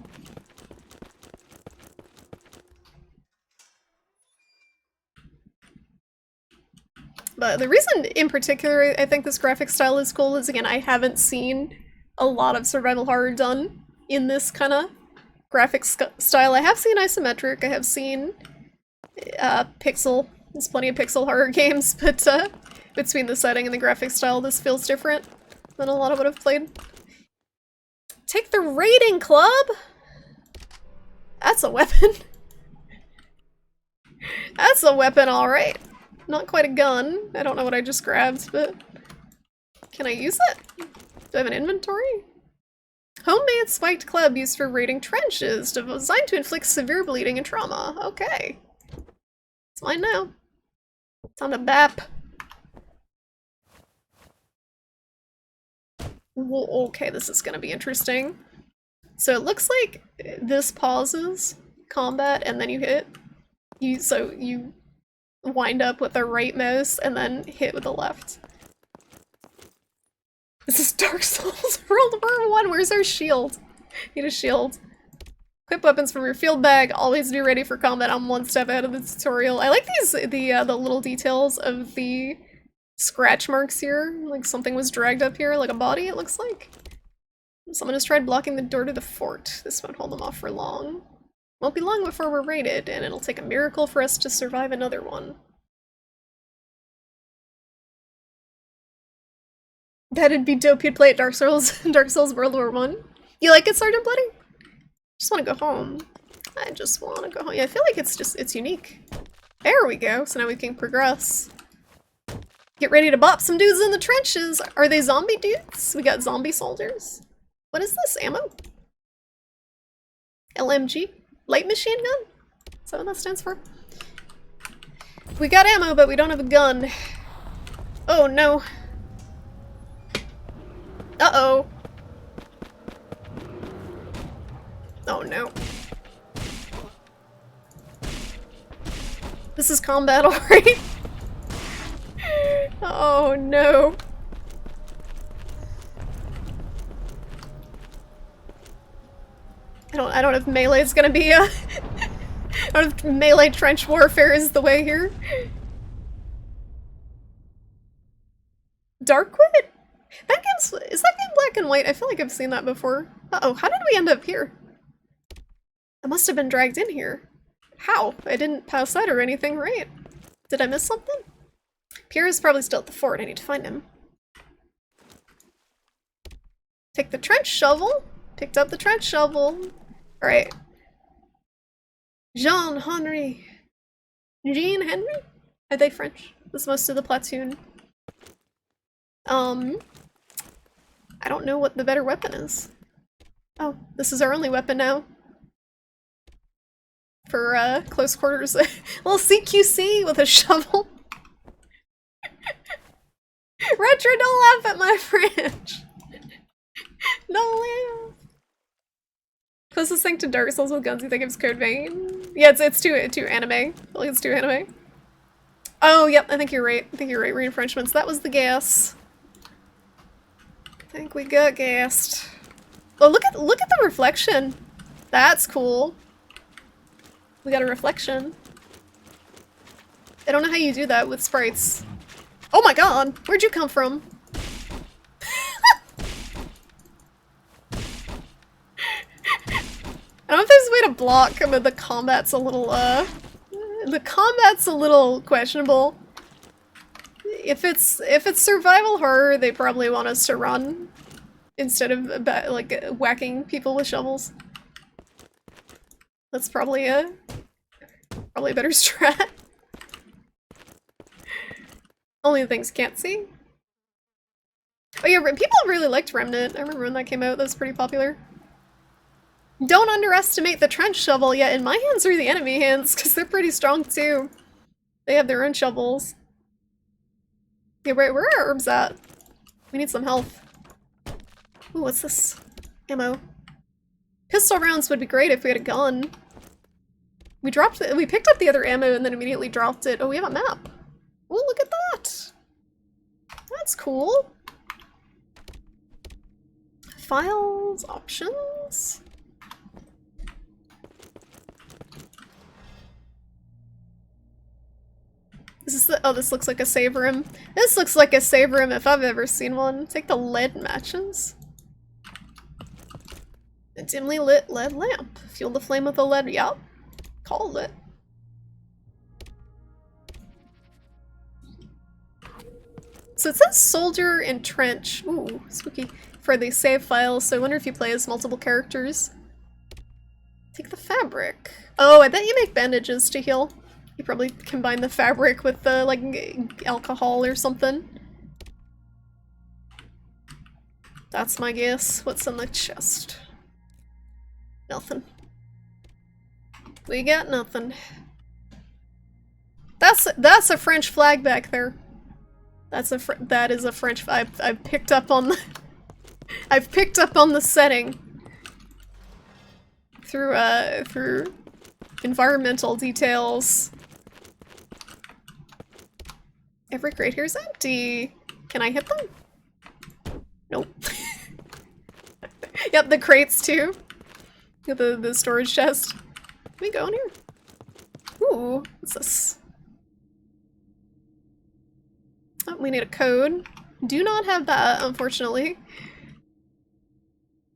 Speaker 1: But the reason in particular I think this graphic style is cool is, again, I haven't seen a lot of survival horror done in this kind of graphic style. I have seen isometric, I have seen pixel. There's plenty of pixel horror games, but between the setting and the graphic style, this feels different than a lot of what I've played. Take the raiding club! That's a weapon. That's a weapon, alright. Not quite a gun. I don't know what I just grabbed, but can I use it? Do I have an inventory? Homemade spiked club used for raiding trenches, designed to inflict severe bleeding and trauma. Okay. It's mine now. Time to bap. Whoa, okay, this is gonna be interesting. So it looks like this pauses combat and then you hit. So you wind up with the right mouse and then hit with the left. This is Dark Souls World War I. Where's our shield? Need a shield. Equip weapons from your field bag. Always be ready for combat. I'm one step ahead of the tutorial. I like the little details of the scratch marks here. Like something was dragged up here, like a body, it looks like. Someone has tried blocking the door to the fort. This won't hold them off for long. Won't be long before we're raided, and it'll take a miracle for us to survive another one. That'd be dope. You'd play at Dark Souls World War I. You like it, Sergeant Bloody? Just want to go home. I just want to go home. Yeah, I feel like it's unique. There we go. So now we can progress. Get ready to bop some dudes in the trenches. Are they zombie dudes? We got zombie soldiers. What is this? Ammo? LMG? Light machine gun? Is that what that stands for? We got ammo, but we don't have a gun. Oh no. Uh-oh. Oh no. This is combat, alright? Oh no. I don't know if melee is gonna be I don't know if melee trench warfare is the way here. Darkwood? That game's, is that game black and white? I feel like I've seen that before. Uh-oh, how did we end up here? I must have been dragged in here. How? I didn't pass that or anything, right? Did I miss something? Pierre is probably still at the fort. I need to find him. Take the trench shovel. Picked up the trench shovel. Alright. Jean-Henri. Jean-Henri? Are they French? That's most of the platoon. I don't know what the better weapon is. Oh, this is our only weapon now. For, close quarters. A little CQC with a shovel. Retro, don't laugh at my French! Don't laugh! Closest thing to Dark Souls with guns, you think it's Code Vein? Yeah, it's too anime. I feel like it's too anime. Oh, yep, I think you're right. I think you're right. Reinforcements. That was the gas. I think we got gassed. Oh, look at the reflection. That's cool. We got a reflection. I don't know how you do that with sprites. Oh my god! Where'd you come from? I don't know if there's a way to block, but the combat's a little, questionable. If it's survival horror, they probably want us to run instead of, like, whacking people with shovels. That's probably a better strat. Only the things can't see. Oh yeah, people really liked Remnant. I remember when that came out, that was pretty popular. Don't underestimate the trench shovel, yet in my hands are the enemy hands, because they're pretty strong too. They have their own shovels. Yeah, where are our herbs at? We need some health. Ooh, what's this? Ammo. Pistol rounds would be great if we had a gun. We picked up the other ammo and then immediately dropped it. Oh, we have a map. Oh, look at that! That's cool. Files, options. This looks like a save room. This looks like a save room if I've ever seen one. Take the lead matches. A dimly lit lead lamp. Fuel the flame with a lead. Yup. Called it. So it says soldier and trench. Ooh, spooky. For the save files, so I wonder if you play as multiple characters. Take the fabric. Oh, I bet you make bandages to heal. You probably combine the fabric with the, like, alcohol or something. That's my guess. What's in the chest? Nothing. We got nothing. That's a French flag back there. That is a French. I've picked up on the I've picked up on the setting through environmental details. Every crate here is empty. Can I hit them? Nope. Yep, the crates too. The storage chest. Can we go in here? Ooh, what's this? Oh, we need a code. Do not have that, unfortunately.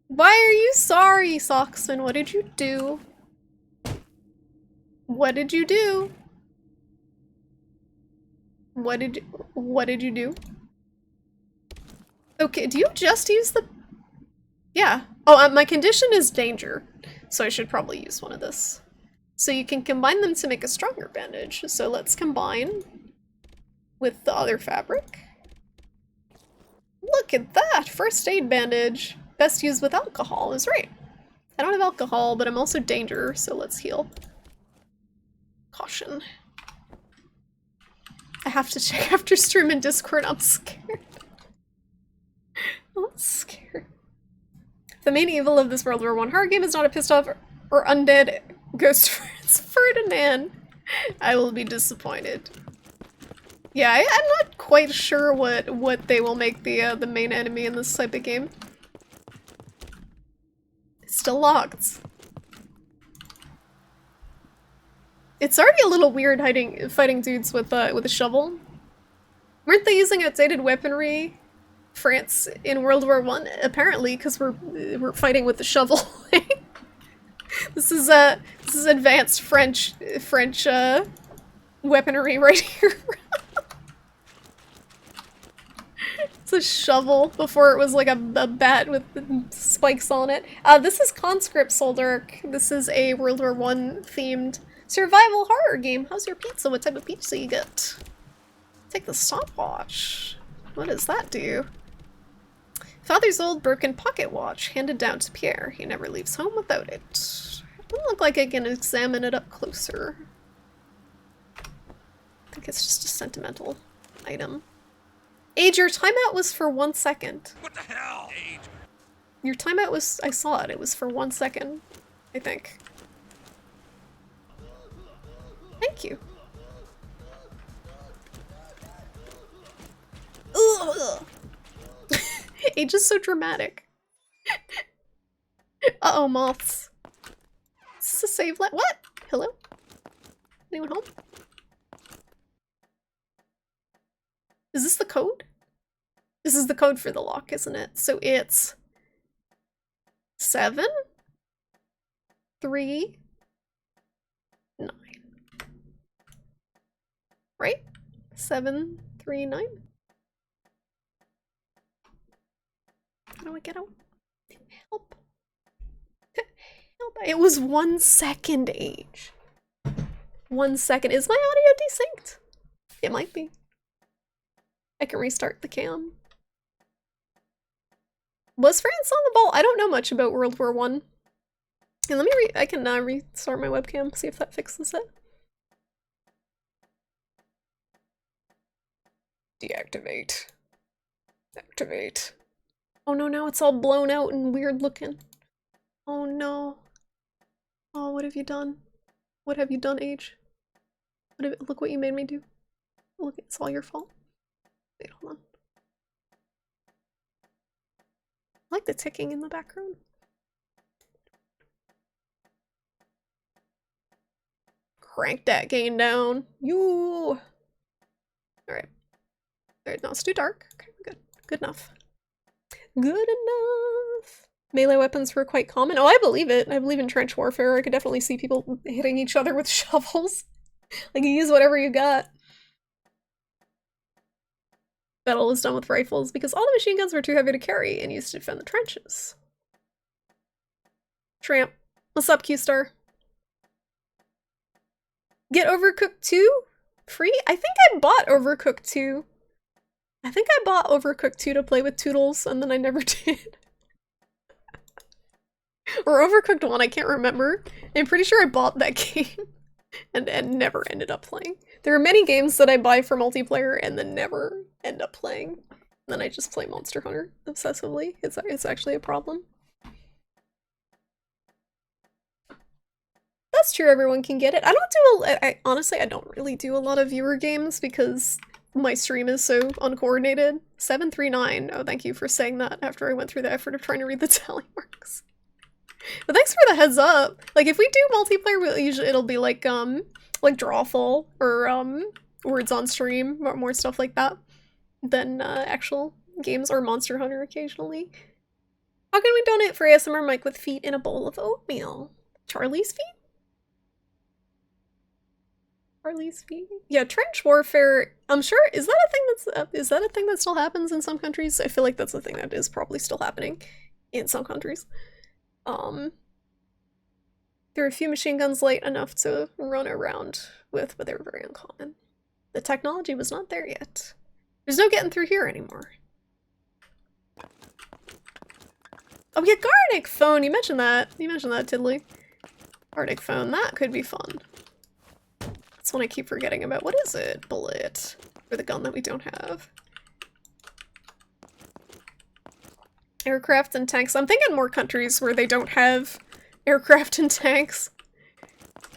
Speaker 1: Why are you sorry, Soxman? What did you do? What did you do? What did you do? Okay, do you just use the... Yeah. Oh, my condition is danger, so I should probably use one of this. So you can combine them to make a stronger bandage. So let's combine with the other fabric. Look at that! First aid bandage. Best used with alcohol is right. I don't have alcohol, but I'm also danger, so let's heal. Caution. I have to check after stream and Discord. I'm scared. I'm scared. The main evil of this World War I horror game is not a pissed off or undead ghost Ferdinand. I will be disappointed. Yeah, I'm not quite sure what they will make the main enemy in this type of game. It's still locked. It's already a little weird fighting dudes with a shovel. Weren't they using outdated weaponry, France, in World War One? Apparently, because we're fighting with the shovel. This is advanced French weaponry right here. It's a shovel before it was like a bat with spikes on it. This is Conscript Soldier. This is a World War One themed survival horror game. How's your pizza? What type of pizza you get? Take the stopwatch. What does that do? Father's old broken pocket watch, handed down to Pierre. He never leaves home without it. Doesn't look like I can examine it up closer. I think it's just a sentimental item. Age, your timeout was for 1 second.
Speaker 3: What the hell? Age.
Speaker 1: Your timeout was, I saw it, it was for 1 second, I think. Thank you. Ugh. Age is so dramatic. Uh-oh, moths. Is this a save let? What? Hello? Anyone home? Is this the code? This is the code for the lock, isn't it? So it's 7, 3, 9. Right? 7, 3, 9. How do I get out? Help. Help. It was 1 second, Age. 1 second. Is my audio desynced? It might be. I can restart the cam. Was France on the ball? I don't know much about World War One. And let me I can restart my webcam, see if that fixes it. Deactivate. Activate. Oh no, now it's all blown out and weird looking. Oh no. Oh, what have you done? What have you done, Age? Look what you made me do. Look, it's all your fault. Wait, hold on. I like the ticking in the background. Crank that gain down. You. Alright. Alright, now it's too dark. Okay, we're good. Good enough. Good enough. Melee weapons were quite common. Oh, I believe it. I believe in trench warfare. I could definitely see people hitting each other with shovels. Like, you use whatever you got. Battle was done with rifles because all the machine guns were too heavy to carry and used to defend the trenches. Tramp. What's up, Q-Star? Get Overcooked 2? Free? I think I bought Overcooked 2. I think I bought Overcooked 2 to play with Toodles, and then I never did. Or Overcooked 1, I can't remember. I'm pretty sure I bought that game and never ended up playing. There are many games that I buy for multiplayer and then never end up playing. And then I just play Monster Hunter obsessively. It's actually a problem. That's true, everyone can get it. I don't do honestly, I don't really do a lot of viewer games because my stream is so uncoordinated. 739. Oh, thank you for saying that after I went through the effort of trying to read the tally marks. But thanks for the heads up. Like, if we do multiplayer, it'll be like Drawful or Words on Stream, more stuff like that than actual games, or Monster Hunter occasionally. How can we donate for ASMR Mike with feet in a bowl of oatmeal? Charlie's feet? Charlie's feet? Yeah, trench warfare. I'm sure, is that a thing that still happens in some countries? I feel like that's a thing that is probably still happening in some countries. There are a few machine guns light enough to run around with, but they were very uncommon. The technology was not there yet. There's no getting through here anymore. Oh yeah, Gardic phone! You mentioned that. You mentioned that, Tiddly. Gardic phone, that could be fun. That's one I keep forgetting about. What is it? Bullet. For the gun that we don't have. Aircraft and tanks. I'm thinking more countries where they don't have aircraft and tanks.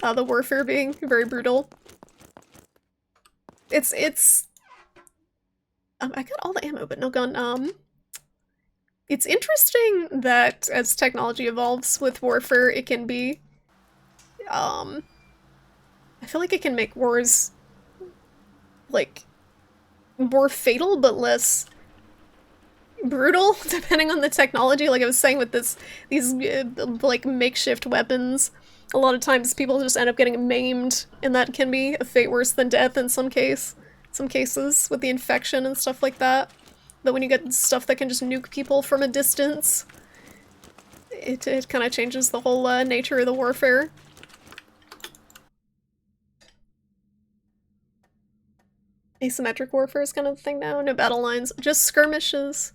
Speaker 1: The warfare being very brutal. I got all the ammo, but no gun. It's interesting that as technology evolves with warfare, it can be, I feel like it can make wars, like, more fatal but less brutal, depending on the technology. Like I was saying with these like makeshift weapons, a lot of times people just end up getting maimed, and that can be a fate worse than death in some cases with the infection and stuff like that. But when you get stuff that can just nuke people from a distance, it kind of changes the whole nature of the warfare. Asymmetric warfare is kind of the thing now. No battle lines, just skirmishes.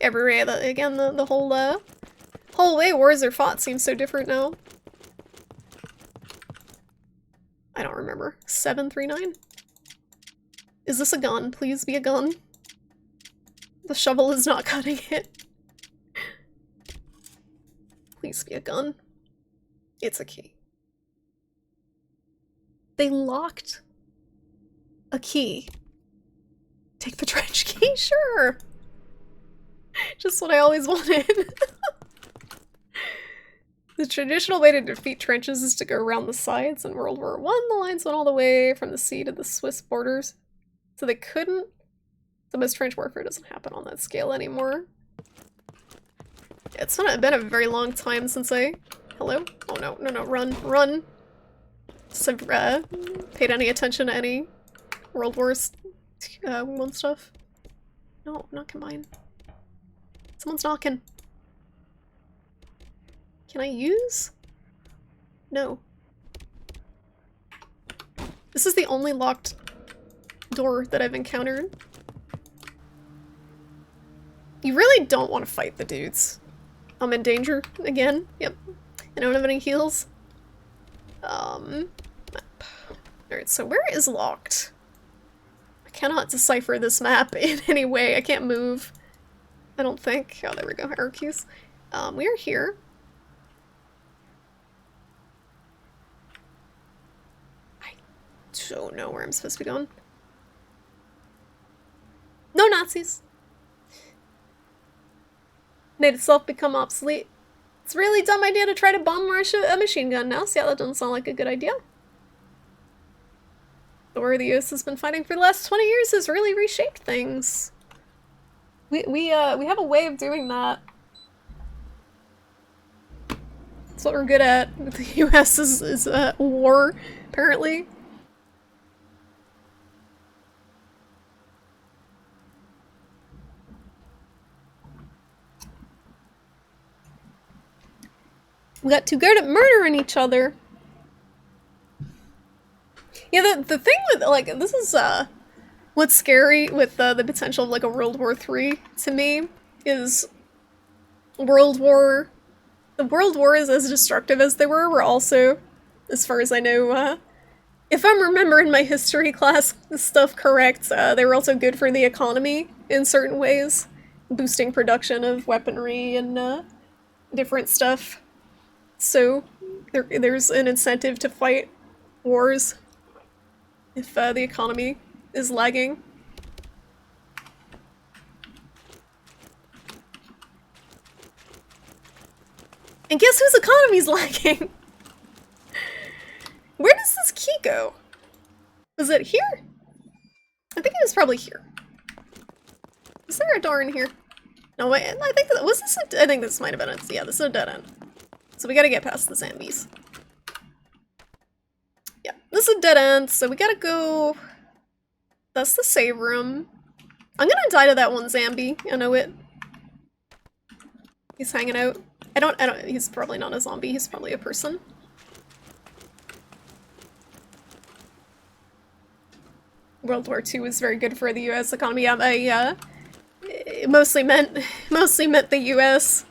Speaker 1: Again, the whole way wars are fought seems so different now. I don't remember. 739? Is this a gun? Please be a gun. The shovel is not cutting it. Please be a gun. It's a key. They locked a key. Take the trench key? Sure. Just what I always wanted. The traditional way to defeat trenches is to go around the sides. In World War I, the lines went all the way from the sea to the Swiss borders. So they couldn't. So most trench warfare doesn't happen on that scale anymore. It's been a very long time since I... Hello? Oh no, no, no, run, run! Just paid any attention to any World War I stuff. No, not combined. Someone's knocking. Can I use? No. This is the only locked door that I've encountered. You really don't want to fight the dudes. I'm in danger again. Yep. I don't have any heals. Alright, so where is locked? I cannot decipher this map in any way. I can't move. I don't think. Oh, there we go. Arrow keys. We are here. I don't know where I'm supposed to be going. No Nazis! Made itself become obsolete. It's a really dumb idea to try to bomb a machine gun now, so yeah, that doesn't sound like a good idea. The war the US has been fighting for the last 20 years has really reshaped things. We have a way of doing that. That's what we're good at. The US is war, apparently. We got too good at murdering each other. Yeah, the thing with, like, this is, what's scary with the potential of, like, a World War III, to me, is the World War is as destructive as they were also, as far as I know, if I'm remembering my history class stuff correct, they were also good for the economy in certain ways, boosting production of weaponry and, different stuff. So, there's an incentive to fight wars if the economy is lagging. And guess whose economy's lagging? Where does this key go? Was it here? I think it was probably here. Is there a door in here? No, wait, I think that was this I think this might have been it. Yeah, this is a dead end. So we gotta get past the zombies. Yeah, this is a dead end, so we gotta go... That's the save room. I'm gonna die to that one zombie. I know it. He's hanging out. I don't, he's probably not a zombie, he's probably a person. World War II was very good for the US economy. Yeah, it mostly meant the US.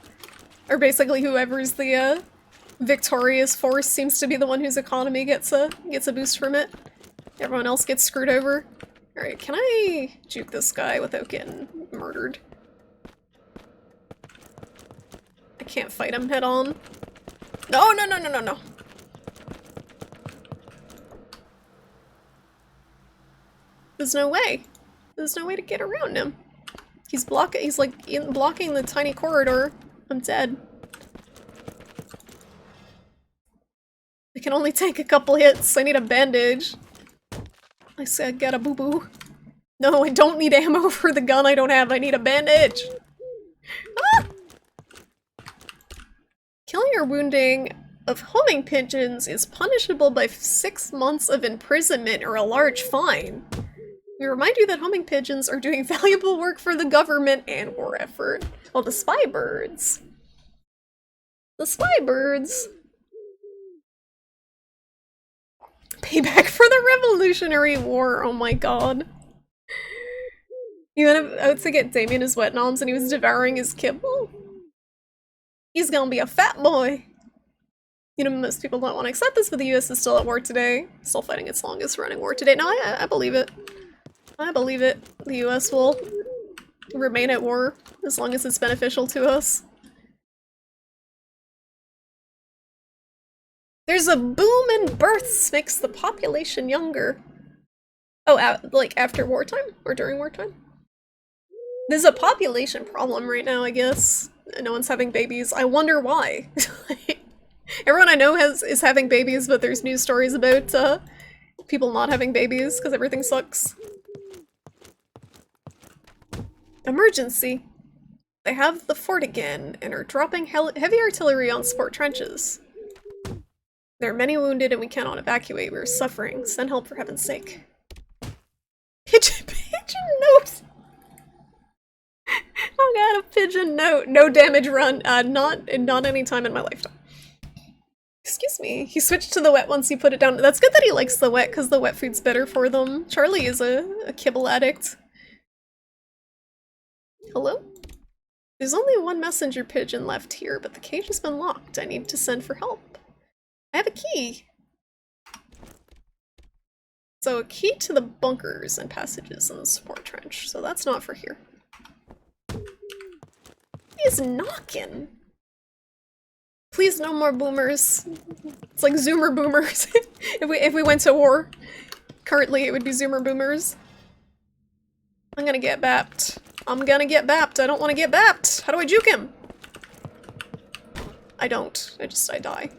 Speaker 1: Or basically whoever's the victorious force seems to be the one whose economy gets a boost from it. Everyone else gets screwed over. Alright, can I juke this guy without getting murdered? I can't fight him head on. No, no, no, no, no, no. There's no way. There's no way to get around him. He's like blocking the tiny corridor. I'm dead. can only take a couple hits. I need a bandage. I said get a boo-boo. No, I don't need ammo for the gun I don't have. I need a bandage. Ah! Killing or wounding of homing pigeons is punishable by 6 months of imprisonment or a large fine. We remind you that homing pigeons are doing valuable work for the government and war effort. Well, the spy birds. The spy birds. Payback for the Revolutionary War, oh my god. You went out to get Damien his wet noms and he was devouring his kibble? He's gonna be a fat boy. You know, most people don't want to accept this, but the US is still at war today. Still fighting its longest running war today. No, I believe it. I believe it. The US will remain at war as long as it's beneficial to us. There's a boom in births, makes the population younger. Oh, like after wartime? Or during wartime? There's a population problem right now, I guess. No one's having babies. I wonder why. Everyone I know is having babies, but there's news stories about people not having babies because everything sucks. Emergency. They have the fort again and are dropping heavy artillery on support trenches. There are many wounded and we cannot evacuate. We are suffering. Send help for heaven's sake. Pigeon note! Oh god, a pigeon note. No damage run. Not any time in my lifetime. Excuse me. He switched to the wet once he put it down. That's good that he likes the wet, because the wet food's better for them. Charlie is a kibble addict. Hello? There's only one messenger pigeon left here, but the cage has been locked. I need to send for help. I have a key. So a key to the bunkers and passages in the support trench. So that's not for here. He's knocking. Please no more boomers. It's like Zoomer boomers. if we went to war. Currently it would be Zoomer boomers. I'm gonna get bapped. I'm gonna get bapped. I don't want to get bapped. How do I juke him? I don't. I die.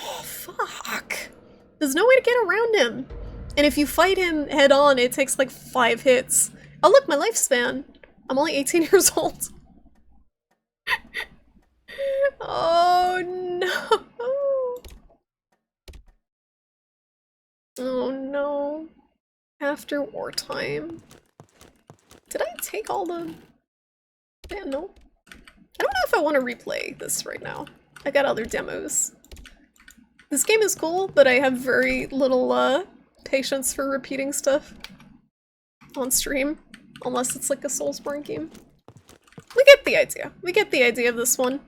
Speaker 1: Oh, fuck. There's no way to get around him. And if you fight him head on, it takes like 5 hits. Oh look, my lifespan. I'm only 18 years old. Oh no. Oh no. After wartime. Did I take all the... Yeah, no. I don't know if I want to replay this right now. I got other demos. This game is cool, but I have very little patience for repeating stuff on stream. Unless it's like a Soulsborne game. We get the idea. We get the idea of this one.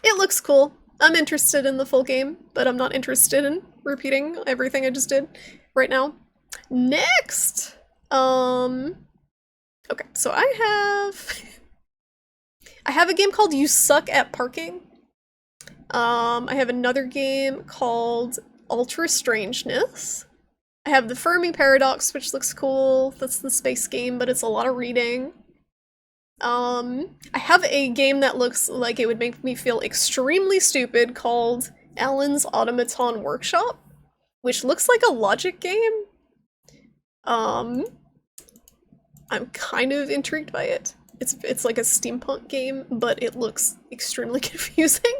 Speaker 1: It looks cool. I'm interested in the full game, but I'm not interested in repeating everything I just did right now. Next! Okay, so I have a game called You Suck at Parking. I have another game called Ultra Strangeness. I have the Fermi Paradox, which looks cool. That's the space game, but it's a lot of reading. I have a game that looks like it would make me feel extremely stupid called Alan's Automaton Workshop, which looks like a logic game. I'm kind of intrigued by it. It's like a steampunk game, but it looks extremely confusing.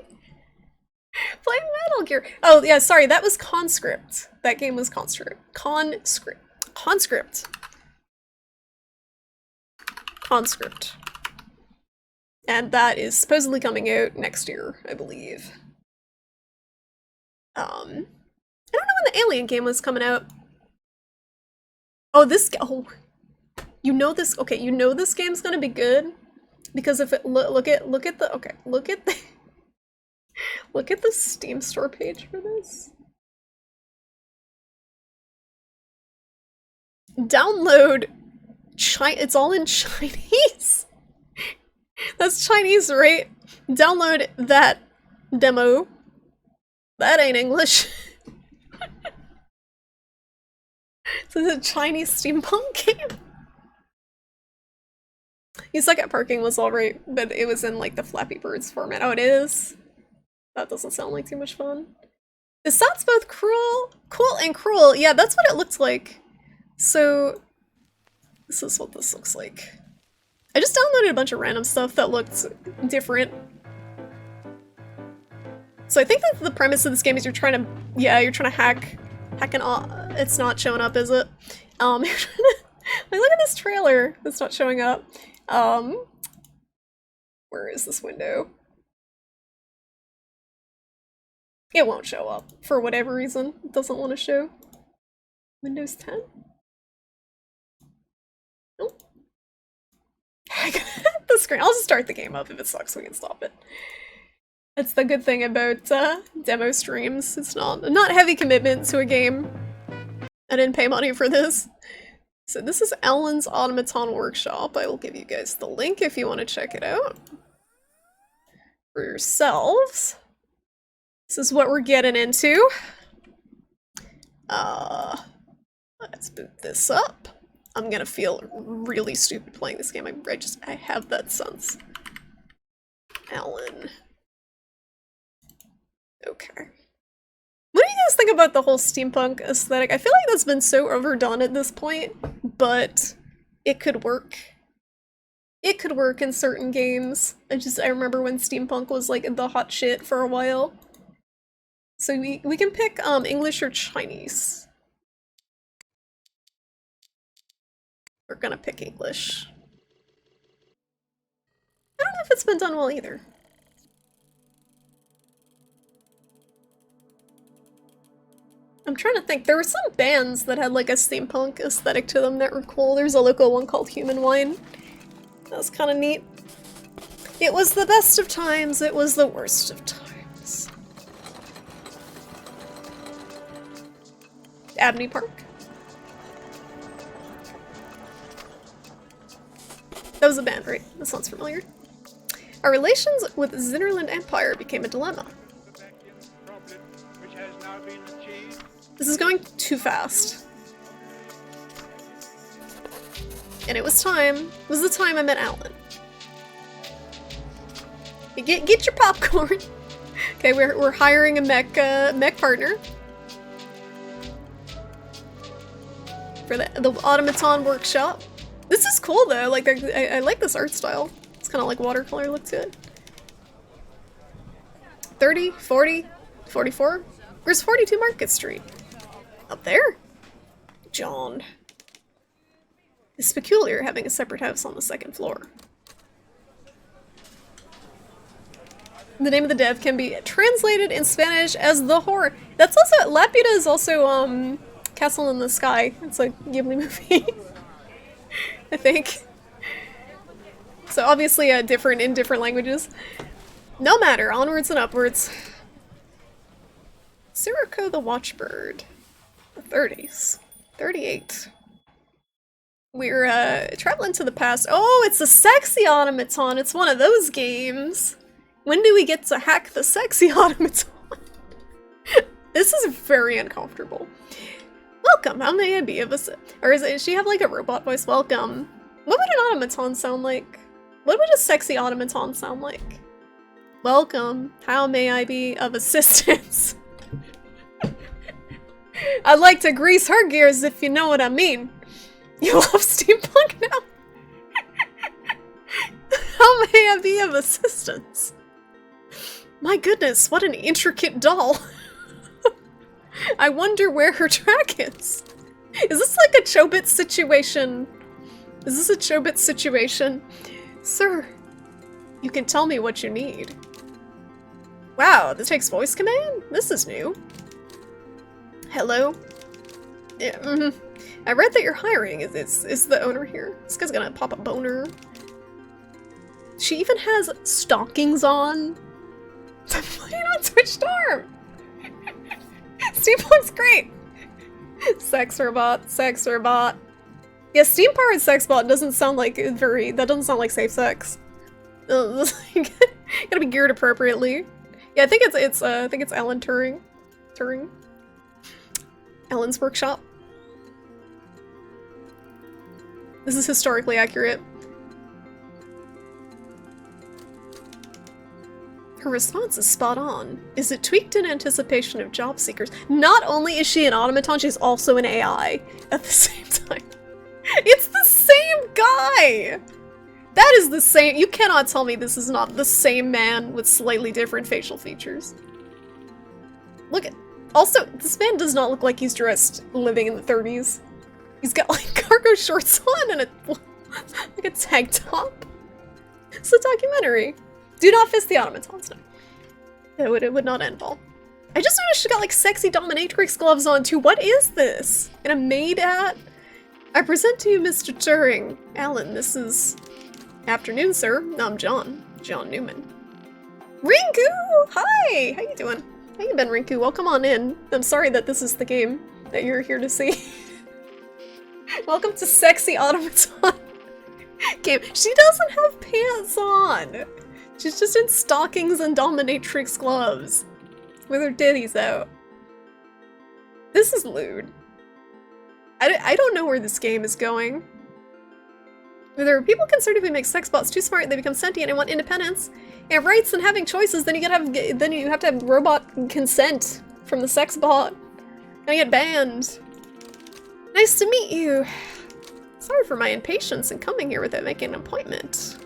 Speaker 1: Playing Metal Gear. Oh yeah, sorry, that was Conscript. That game was Conscript. Conscript. And that is supposedly coming out next year, I believe. I don't know when the Alien game was coming out. Oh, oh, you know this. Okay, you know this game's gonna be good because if it look at the Steam store page for this. Download it's all in Chinese. That's Chinese, right? Download that demo. That ain't English. This is a Chinese steampunk game. You Suck at Parking was alright, but it was in like the Flappy Birds format. Oh, it is? That doesn't sound like too much fun. This sounds both cool and cruel. Yeah, that's what it looks like. So, this is what this looks like. I just downloaded a bunch of random stuff that looked different. So I think that the premise of this game is you're trying to hack an it's not showing up, is it? You're trying to, like, look at this trailer that's not showing up. Where is this window? It won't show up for whatever reason. It doesn't want to show. Windows 10? Nope. The screen. I'll just start the game up. If it sucks, we can stop it. That's the good thing about demo streams. It's not heavy commitment to a game. I didn't pay money for this. So this is Ellen's Automaton Workshop. I will give you guys the link if you want to check it out for yourselves. This is what we're getting into. Let's boot this up. I'm gonna feel really stupid playing this game. I have that sense. Ellen. Okay. What do you guys think about the whole steampunk aesthetic? I feel like that's been so overdone at this point, but it could work. It could work in certain games. I remember when steampunk was like the hot shit for a while. So we can pick English or Chinese. We're gonna pick English. I don't know if it's been done well either. I'm trying to think. There were some bands that had like a steampunk aesthetic to them that were cool. There's a local one called Human Wine. That was kind of neat. It was the best of times, it was the worst of times. Abney Park. That was a band, right? That sounds familiar. Our relations with Zinnerland Empire became a dilemma. This is going too fast. And it was time. It was the time I met Alan. Get your popcorn. Okay, we're hiring a mech partner for the Automaton Workshop. This is cool though. Like I like this art style. It's kind of like watercolor look to it. 30, 40, 44. Where's 42 Market Street? Up there? John. It's peculiar having a separate house on the second floor. The name of the dev can be translated in Spanish as the Horror. That's also, Laputa is also, Castle in the Sky. It's a Ghibli movie. I think. So obviously different in different languages. No matter, onwards and upwards. Sirocco the Watchbird. The 30s. 38. We're traveling to the past. Oh, it's a sexy automaton. It's one of those games. When do we get to hack the sexy automaton? This is very uncomfortable. Welcome, how may I be of assistance? Or does she have like a robot voice? Welcome. What would an automaton sound like? What would a sexy automaton sound like? Welcome, how may I be of assistance? I'd like to grease her gears if you know what I mean. You love steampunk now? How may I be of assistance? My goodness, what an intricate doll. I wonder where her track is. Is this like a Chobit situation? Is this a Chobit situation? Sir, you can tell me what you need. Wow, this takes voice command? This is new. Hello? Yeah, I read that you're hiring. Is the owner here? This guy's gonna pop a boner. She even has stockings on. Why not switched arm? Steampunk's great. Sex robot, sex robot. Yeah, steam-powered sex bot doesn't sound like that doesn't sound like safe sex. Gotta be geared appropriately. Yeah, I think it's Alan Turing. Ellen's Workshop. This is historically accurate. Her response is spot on. Is it tweaked in anticipation of job seekers? Not only is she an automaton, she's also an AI at the same time. It's the same guy! That is the same- you cannot tell me this is not the same man with slightly different facial features. Look at- also, this man does not look like he's dressed living in the 30s. He's got like cargo shorts on and like a tank top. It's a documentary. Do not fist the automatons, no. It would not end well. I just noticed she got like sexy dominatrix gloves on too. What is this? And a maid hat? I present to you Mr. Turing. Alan, this is... Afternoon, sir. I'm John. John Newman. Rinku! Hi! How you doing? How you been, Rinku? Welcome on in. I'm sorry that this is the game that you're here to see. Welcome to Sexy Automaton game. She doesn't have pants on! She's just in stockings and dominatrix gloves. With her titties out. This is lewd. I don't know where this game is going. There are people concerned if we make sex bots too smart, they become sentient and want independence and rights and having choices. Then you have to have robot consent from the sex bot. Gonna get banned. Nice to meet you. Sorry for my impatience in coming here without making an appointment.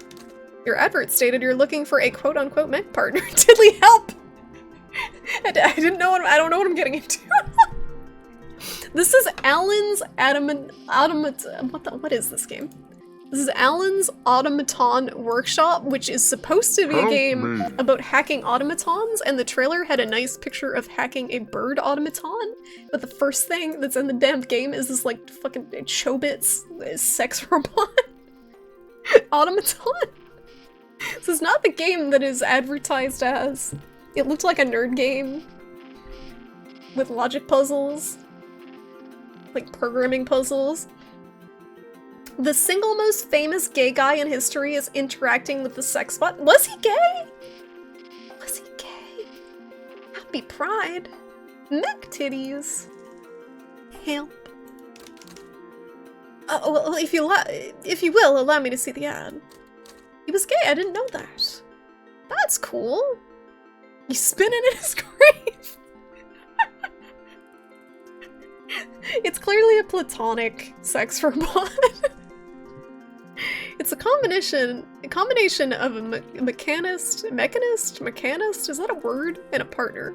Speaker 1: Your advert stated you're looking for a quote-unquote mech partner. Diddly help! I don't know what I'm getting into. This is Alan's what is this game? This is Alan's Automaton Workshop, which is supposed to be a game about hacking automatons, and the trailer had a nice picture of hacking a bird automaton, but the first thing that's in the damn game is this like fucking Chobits sex robot automaton. This is not the game that is advertised as. It looked like a nerd game with logic puzzles, like programming puzzles. The single most famous gay guy in history is interacting with the sex bot. Was he gay? Was he gay? Happy Pride. Mech titties. Help. Well, if you will, allow me to see the ad. He was gay, I didn't know that. That's cool. He's spinning in his grave. It's clearly a platonic sex robot. It's a combination of a mechanist, is that a word? And a partner.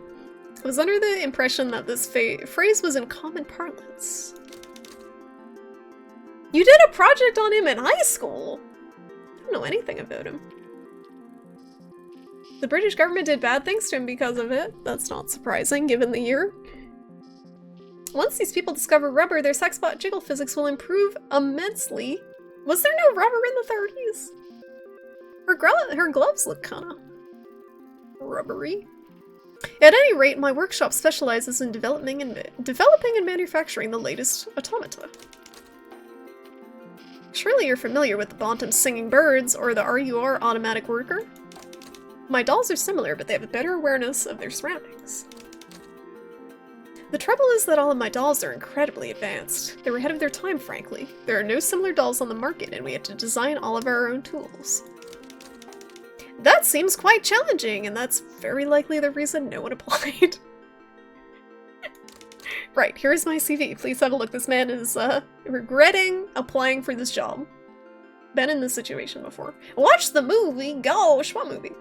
Speaker 1: I was under the impression that this phrase was in common parlance. You did a project on him in high school? I don't know anything about him. The British government did bad things to him because of it. That's not surprising, given the year. Once these people discover rubber, their sexbot jiggle physics will improve immensely. Was there no rubber in the 30s? Her gloves look kinda rubbery. At any rate, my workshop specializes in developing and manufacturing the latest automata. Surely you're familiar with the Bantam singing birds or the RUR automatic worker? My dolls are similar, but they have a better awareness of their surroundings. The trouble is that all of my dolls are incredibly advanced. They were ahead of their time, frankly. There are no similar dolls on the market, and we had to design all of our own tools. That seems quite challenging, and that's very likely the reason no one applied. Right, here's my CV. Please have a look. This man is, regretting applying for this job. Been in this situation before. Watch the movie! Gosh, what movie?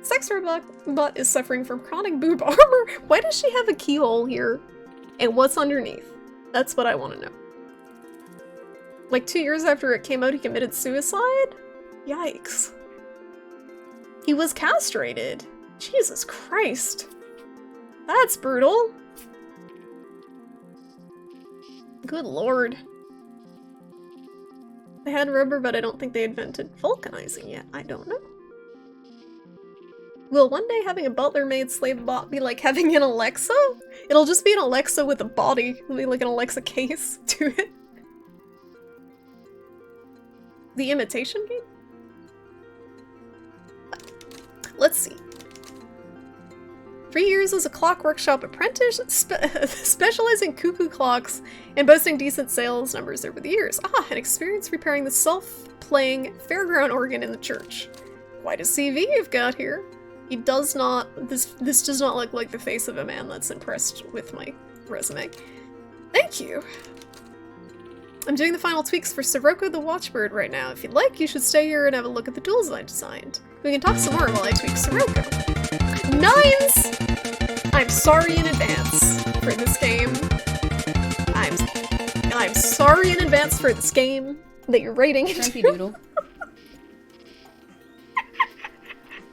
Speaker 1: Sex robot is suffering from chronic boob armor. Why does she have a keyhole here? And what's underneath? That's what I want to know. Like 2 years after it came out, he committed suicide? Yikes. He was castrated. Jesus Christ. That's brutal. Good lord. They had rubber, but I don't think they invented vulcanizing yet. I don't know. Will one day having a butler-made slave bot be like having an Alexa? It'll just be an Alexa with a body. It'll be like an Alexa case to it. The imitation game? Let's see. 3 years as a clock workshop apprentice, specializing cuckoo clocks and boasting decent sales numbers over the years. Ah, an experience repairing the self-playing fairground organ in the church. Quite a CV you've got here. He does not, this does not look like the face of a man that's impressed with my resume. Thank you. I'm doing the final tweaks for Sirocco the Watchbird right now. If you'd like, you should stay here and have a look at the tools I designed. We can talk some more while I tweak Sirocco. Nines! I'm sorry in advance for this game. I'm sorry in advance for this game that you're rating it.
Speaker 3: Thank you, Doodle.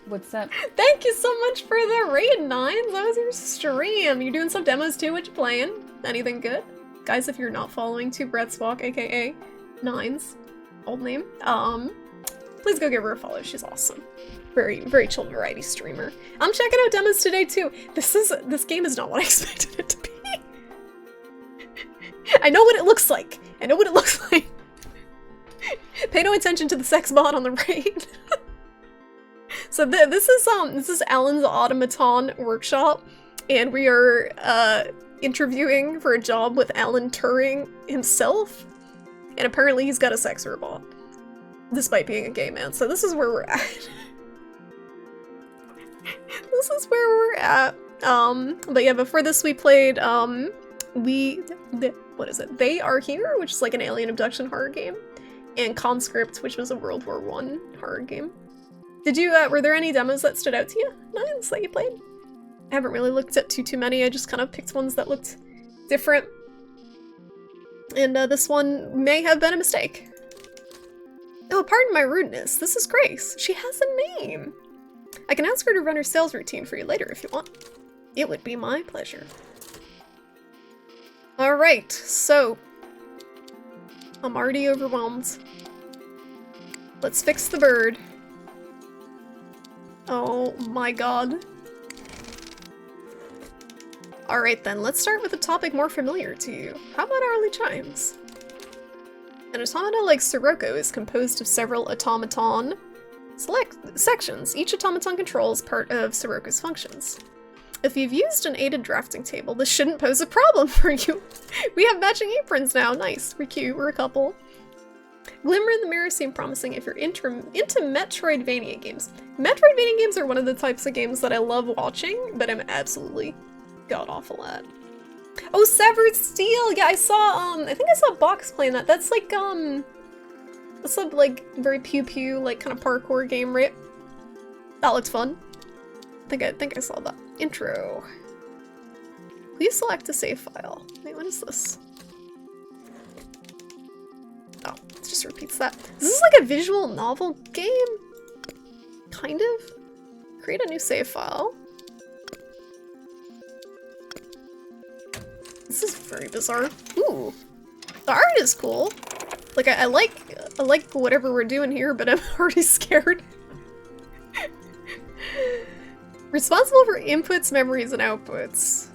Speaker 3: What's up?
Speaker 1: Thank you so much for the raid, Nines. That was your stream. You're doing some demos too. What you playing? Anything good? Guys, if you're not following Two Breaths Walk, aka Nines, old name, please go give her a follow. She's awesome. Very, very chill variety streamer. I'm checking out demos today too. This game is not what I expected it to be. I know what it looks like. I know what it looks like. Pay no attention to the sex bot on the raid. So this is Alan's automaton workshop, and we are interviewing for a job with Alan Turing himself, and apparently he's got a sex robot, despite being a gay man. So this is where we're at. This is where we're at. But yeah, before this we played what is it? They Are Here, which is like an alien abduction horror game, and Conscript, which was a World War I horror game. Did you, were there any demos that stood out to you? Nines that you played? I haven't really looked at too many, I just kind of picked ones that looked different. And this one may have been a mistake. Oh, pardon my rudeness, this is Grace. She has a name. I can ask her to run her sales routine for you later if you want. It would be my pleasure. Alright, so I'm already overwhelmed. Let's fix the bird. Oh my god. Alright then, let's start with a topic more familiar to you. How about early chimes? An automata like Sirocco is composed of several automaton sections. Each automaton controls part of Sirocco's functions. If you've used an aided drafting table, this shouldn't pose a problem for you. We have matching aprons now. Nice. We're cute. We're a couple. Glimmer in the Mirror seem promising if you're into Metroidvania games. Metroidvania games are one of the types of games that I love watching, but I'm absolutely god-awful at. Oh, Severed Steel! Yeah, I saw, I think I saw Box playing that. That's like, that's a, like, very pew-pew, like, kind of parkour game, right? That looks fun. I think I saw that. Intro. Please select a save file. Wait, what is this? Oh, it just repeats that. This is like a visual novel game? Kind of? Create a new save file. This is very bizarre. Ooh. The art is cool. Like, I like whatever we're doing here, but I'm already scared. Responsible for inputs, memories, and outputs.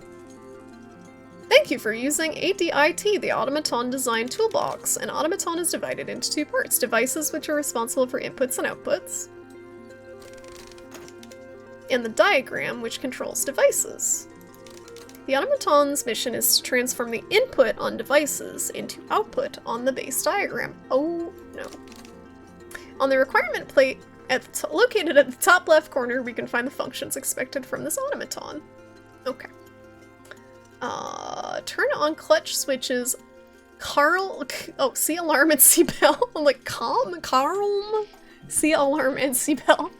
Speaker 1: Thank you for using ADIT, the Automaton Design Toolbox. An automaton is divided into two parts: devices, which are responsible for inputs and outputs, and the diagram, which controls devices. The automaton's mission is to transform the input on devices into output on the base diagram. Oh no. On the requirement plate, located at the top left corner, we can find the functions expected from this automaton. Okay. Turn on clutch switches. See alarm and see bell. I'm like, calm, see alarm and see bell.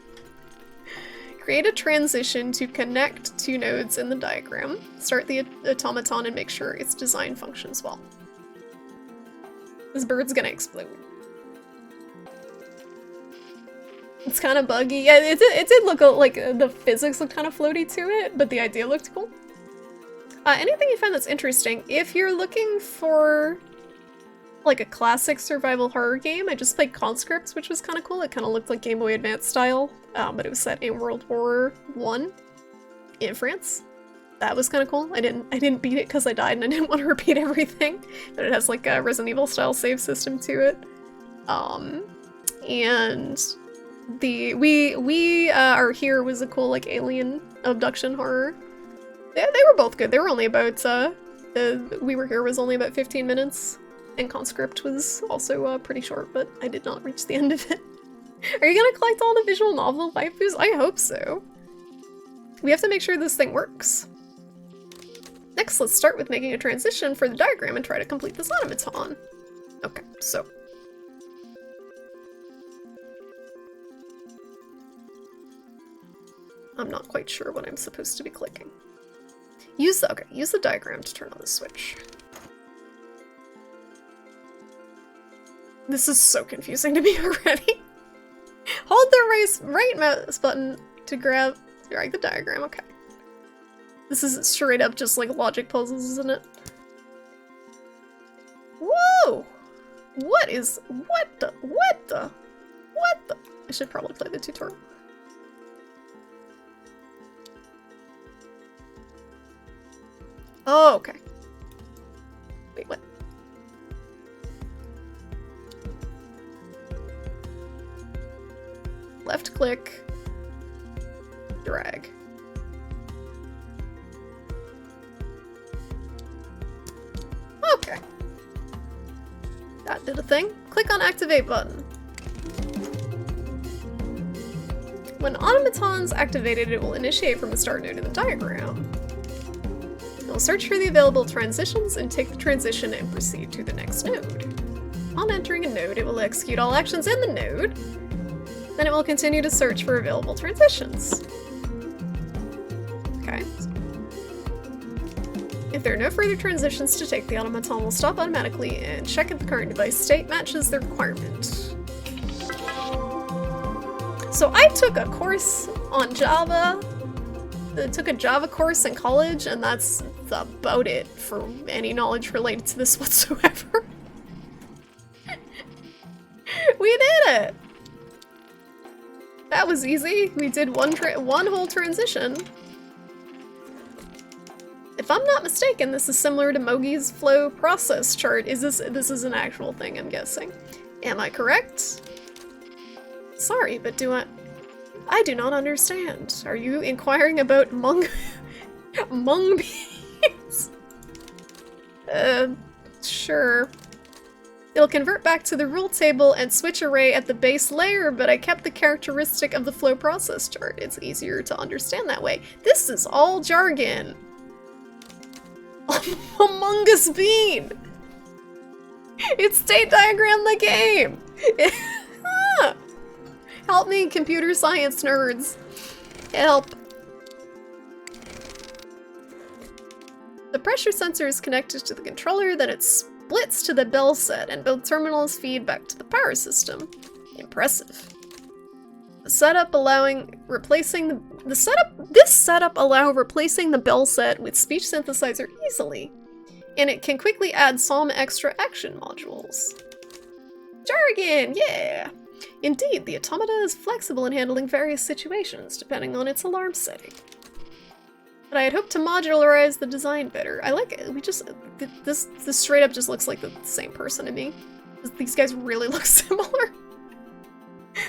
Speaker 1: Create a transition to connect two nodes in the diagram. Start the automaton and make sure its design functions well. This bird's gonna explode. It's kind of buggy. Yeah, it did look like the physics looked kind of floaty to it, but the idea looked cool. Anything you find that's interesting, if you're looking for like a classic survival horror game, I just played Conscript, which was kind of cool. It kind of looked like Game Boy Advance style, but it was set in World War I in France. That was kind of cool. I didn't beat it because I died and I didn't want to repeat everything, but it has like a Resident Evil style save system to it. And We Are Here was a cool like alien abduction horror. They were both good. They were only about We Were Here was only about 15 minutes, and Conscript was also pretty short, but I did not reach the end of it. Are you gonna collect all the visual novel waifus? I hope so. We have to make sure this thing works. Next, let's start with making a transition for the diagram and try to complete this automaton. Okay, so. I'm not quite sure what I'm supposed to be clicking. Use the diagram to turn on the switch. This is so confusing to me already. Hold the right mouse button to drag the diagram, okay. This is straight up just like logic puzzles, isn't it? Whoa! What the? I should probably play the tutorial. Oh, okay. Wait, what? Left click, drag. Okay. That did a thing. Click on activate button. When automaton's activated, it will initiate from the start node in the diagram. It will search for the available transitions and take the transition and proceed to the next node. On entering a node, it will execute all actions in the node. Then it will continue to search for available transitions. Okay. If there are no further transitions to take, the automaton will stop automatically and check if the current device state matches the requirement. So I took a course on Java. I took a Java course in college, and that's about it for any knowledge related to this whatsoever. We did it! That was easy. We did one whole transition. If I'm not mistaken, this is similar to Mogi's flow process chart. This is an actual thing, I'm guessing. Am I correct? Sorry, but I do not understand. Are you inquiring about mung beans? Sure. It'll convert back to the rule table and switch array at the base layer, but I kept the characteristic of the flow process chart. It's easier to understand that way. This is all jargon. Among Us Bean! It's state diagram the game! Help me, computer science nerds. Help. The pressure sensor is connected to the controller, then it splits to the bell set, and both terminals feed back to the power system. Impressive. This setup allow replacing the bell set with speech synthesizer easily, and it can quickly add some extra action modules. Jargon, yeah! Indeed, the automata is flexible in handling various situations, depending on its alarm setting. But I had hoped to modularize the design better. I like it. This straight up just looks like the same person to me. These guys really look similar.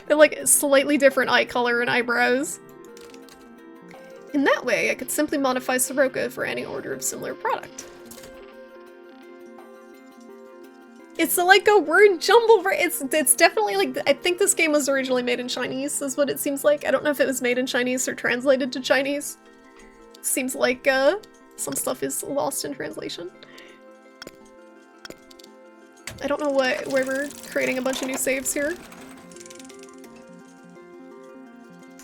Speaker 1: They're like slightly different eye color and eyebrows. In that way, I could simply modify Soroka for any order of similar product. It's like a word jumble. It's definitely like, I think this game was originally made in Chinese, is what it seems like. I don't know if it was made in Chinese or translated to Chinese. Seems like some stuff is lost in translation. I don't know why we're creating a bunch of new saves here.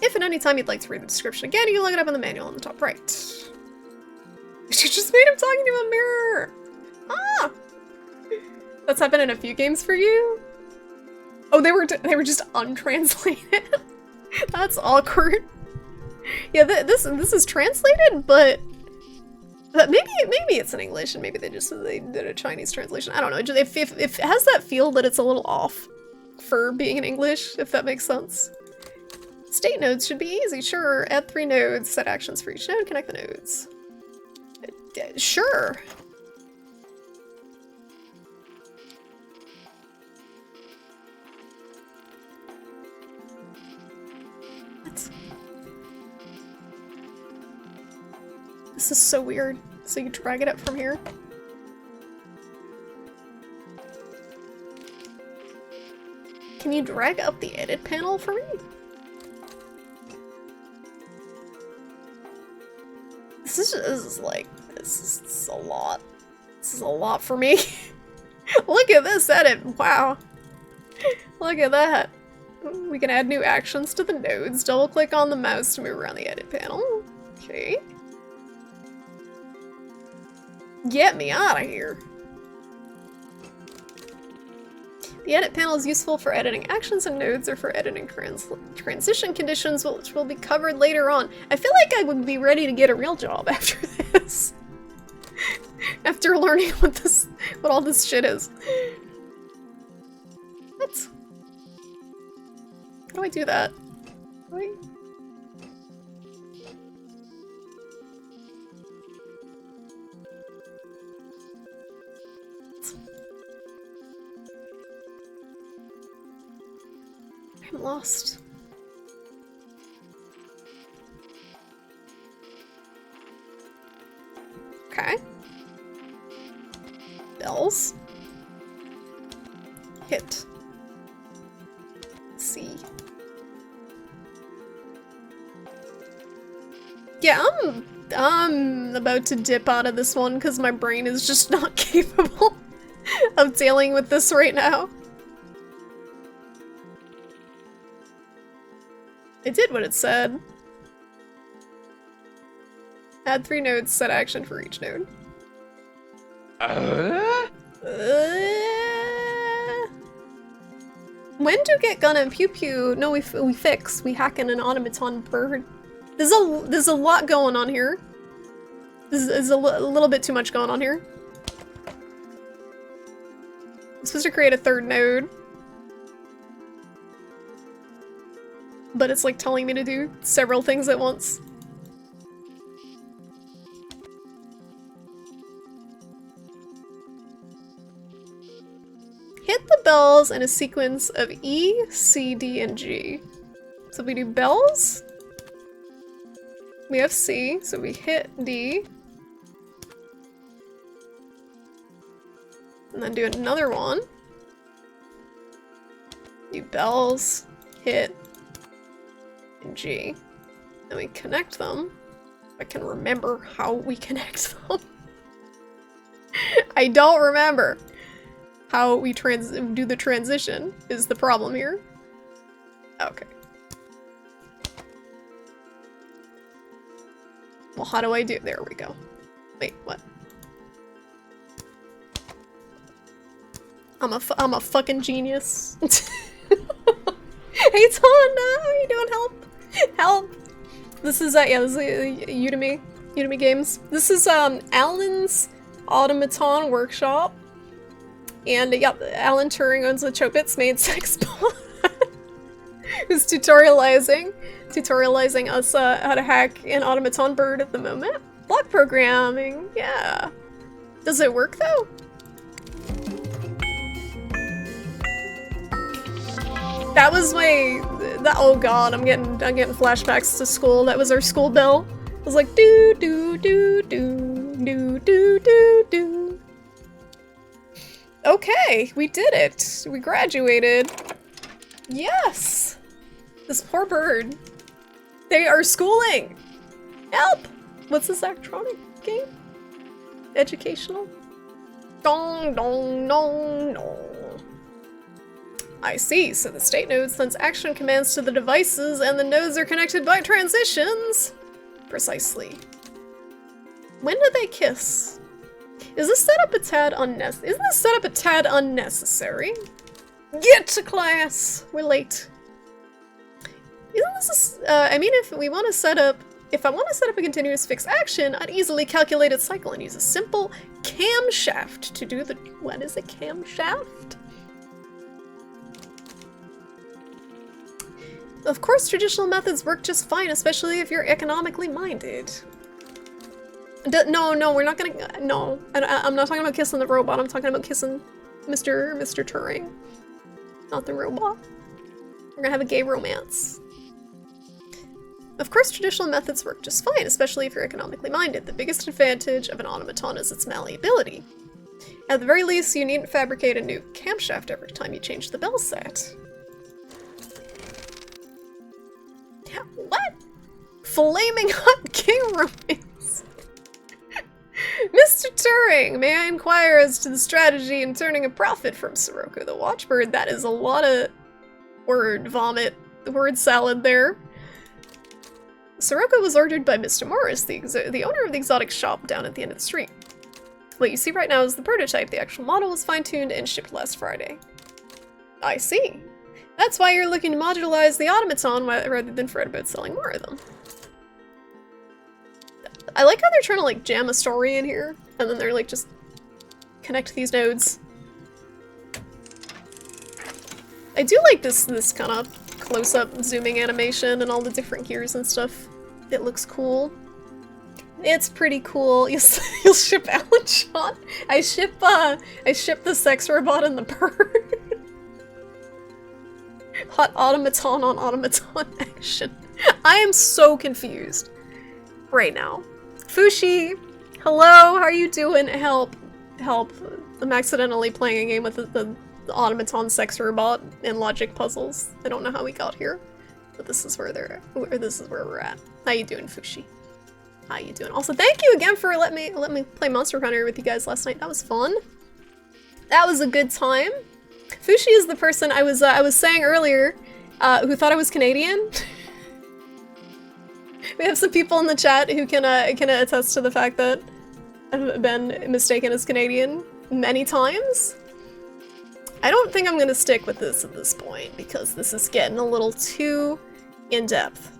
Speaker 1: If at any time you'd like to read the description again, you can look it up in the manual on the top right. She just made him talking to a mirror! Ah! That's happened in a few games for you? Oh, they were just untranslated? That's awkward. Yeah, this is translated, but maybe it's in English, and maybe they did a Chinese translation. I don't know. If it has that feel that it's a little off for being in English, if that makes sense. State nodes should be easy, sure. Add 3 nodes, set actions for each node, connect the nodes. Sure. What? This is so weird. So you drag it up from here. Can you drag up the edit panel for me? this is a lot. This is a lot for me. Look at this edit. Wow. Look at that. We can add new actions to the nodes. Double click on the mouse to move around the edit panel. Okay. Get me out of here. The edit panel is useful for editing actions and nodes or for editing transition conditions, which will be covered later on. I feel like I would be ready to get a real job after this. After learning what all this shit is. What? How do I do that? I'm lost. Okay. Bells. Hit. C. Yeah, I'm about to dip out of this one because my brain is just not capable of dealing with this right now. It did what it said. Add 3 nodes, set action for each node. When do get gun and pew pew? No, we fix. We hack in an automaton bird. There's a lot going on here. There's a little bit too much going on here. I'm supposed to create a 3rd node. But it's like telling me to do several things at once. Hit the bells in a sequence of E, C, D, and G. So we do bells. We have C, so we hit D. And then do another one. Do bells, hit, and G. Then we connect them. I can remember how we connect them. I don't remember how we do the transition is the problem here. Okay. Well, how do I do? There we go. Wait, what? I'm a fucking genius. Hey Tonda, how are you doing? Help! This is yeah, this is Udemy Games. This is Alan's Automaton Workshop, and yep, Alan Turing owns the Chopits made sex bot. Who's tutorializing us how to hack an automaton bird at the moment. Block programming, yeah. Does it work though? That was oh god, I'm getting flashbacks to school. That was our school bell. It was like do do do do do do do do. Okay, we did it. We graduated. Yes! This poor bird. They are schooling! Help! What's this electronic game? Educational? Dong dong dong dong. I see, so the state node sends action commands to the devices and the nodes are connected by transitions. Precisely. When do they kiss? Is this setup a tad unnecessary? Isn't this setup a tad unnecessary? Get to class! We're late. Isn't this I mean, if I want to set up a continuous fixed action, I'd easily calculate its cycle and use a simple camshaft to do the— what is a camshaft? Of course, traditional methods work just fine, especially if you're economically minded. No, we're not gonna— no. I'm not talking about kissing the robot, I'm talking about kissing Mr. Turing. Not the robot. We're gonna have a gay romance. Of course, traditional methods work just fine, especially if you're economically minded. The biggest advantage of an automaton is its malleability. At the very least, you needn't fabricate a new camshaft every time you change the bell set. What? Flaming hot gay romance. Mr. Turing, may I inquire as to the strategy in turning a profit from Sirocco the Watchbird? That is a lot of word vomit, word salad there. Sirocco was ordered by Mr. Morris, the owner of the exotic shop down at the end of the street. What you see right now is the prototype. The actual model was fine-tuned and shipped last Friday. I see. That's why you're looking to modularize the automaton rather than fret about selling more of them. I like how they're trying to like jam a story in here, and then they're like just connect these nodes. I do like this kind of close-up zooming animation and all the different gears and stuff. It looks cool. It's pretty cool. You'll ship Alan Sean. I ship the sex robot and the bird. Hot automaton on automaton action. I am so confused right now. Fushi, hello, how are you doing? Help. I'm accidentally playing a game with the automaton sex robot and logic puzzles. I don't know how we got here, but this is where this is where we're at. How you doing, Fushi? How you doing? Also, thank you again for letting me play Monster Hunter with you guys last night. That was fun. That was a good time. Fushi is the person I was saying earlier, who thought I was Canadian. We have some people in the chat who can attest to the fact that I've been mistaken as Canadian many times. I don't think I'm gonna stick with this at this point because this is getting a little too in-depth.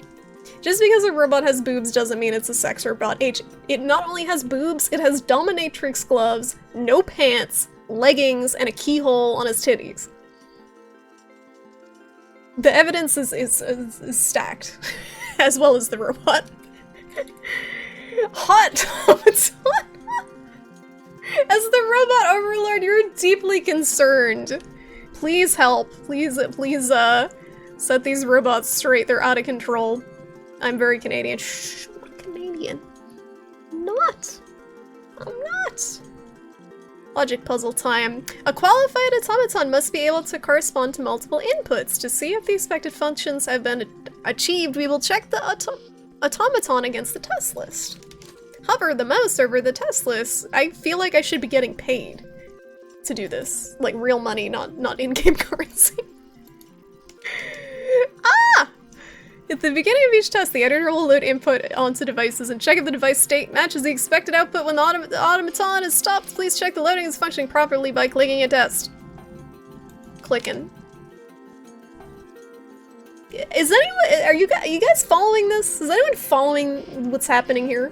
Speaker 1: Just because a robot has boobs doesn't mean it's a sex robot. It not only has boobs, it has dominatrix gloves, no pants, leggings, and a keyhole on his titties. The evidence is stacked, as well as the robot. Hot automaton! As the robot overlord, you're deeply concerned. Please help. Please, set these robots straight. They're out of control. I'm very Canadian. Shh, I'm not Canadian. I'm not. Logic puzzle time. A qualified automaton must be able to correspond to multiple inputs. To see if the expected functions have been achieved, we will check the automaton against the test list. Hover the mouse over the test list. I feel like I should be getting paid to do this. Like real money, not in-game currency. Ah! At the beginning of each test, the editor will load input onto devices and check if the device state matches the expected output. When the automaton is stopped, please check the loading is functioning properly by clicking a test. Clicking. Is anyone- are you guys following this? Is anyone following what's happening here?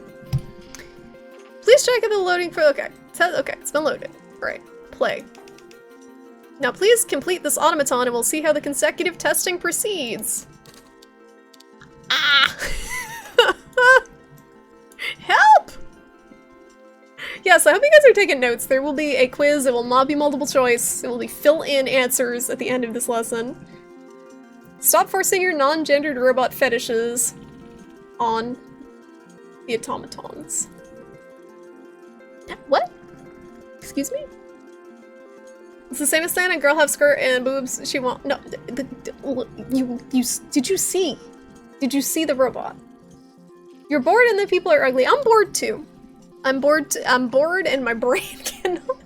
Speaker 1: Please check if the loading for- okay. Okay, it's been loaded. Alright, play. Now please complete this automaton and we'll see how the consecutive testing proceeds. Ah! Help! Yes, I hope you guys are taking notes. There will be a quiz. It will not be multiple choice. It will be fill-in answers at the end of this lesson. Stop forcing your non-gendered robot fetishes on the automatons. What? Excuse me? It's the same as saying a girl have skirt and boobs. She won't. No. Did you see? Did you see the robot? You're bored and the people are ugly. I'm bored too. I'm bored and my brain cannot.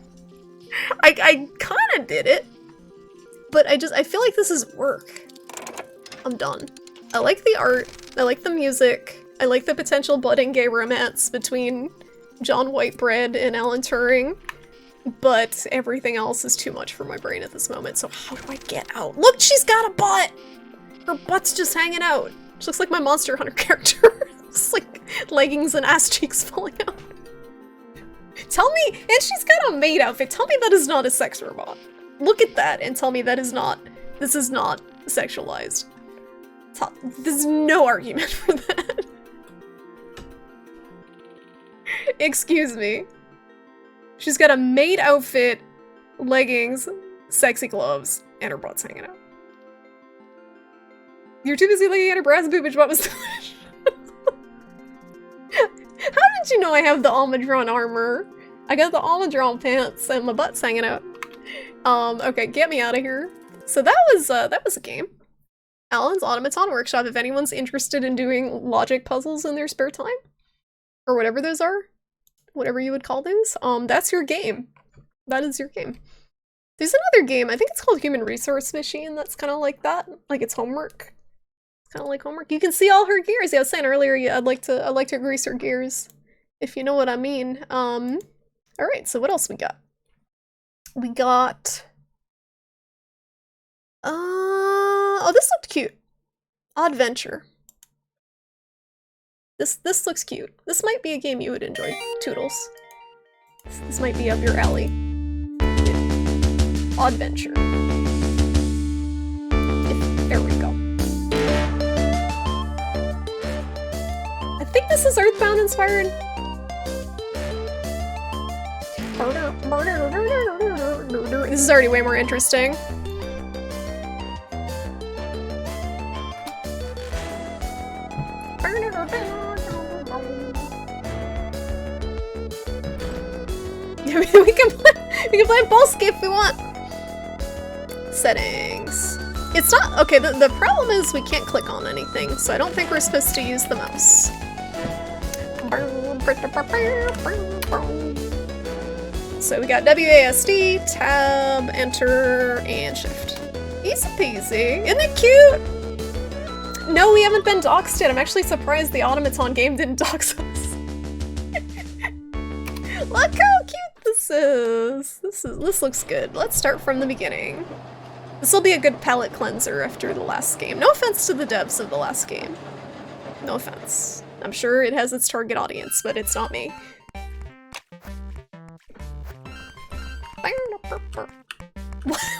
Speaker 1: I kinda did it. But I feel like this is work. I'm done. I like the art. I like the music. I like the potential budding gay romance between John Whitebread and Alan Turing. But everything else is too much for my brain at this moment, so how do I get out? Look, she's got a butt! Her butt's just hanging out. She looks like my Monster Hunter character. It's like leggings and ass cheeks falling out. Tell me, and she's got a maid outfit. Tell me that is not a sex robot. Look at that and tell me that is not, this is not sexualized. There's no argument for that. Excuse me. She's got a maid outfit, leggings, sexy gloves, and her butt's hanging out. You're too busy looking at her brass boobage. What was the How did you know I have the Almadron armor? I got the Almadron pants and my butt's hanging out. Okay, get me out of here. So that was a game. Alan's Automaton Workshop, if anyone's interested in doing logic puzzles in their spare time. Or whatever those are. whatever you would call those, that's your game. That is your game. There's another game, I think it's called Human Resource Machine, that's kind of like that. Like it's homework. It's kind of like homework. You can see all her gears. Yeah, I was saying earlier, yeah, I'd like to grease her gears, if you know what I mean. Alright, so what else we got? We got... oh, this looked cute. Odd Venture. This looks cute. This might be a game you would enjoy, Toodles. This might be up your alley. Odd Venture. There we go. I think this is Earthbound inspired. This is already way more interesting. we can play Ballscape if we want. Settings. It's not okay. The problem is we can't click on anything, so I don't think we're supposed to use the mouse. So we got WASD, tab, enter, and shift. Easy peasy. Isn't it cute? No, we haven't been doxed yet. I'm actually surprised the Automaton game didn't dox us. Look how cute this is. This looks good. Let's start from the beginning. This will be a good palate cleanser after the last game. No offense to the devs of the last game. No offense. I'm sure it has its target audience, but it's not me.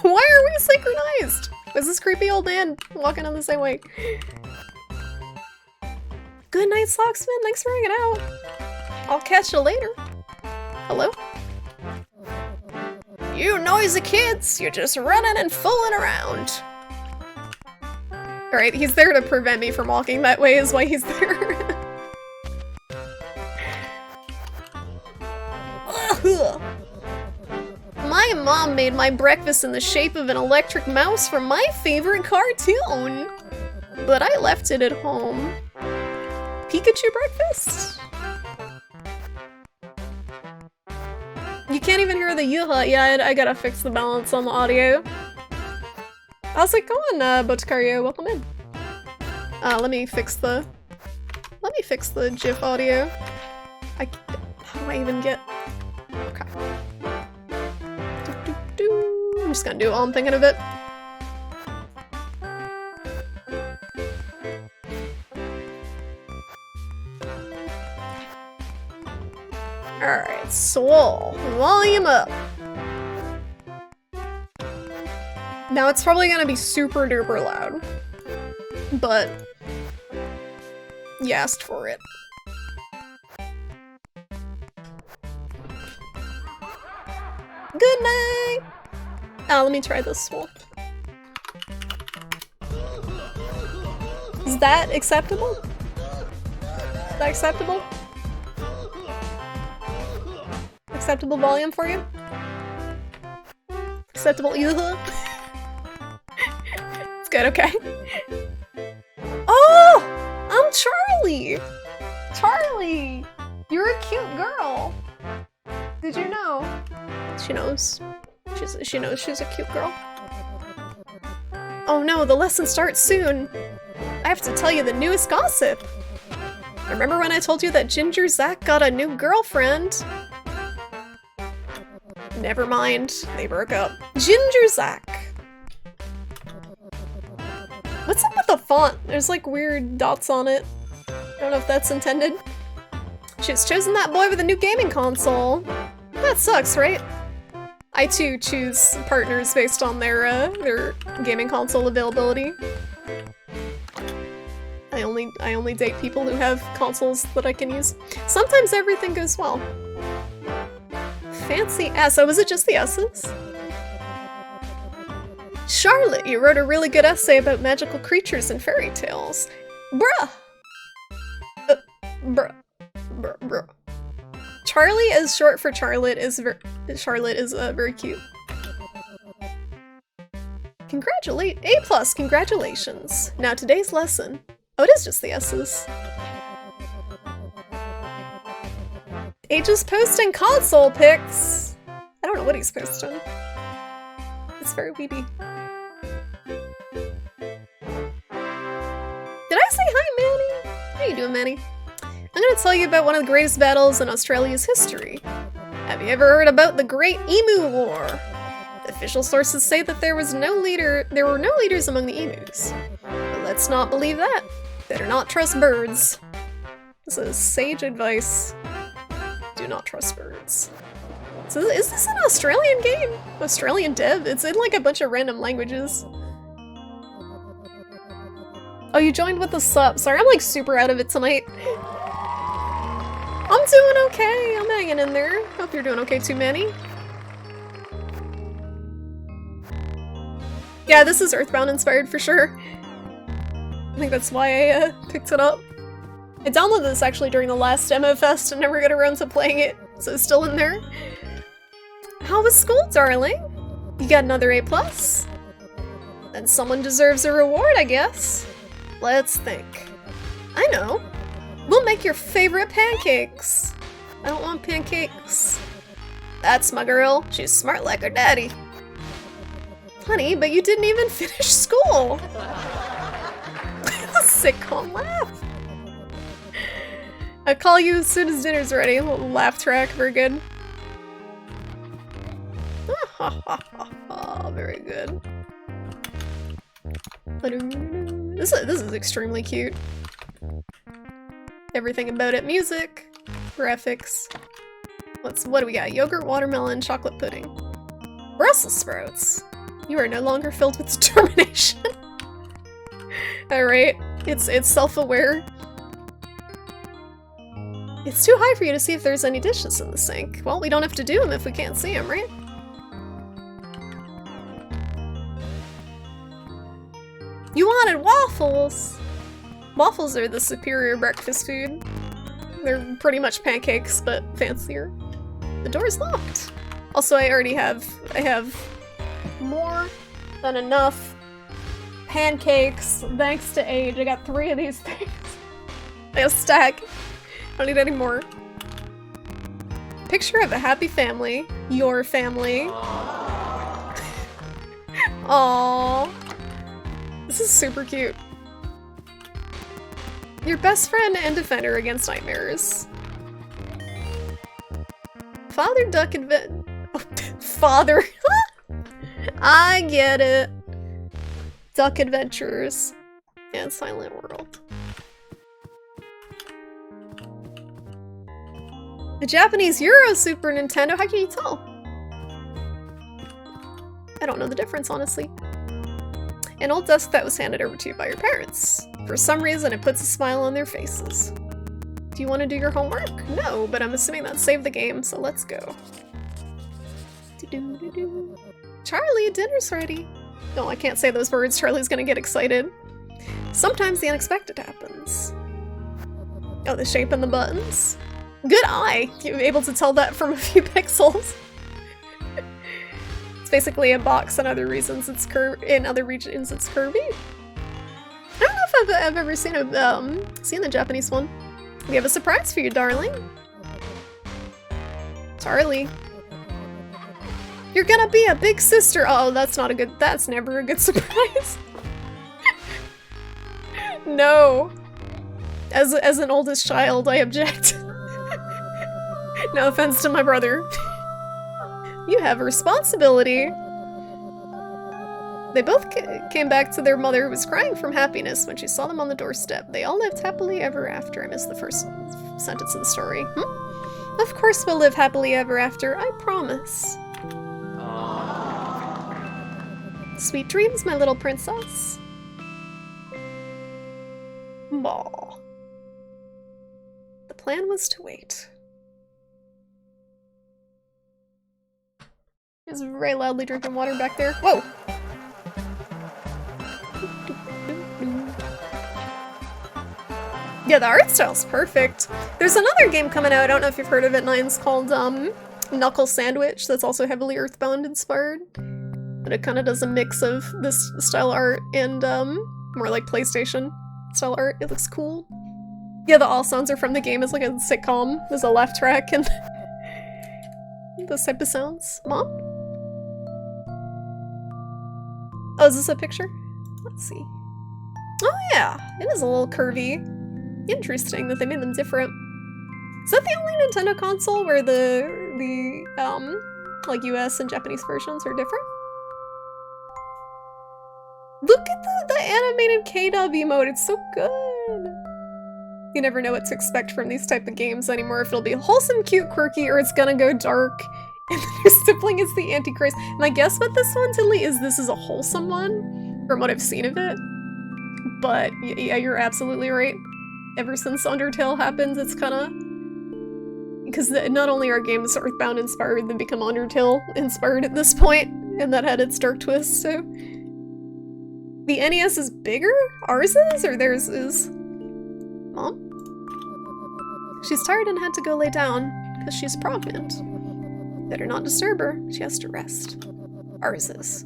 Speaker 1: Why are we synchronized? Is this creepy old man walking on the same way? Good night, Socksman. Thanks for hanging out. I'll catch you later. Hello? You noisy kids! You're just running and fooling around. Alright, he's there to prevent me from walking that way is why he's there. My mom made my breakfast in the shape of an electric mouse from my favorite cartoon. But I left it at home. Pikachu breakfast? You can't even hear the yuha. Yeah, I gotta fix the balance on the audio. How's it going, Boticario? Welcome in. Let me fix the GIF audio. How do I even get... Okay. I'm just gonna do it while I'm thinking of it. Alright, Soul. Volume up. Now it's probably gonna be super duper loud. But you asked for it. Good night! Let me try this Soul. Is that acceptable? Is that acceptable? Acceptable volume for you? Acceptable yuha? It's good, okay. Oh! I'm Charlie! Charlie! You're a cute girl! Did you know? She knows. She knows she's a cute girl. Oh no, the lesson starts soon! I have to tell you the newest gossip! Remember when I told you that Ginger Zach got a new girlfriend? Never mind, they broke up. Ginger Zach! What's up with the font? There's like weird dots on it. I don't know if that's intended. She's chosen that boy with a new gaming console. That sucks, right? I too choose partners based on their gaming console availability. I only date people who have consoles that I can use. Sometimes everything goes well. Fancy S. Oh, was it just the S's? Charlotte, you wrote a really good essay about magical creatures and fairy tales. Bruh! Bruh. Charlie, as short for Charlotte, is very cute. A+, congratulations. Now today's lesson. Oh, it is just the S's. Age's posting console pics. I don't know what he's posting. It's very weeby. Did I say hi, Manny? How you doing, Manny? I'm gonna tell you about one of the greatest battles in Australia's history. Have you ever heard about the Great Emu War? The official sources say that there were no leaders among the emus. But let's not believe that. Better not trust birds. This is sage advice. Do not trust birds. So is this an Australian game? Australian dev? It's in like a bunch of random languages. Oh, you joined with the sub. Sorry, I'm like super out of it tonight. I'm doing okay. I'm hanging in there. Hope you're doing okay too, Manny. Yeah, this is Earthbound inspired for sure. I think that's why I picked it up. I downloaded this actually during the last MFest and never got around to playing it, so it's still in there. How was school, darling? You got another A+? Then someone deserves a reward, I guess. Let's think. I know. We'll make your favorite pancakes. I don't want pancakes. That's my girl. She's smart like her daddy. Honey, but you didn't even finish school. Sitcom laugh. I'll call you as soon as dinner's ready. A little laugh track, very good. Very good. This is extremely cute. Everything about it. Music, graphics. What do we got? Yogurt, watermelon, chocolate pudding. Brussels sprouts. You are no longer filled with determination. Alright. It's self-aware. It's too high for you to see if there's any dishes in the sink. Well, we don't have to do them if we can't see them, right? You wanted waffles! Waffles are the superior breakfast food. They're pretty much pancakes, but fancier. The door's locked. Also, I have more than enough pancakes, thanks to Age. I got 3 of these things. I have a stack. I don't need any more. Picture of a happy family. Your family. Aww. This is super cute. Your best friend and defender against nightmares. Father Duck Father. I get it. Duck Adventures and Silent World. A Japanese Euro Super Nintendo? How can you tell? I don't know the difference, honestly. An old desk that was handed over to you by your parents. For some reason, it puts a smile on their faces. Do you want to do your homework? No, but I'm assuming that saved the game, so let's go. Charlie, dinner's ready. No, I can't say those words. Charlie's gonna get excited. Sometimes the unexpected happens. Oh, the shape and the buttons. Good eye! You're able to tell that from a few pixels. It's basically a box in other regions it's curvy. I don't know if I've ever seen the Japanese one. We have a surprise for you, darling. Charlie. You're gonna be a big sister. Oh, that's never a good surprise. No. As an oldest child, I object. No offense to my brother. You have a responsibility. They both came back to their mother, who was crying from happiness when she saw them on the doorstep. They all lived happily ever after. I missed the first sentence of the story. Of course we'll live happily ever after, I promise. Sweet dreams, my little princess. Aw. The plan was to wait. He's very loudly drinking water back there. Whoa! Yeah, the art style's perfect. There's another game coming out, I don't know if you've heard of it, Nines, called Knuckle Sandwich, that's also heavily Earthbound inspired. But it kind of does a mix of this style art and more like PlayStation style art. It looks cool. Yeah, the all sounds are from the game as like a sitcom. There's a laugh track and those type of sounds. Mom? Oh, is this a picture? Let's see. Oh yeah, it is a little curvy. Interesting that they made them different. Is that the only Nintendo console where the like US and Japanese versions are different? Look at the animated K-dub emote, it's so good! You never know what to expect from these type of games anymore, if it'll be wholesome, cute, quirky, or it's gonna go dark. And then your sibling is the Antichrist. My guess with this one, Tiddly, is this is a wholesome one, from what I've seen of it. But yeah, you're absolutely right. Ever since Undertale happens, it's kinda... Because not only are games Earthbound inspired, they become Undertale inspired at this point, and that had its dark twist, so... The NES is bigger? Ours is? Or theirs is? Mom? She's tired and had to go lay down, because she's pregnant. Better not disturb her, she has to rest. Ours is.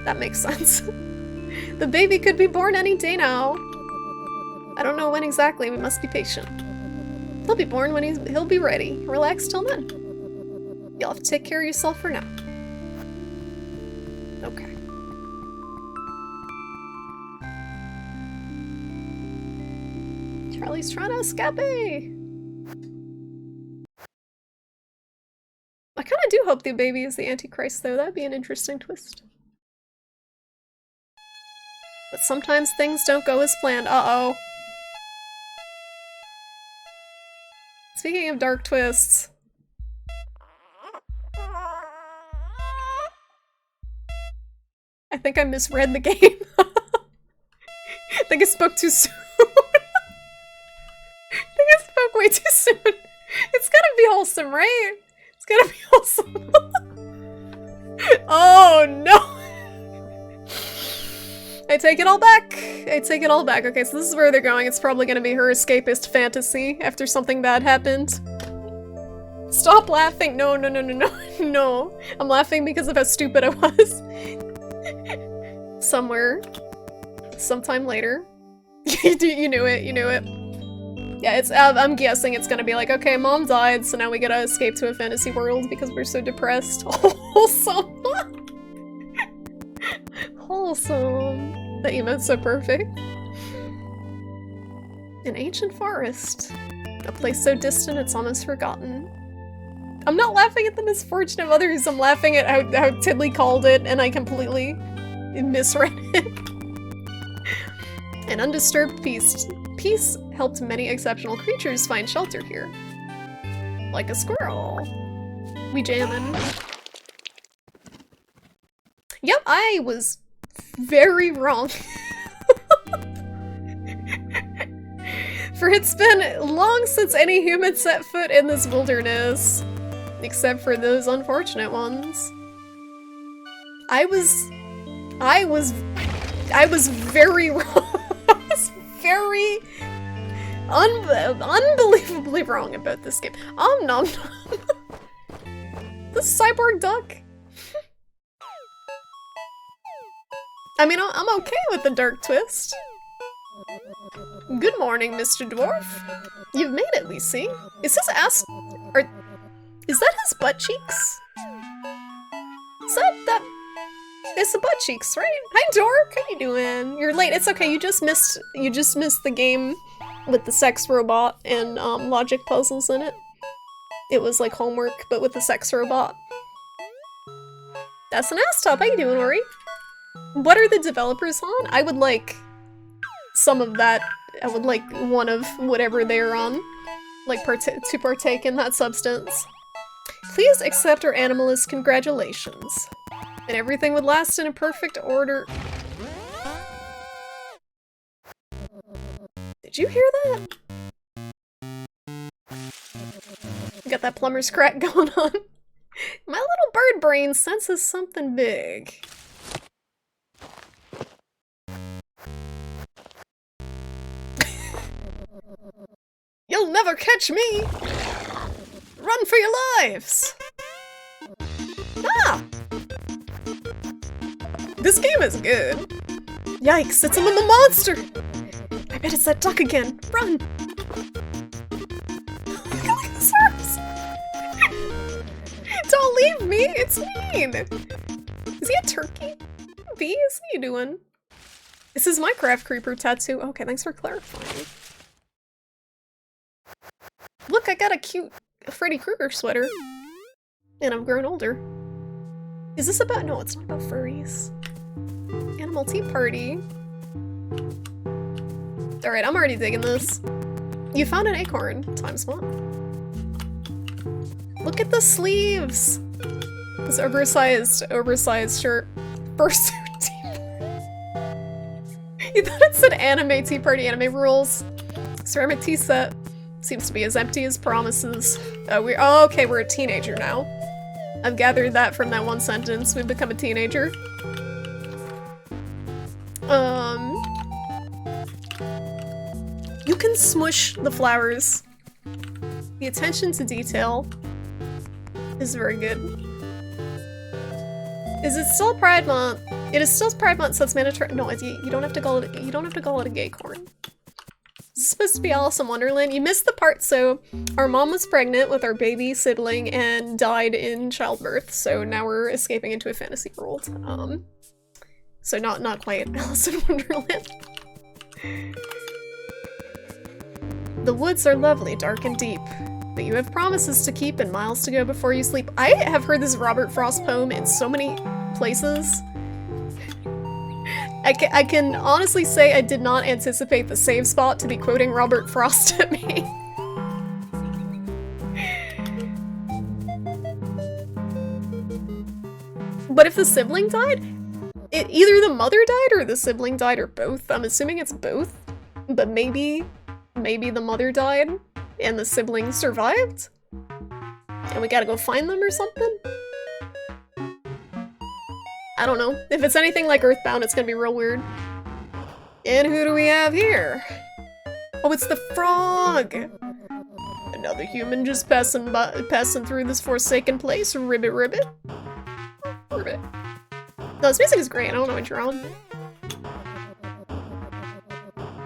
Speaker 1: That makes sense. The baby could be born any day now. I don't know when exactly, we must be patient. He'll be born when he'll be ready. Relax till then. You'll have to take care of yourself for now. Okay. Charlie's trying to escape! I kinda do hope the baby is the Antichrist though, that'd be an interesting twist. But sometimes things don't go as planned. Uh-oh. Speaking of dark twists. I think I misread the game. I think I spoke too soon. I think I spoke way too soon. It's gotta be wholesome, right? It's gotta be wholesome. Oh no! I take it all back. I take it all back. Okay, so this is where they're going. It's probably gonna be her escapist fantasy after something bad happened. Stop laughing. No, no, no, no, no, no. I'm laughing because of how stupid I was. Somewhere. Sometime later. You knew it, you knew it. Yeah, it's, I'm guessing it's gonna be like, okay, mom died, so now we gotta escape to a fantasy world because we're so depressed. Wholesome! Wholesome. The emote's so perfect. An ancient forest. A place so distant it's almost forgotten. I'm not laughing at the misfortune of others, I'm laughing at how Tiddly called it, and I completely misread it. An undisturbed peace helped many exceptional creatures find shelter here. Like a squirrel. We jammin'. Yep, I was very wrong. For it's been long since any human set foot in this wilderness. Except for those unfortunate ones. I was very wrong. I was very unbelievably wrong about this game. Nom nom. The cyborg duck. I mean, I'm okay with the dark twist. Good morning, Mr. Dwarf. You've made it, we see. Is his ass... Is that his butt cheeks? Is that... It's the butt cheeks, right? Hi, Dork. How you doing? You're late. It's okay. You just missed the game with the sex robot and logic puzzles in it. It was like homework, but with the sex robot. That's an ass top. How you doing, Ori? What are the developers on? I would like some of that. I would like one of whatever they're on, like to partake in that substance. Please accept our animalist congratulations. And everything would last in a perfect order. Did you hear that? Got that plumber's crack going on. My little bird brain senses something big. You'll never catch me! Run for your lives! Ah! This game is good. Yikes, it's a little monster! I bet it's that duck again. Run! leave me! It's mean! Is he a turkey? Bees? What are you doing? This is my craft creeper tattoo. Okay, thanks for clarifying. Look, I got a cute Freddy Krueger sweater. And I've grown older. Is this about- no, it's not about furries. Animal Tea Party. Alright, I'm already digging this. You found an acorn. Times one. Look at the sleeves! This oversized shirt. Fursuit tea. You thought it said anime tea party, anime rules. Ceramic tea set. Seems to be as empty as promises. Oh, okay, we're a teenager now. I've gathered that from that one sentence. We've become a teenager. You can smush the flowers. The attention to detail is very good. Is it still Pride Month? It is still Pride Month, so it's mandatory. No, you don't have to call it. You don't have to call it a gay corn. It's supposed to be Alice in Wonderland. You missed the part, so our mom was pregnant with our baby sibling and died in childbirth, so now we're escaping into a fantasy world. So not quite Alice in Wonderland. The woods are lovely, dark and deep, but you have promises to keep and miles to go before you sleep. I have heard this Robert Frost poem in so many places. I can honestly say I did not anticipate the save spot to be quoting Robert Frost at me. But if the sibling died, either the mother died or the sibling died or both. I'm assuming it's both, but maybe the mother died and the sibling survived? And we gotta go find them or something? I don't know. If it's anything like Earthbound, it's gonna be real weird. And who do we have here? Oh, it's the frog! Another human just passing through this forsaken place. Ribbit, ribbit. Ribbit. No, this music is great. I don't know what you're on.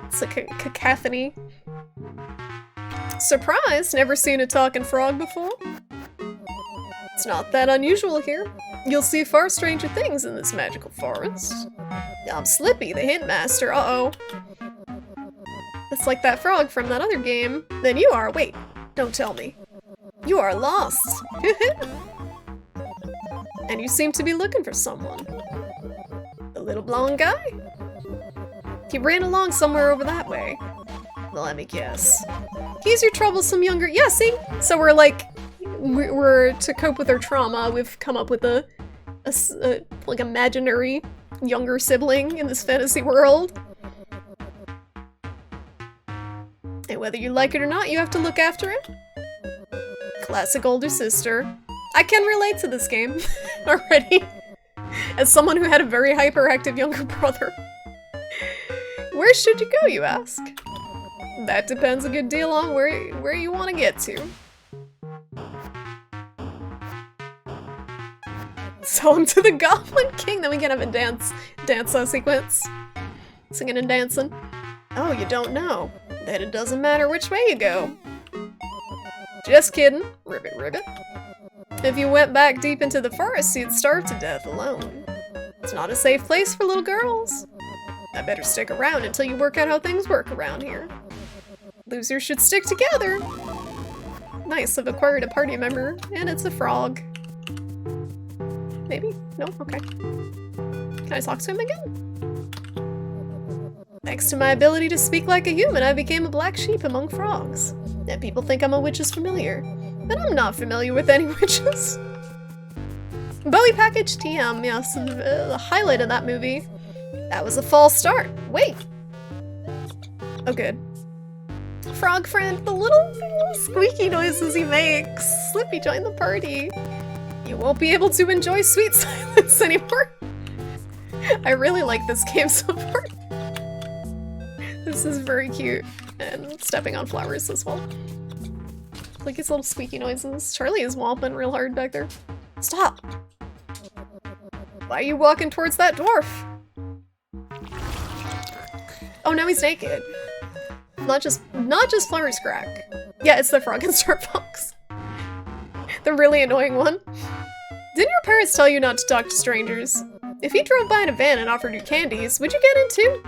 Speaker 1: It's a cacophony. Surprise! Never seen a talking frog before? It's not that unusual here. You'll see far stranger things in this magical forest. I'm Slippy, the hint master. Uh-oh. It's like that frog from that other game. Then you are. Wait, don't tell me. You are lost. And you seem to be looking for someone. The little blonde guy? He ran along somewhere over that way. Well, let me guess. He's your troublesome younger- yeah, see? So we're like, we're to cope with our trauma, we've come up with a like imaginary younger sibling in this fantasy world. And whether you like it or not, you have to look after it. Classic older sister. I can relate to this game already, as someone who had a very hyperactive younger brother. Where should you go, you ask? That depends a good deal on where you want to get to. Sell him to the Goblin King, then we can have a dance sequence. Singing and dancing. Oh, you don't know. Then it doesn't matter which way you go. Just kidding. Ribbit, ribbit. If you went back deep into the forest, you'd starve to death alone. It's not a safe place for little girls. I better stick around until you work out how things work around here. Losers should stick together. Nice, I've acquired a party member, and it's a frog. Maybe? No? Okay. Can I talk to him again? Thanks to my ability to speak like a human, I became a black sheep among frogs. And people think I'm a witch's familiar. But I'm not familiar with any witches. Bowie Package TM, yes, the highlight of that movie. That was a false start. Wait. Oh, good. Frog friend, the little squeaky noises he makes. Slippy, join the party. You won't be able to enjoy sweet silence anymore. I really like this game so far. This is very cute. And stepping on flowers as well. Like his little squeaky noises. Charlie is whomping real hard back there. Stop! Why are you walking towards that dwarf? Oh, now he's naked. Not just Flurry's crack. Yeah, it's the Frog and Star Fox. The really annoying one. Didn't your parents tell you not to talk to strangers? If he drove by in a van and offered you candies, would you get in too?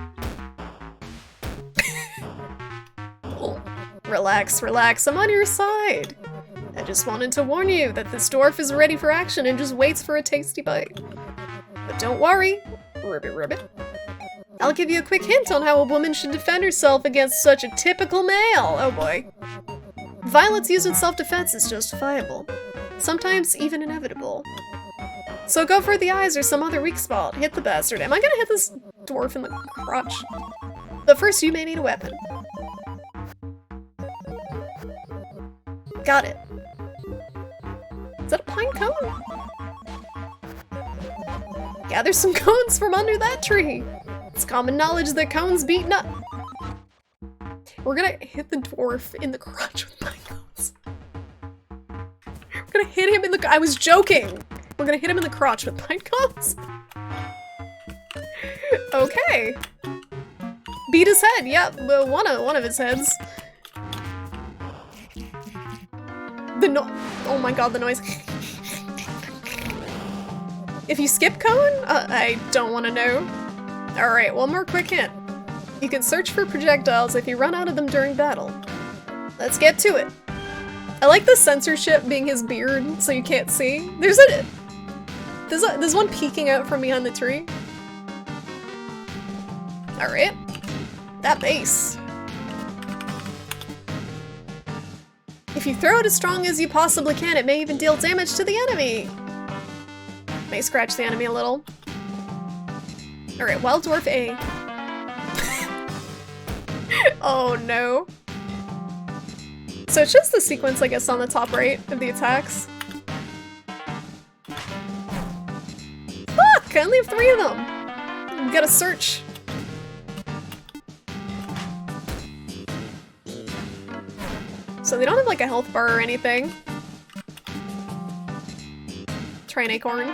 Speaker 1: Oh, relax, relax, I'm on your side. I just wanted to warn you that this dwarf is ready for action and just waits for a tasty bite. But don't worry, ribbit ribbit. I'll give you a quick hint on how a woman should defend herself against such a typical male. Oh boy. Violence used in self-defense is justifiable. Sometimes even inevitable. So go for the eyes or some other weak spot. Hit the bastard. Am I gonna hit this dwarf in the crotch? But first you may need a weapon. Got it. Is that a pine cone? Gather some cones from under that tree. It's common knowledge that cones beat nut. We're gonna hit the dwarf in the crotch with pine cones. We're gonna hit him in the- I was joking! We're gonna hit him in the crotch with pine cones. Okay. Beat his head, yep, well, one of his heads. Oh my god, the noise. If you skip cone? I don't want to know. Alright, one more quick hint. You can search for projectiles if you run out of them during battle. Let's get to it. I like the censorship being his beard, so you can't see. There's one peeking out from behind the tree. Alright. That base. If you throw it as strong as you possibly can, it may even deal damage to the enemy. May scratch the enemy a little. Alright, Wild Dwarf A. Oh no. So it's just the sequence, I guess, on the top right of the attacks. Fuck! I only have 3 of them! We gotta search. So they don't have like a health bar or anything. Try an acorn.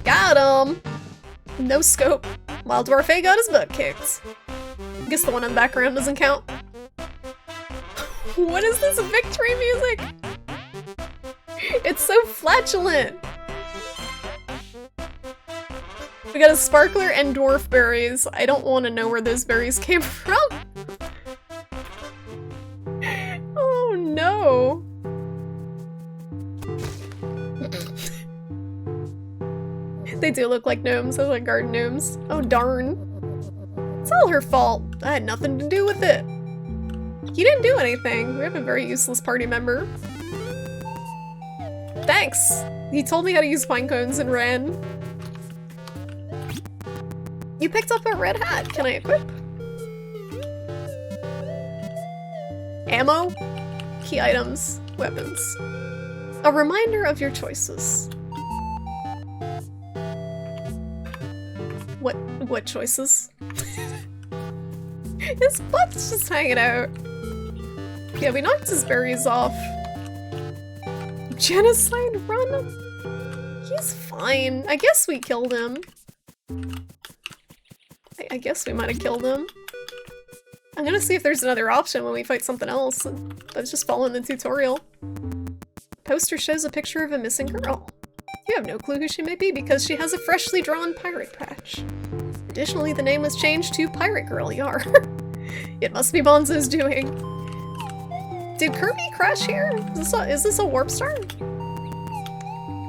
Speaker 1: Got him! No scope. Wild Dwarf A got his butt kicked. I guess the one in the background doesn't count. What is this victory music? It's so flatulent! We got a sparkler and dwarf berries. I don't want to know where those berries came from. Oh no. They do look like gnomes, those are like garden gnomes. Oh darn. It's all her fault. I had nothing to do with it. You didn't do anything. We have a very useless party member. Thanks! He told me how to use pine cones and ran. You picked up a red hat. Can I equip? Ammo? Key items. Weapons. A reminder of your choices. What choices? His butt's just hanging out. Yeah, we knocked his berries off. Genocide run? He's fine. I guess we killed him. I guess we might have killed him. I'm gonna see if there's another option when we fight something else. I was just following the tutorial. Poster shows a picture of a missing girl. You have no clue who she may be because she has a freshly drawn pirate patch. Additionally, the name was changed to Pirate Girl Yar. It must be Bonzo's doing. Did Kirby crash here? Is this a warp star?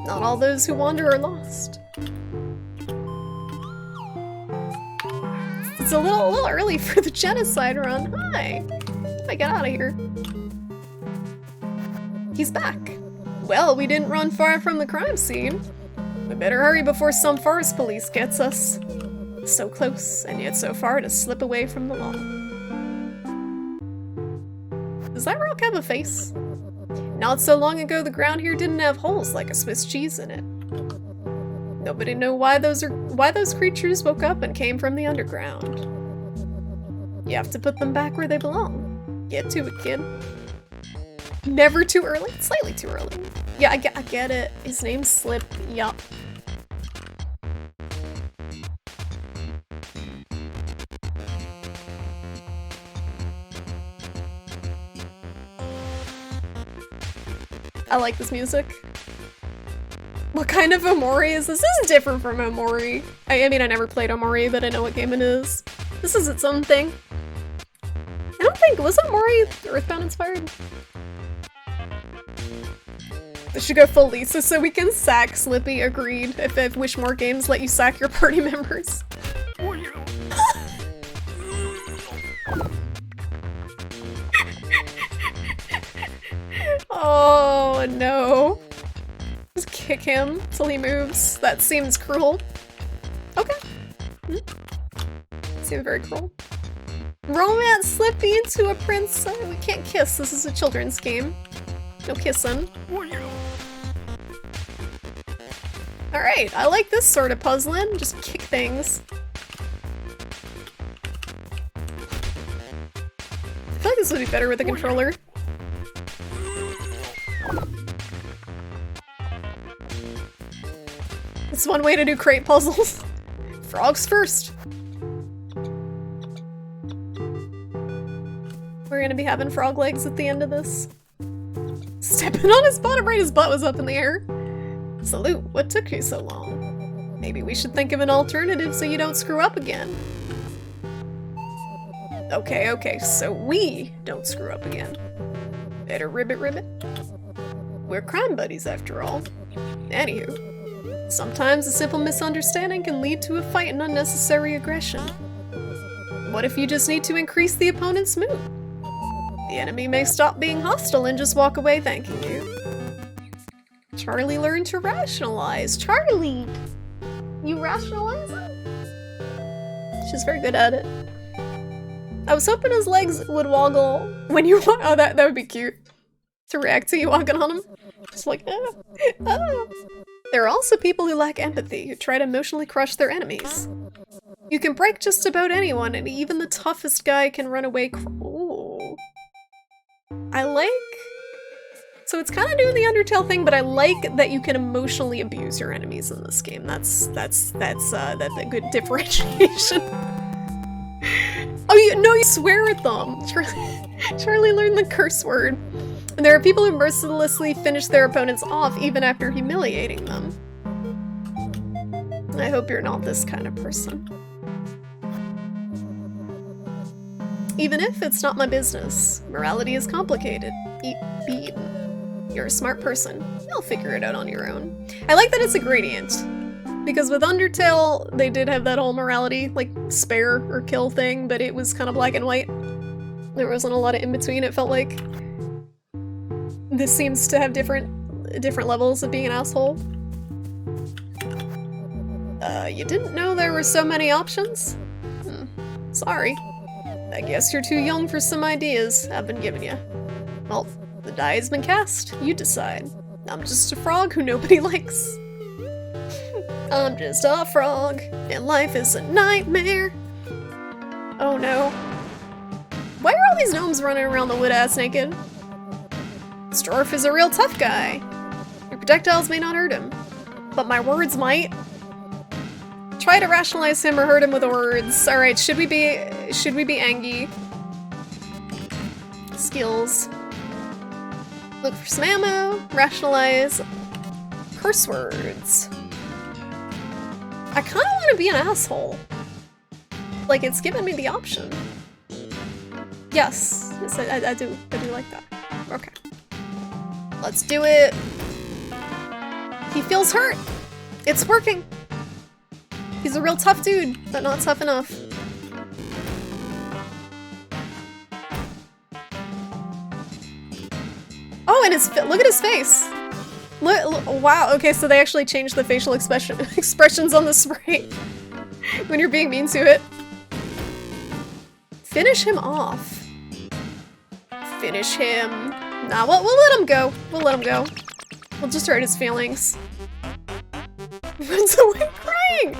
Speaker 1: Not all those who wander are lost. It's a little early for the genocide run. Hi! How do I get out of here? He's back. Well, we didn't run far from the crime scene. We better hurry before some forest police gets us. So close, and yet so far to slip away from the law. Does that rock have a face? Not so long ago, the ground here didn't have holes like a Swiss cheese in it. Nobody knows why those creatures woke up and came from the underground. You have to put them back where they belong. Get to it, kid. Never too early? Slightly too early. Yeah, I get it. His name's Slip. Yup. I like this music. What kind of Omori is this? This is different from Omori. I mean, I never played Omori, but I know what game it is. This is its own thing. I don't think, was Omori Earthbound inspired? I should go full Lisa so we can sack Slippy, agreed. If I wish more games let you sack your party members. Oh no. Just kick him till he moves. That seems cruel. Okay. Seems very cruel. Romance Slippy into a prince. We can't kiss. This is a children's game. No kissing. Alright, I like this sort of puzzling. Just kick things. I feel like this would be better with a controller. It's one way to do crate puzzles. Frogs first. We're gonna be having frog legs at the end of this. Stepping on his bottom right, his butt was up in the air. Salute, what took you so long? Maybe we should think of an alternative so you don't screw up again. Okay, so we don't screw up again. Better ribbit ribbit. We're crime buddies after all. Anywho, sometimes a simple misunderstanding can lead to a fight and unnecessary aggression. What if you just need to increase the opponent's mood? The enemy may stop being hostile and just walk away thanking you. Charlie learned to rationalize. Charlie! You rationalize it? She's very good at it. I was hoping his legs would woggle when you walk. Oh, that would be cute. To react to you walking on him. Just like, oh, oh. There are also people who lack empathy, who try to emotionally crush their enemies. You can break just about anyone, and even the toughest guy can run away. Ooh. I like... So it's kind of doing the Undertale thing, but I like that you can emotionally abuse your enemies in this game. That's a good differentiation. Oh, you swear at them! Charlie learned the curse word. And there are people who mercilessly finish their opponents off even after humiliating them. I hope you're not this kind of person. Even if it's not my business. Morality is complicated. Be eaten. You're a smart person. You'll figure it out on your own. I like that it's a gradient. Because with Undertale, they did have that whole morality, like, spare or kill thing, but it was kind of black and white. There wasn't a lot of in-between, it felt like. This seems to have different levels of being an asshole. You didn't know there were so many options? Sorry. I guess you're too young for some ideas I've been giving you. Well, the die has been cast. You decide. I'm just a frog who nobody likes. I'm just a frog, and life is a nightmare. Oh no. Why are all these gnomes running around the wood ass naked? Storf is a real tough guy. Your projectiles may not hurt him, but my words might. Try to rationalize him or hurt him with words. Alright, should we be Angie? Skills. Look for some ammo. Rationalize. Curse words. I kinda wanna be an asshole. Like, it's giving me the option. Yes, I do like that. Okay. Let's do it. He feels hurt. It's working. He's a real tough dude, but not tough enough. Oh, and look at his face. Look, wow, okay, so they actually changed the facial expressions on the spray when you're being mean to it. Finish him off. Finish him. Nah, we'll let him go. We'll let him go. We'll just hurt his feelings. Runs away crying!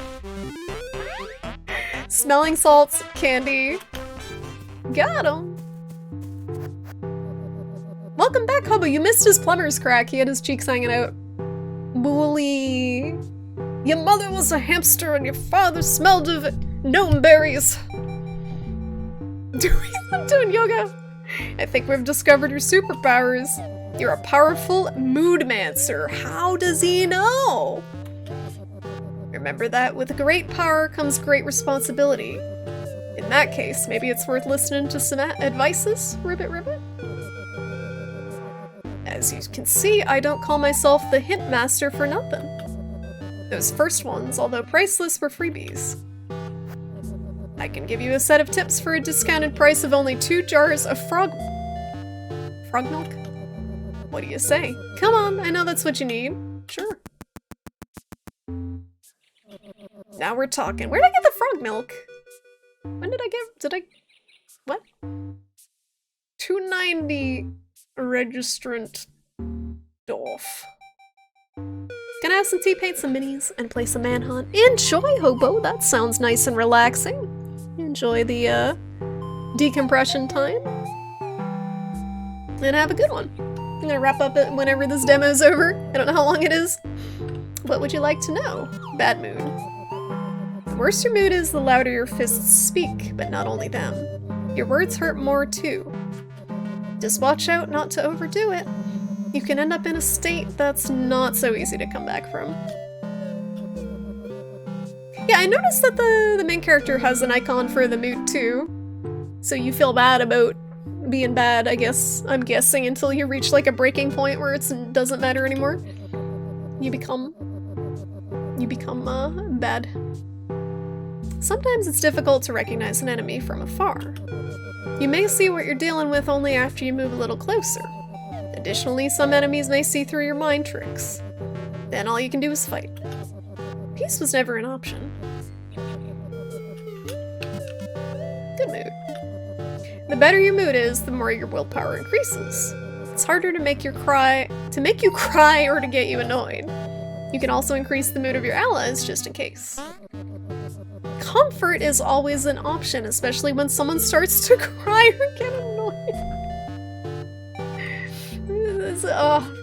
Speaker 1: Smelling salts, candy. Got him. Welcome back, Hobo. You missed his plumber's crack. He had his cheeks hanging out. Bully. Your mother was a hamster and your father smelled of gnome berries. I'm doing yoga. I think we've discovered your superpowers. You're a powerful moodmancer. How does he know? Remember that with great power comes great responsibility. In that case, maybe it's worth listening to some advices, Ribbit Ribbit? As you can see, I don't call myself the hint master for nothing. Those first ones, although priceless, were freebies. I can give you a set of tips for a discounted price of only 2 jars of frog milk? What do you say? Come on, I know that's what you need. Sure. Now we're talking. Where'd I get the frog milk? When did what? 290 registrant Dolph. Gonna have some tea, paint some minis, and play some manhunt. Enjoy, Hobo! That sounds nice and relaxing. Enjoy the, decompression time. And have a good one. I'm gonna wrap up it whenever this demo's over. I don't know how long it is. What would you like to know? Bad mood. The worse your mood is, the louder your fists speak, but not only them. Your words hurt more too. Just watch out not to overdo it. You can end up in a state that's not so easy to come back from. Yeah, I noticed that the main character has an icon for the mood too. So you feel bad about being bad, I guess. I'm guessing until you reach like a breaking point where it doesn't matter anymore. You become bad. Sometimes it's difficult to recognize an enemy from afar. You may see what you're dealing with only after you move a little closer. Additionally, some enemies may see through your mind tricks. Then all you can do is fight. Peace was never an option. Good mood. The better your mood is, the more your willpower increases. It's harder to make you cry or to get you annoyed. You can also increase the mood of your allies just in case. Comfort is always an option, especially when someone starts to cry or get annoyed.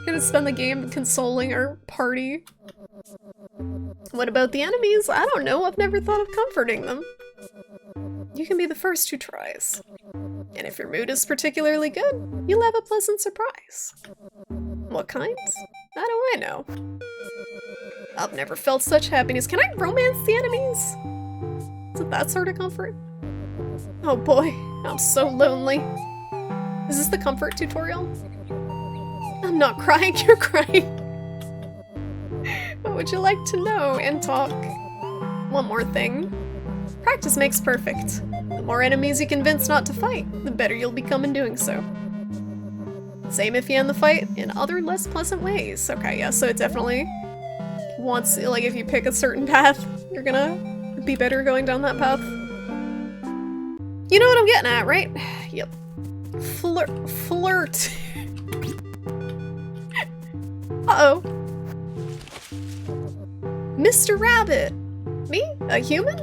Speaker 1: Gonna spend the game consoling our party. What about the enemies? I don't know, I've never thought of comforting them. You can be the first who tries. And if your mood is particularly good, you'll have a pleasant surprise. What kinds? How do I know? I've never felt such happiness. Can I romance the enemies? Is it that sort of comfort? Oh boy, I'm so lonely. Is this the comfort tutorial? I'm not crying, you're crying. What would you like to know and talk? One more thing. Practice makes perfect. The more enemies you convince not to fight, the better you'll become in doing so. Same if you end the fight in other less pleasant ways. Okay, yeah, so it definitely wants, like, if you pick a certain path, you're gonna be better going down that path. You know what I'm getting at, right? Yep. Flirt. Uh-oh. Mr. Rabbit. Me? A human?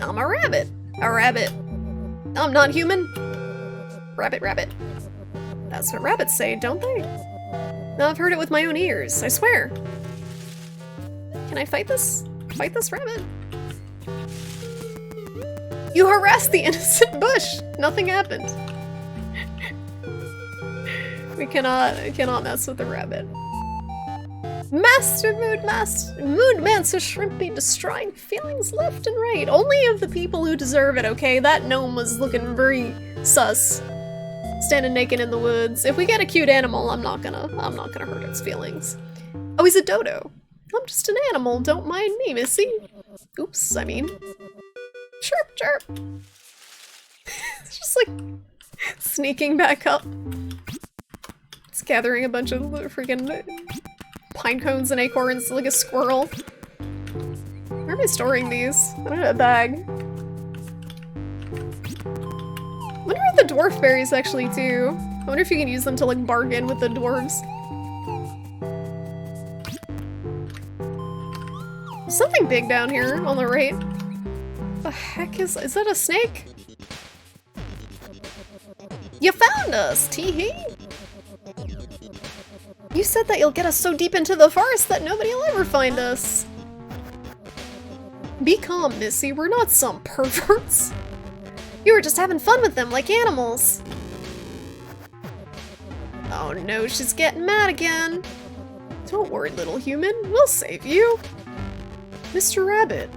Speaker 1: I'm a rabbit. A rabbit. I'm not human. Rabbit, rabbit. That's what rabbits say, don't they? I've heard it with my own ears, I swear. Can I fight this? Fight this rabbit? You harassed the innocent bush! Nothing happened. We cannot mess with the rabbit. Master Moodmancer Shrimpy destroying feelings left and right. Only of the people who deserve it, okay? That gnome was looking very sus. Standing naked in the woods. If we get a cute animal, I'm not gonna hurt its feelings. Oh, he's a dodo. I'm just an animal, don't mind me, missy. Oops, I mean. Chirp, chirp. It's just like sneaking back up. It's gathering a bunch of freaking pine cones and acorns like a squirrel. Where am I storing these? I don't have a bag. I wonder what the dwarf berries actually do. I wonder if you can use them to like bargain with the dwarves. There's something big down here on the right. The heck is that a snake? You found us, tee-hee! You said that you'll get us so deep into the forest that nobody will ever find us. Be calm, Missy. We're not some perverts. You were just having fun with them like animals. Oh Oh no, she's getting mad again. Don't worry, little human. We'll save you. Mr. Rabbit.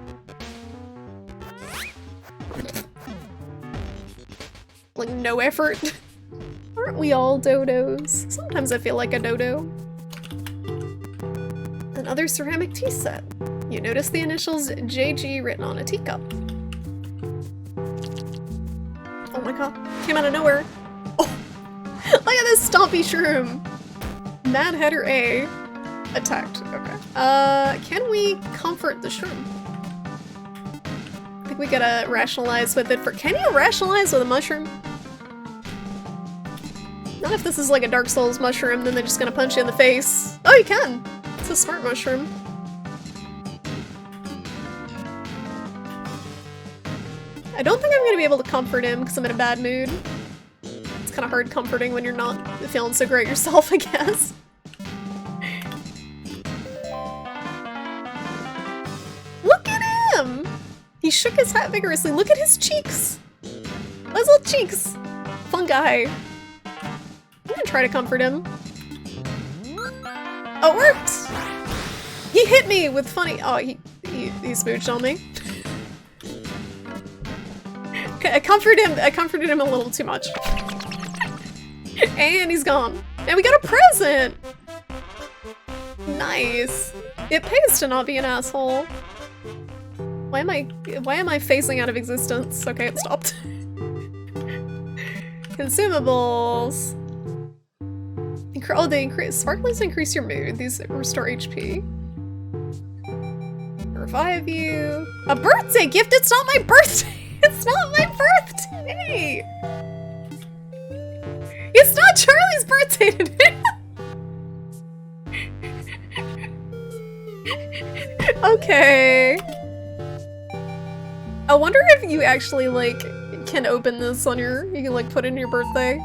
Speaker 1: Like, no effort. Aren't we all dodos? Sometimes I feel like a dodo. Another ceramic tea set. You notice the initials JG written on a teacup. Oh my god, came out of nowhere. Oh, look at this stompy shroom. Mad Hatter A attacked. Okay. Can we comfort the shroom? I think we gotta rationalize with it for— can you rationalize with a mushroom? Not if this is like a Dark Souls mushroom, then they're just gonna punch you in the face. Oh, you can! It's a smart mushroom. I don't think I'm gonna be able to comfort him because I'm in a bad mood. It's kind of hard comforting when you're not feeling so great yourself, I guess. Look at him! He shook his hat vigorously. Look at his cheeks! Those little cheeks! Fungi. I'm gonna try to comfort him. Oh, it worked! He hit me with funny— oh, he smooched on me. I comforted him a little too much. And he's gone. And we got a present! Nice. It pays to not be an asshole. Why am I phasing out of existence? Okay, it stopped. Consumables. Oh, they increase— sparklers increase your mood. These restore HP. Revive you. A birthday gift? It's not my birthday! It's not my birthday! It's not Charlie's birthday today! Okay. I wonder if you actually, like, can open this on your— you can, like, put in your birthday.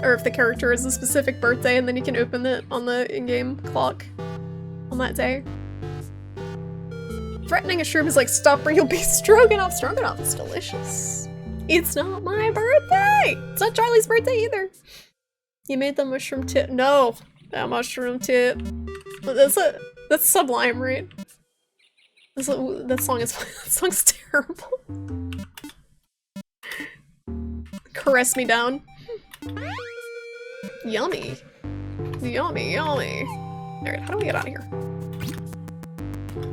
Speaker 1: Or if the character is a specific birthday and then you can open it on the in-game clock on that day. Threatening a shroom is like, stop or you'll be stroganoff. Stroganoff is delicious. It's not my birthday! It's not Charlie's birthday either. You made the mushroom tip. No! That mushroom tip. That's Sublime, right? That song is— that song's terrible. Caress me down. Yummy. Yummy, yummy. Alright, how do we get out of here?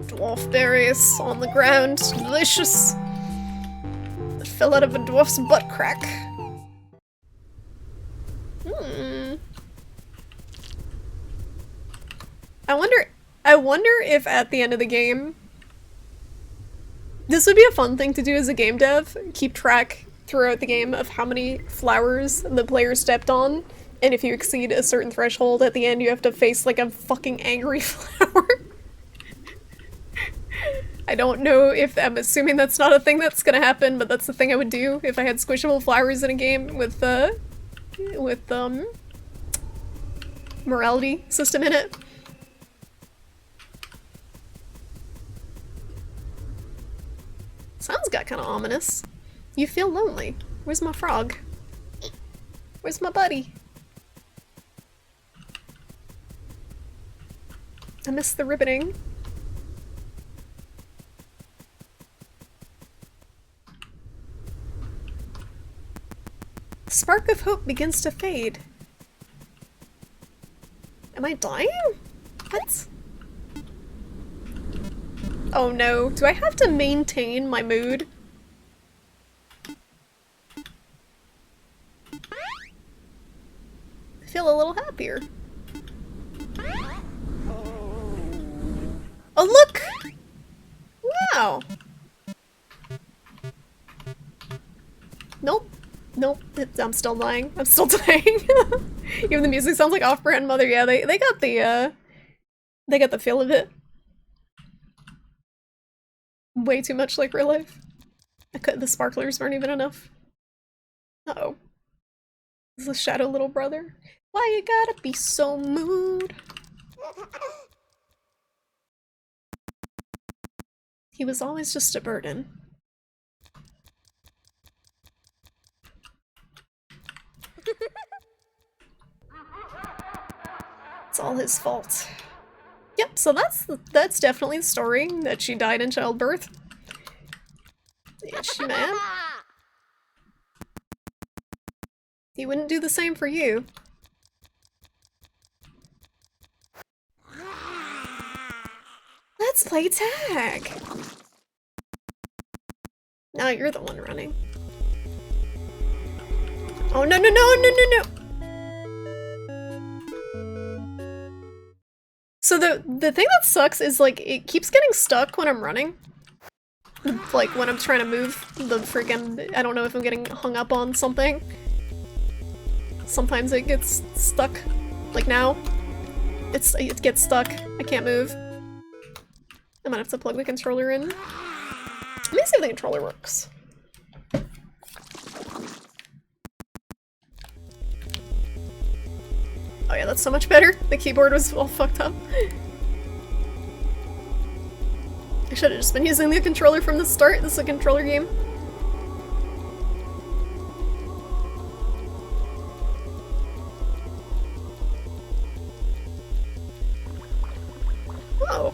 Speaker 1: Dwarf berries on the ground. Delicious. That fell out of a dwarf's butt crack. I wonder if at the end of the game, this would be a fun thing to do as a game dev. Keep track throughout the game of how many flowers the player stepped on, and if you exceed a certain threshold at the end you have to face like a fucking angry flower. I don't know if— I'm assuming that's not a thing that's gonna happen, but that's the thing I would do if I had squishable flowers in a game with morality system in it. Sounds got kinda ominous. You feel lonely. Where's my frog? Where's my buddy? I missed the ribbiting. The spark of hope begins to fade. Am I dying? What? Oh no, do I have to maintain my mood? I feel a little happier. Oh look! Wow! Nope. Nope. I'm still dying. I'm still dying. Even the music sounds like Off-Brand Mother. Yeah, they got the feel of it. Way too much like real life. The sparklers weren't even enough. Uh-oh. This is the shadow little brother. Why you gotta be so mood? He was always just a burden. all his fault. Yep, so that's definitely the story, that she died in childbirth. Is she mad? He wouldn't do the same for you. Let's play tag! Now you're the one running. Oh no no no no no no! So the thing that sucks is like it keeps getting stuck when I'm running. Like when I'm trying to move the freaking, I don't know if I'm getting hung up on something. Sometimes it gets stuck. Like now. It gets stuck. I can't move. I might have to plug the controller in. Let me see if the controller works. Oh yeah, that's so much better. The keyboard was all fucked up. I should have just been using the controller from the start. This is a controller game. Oh.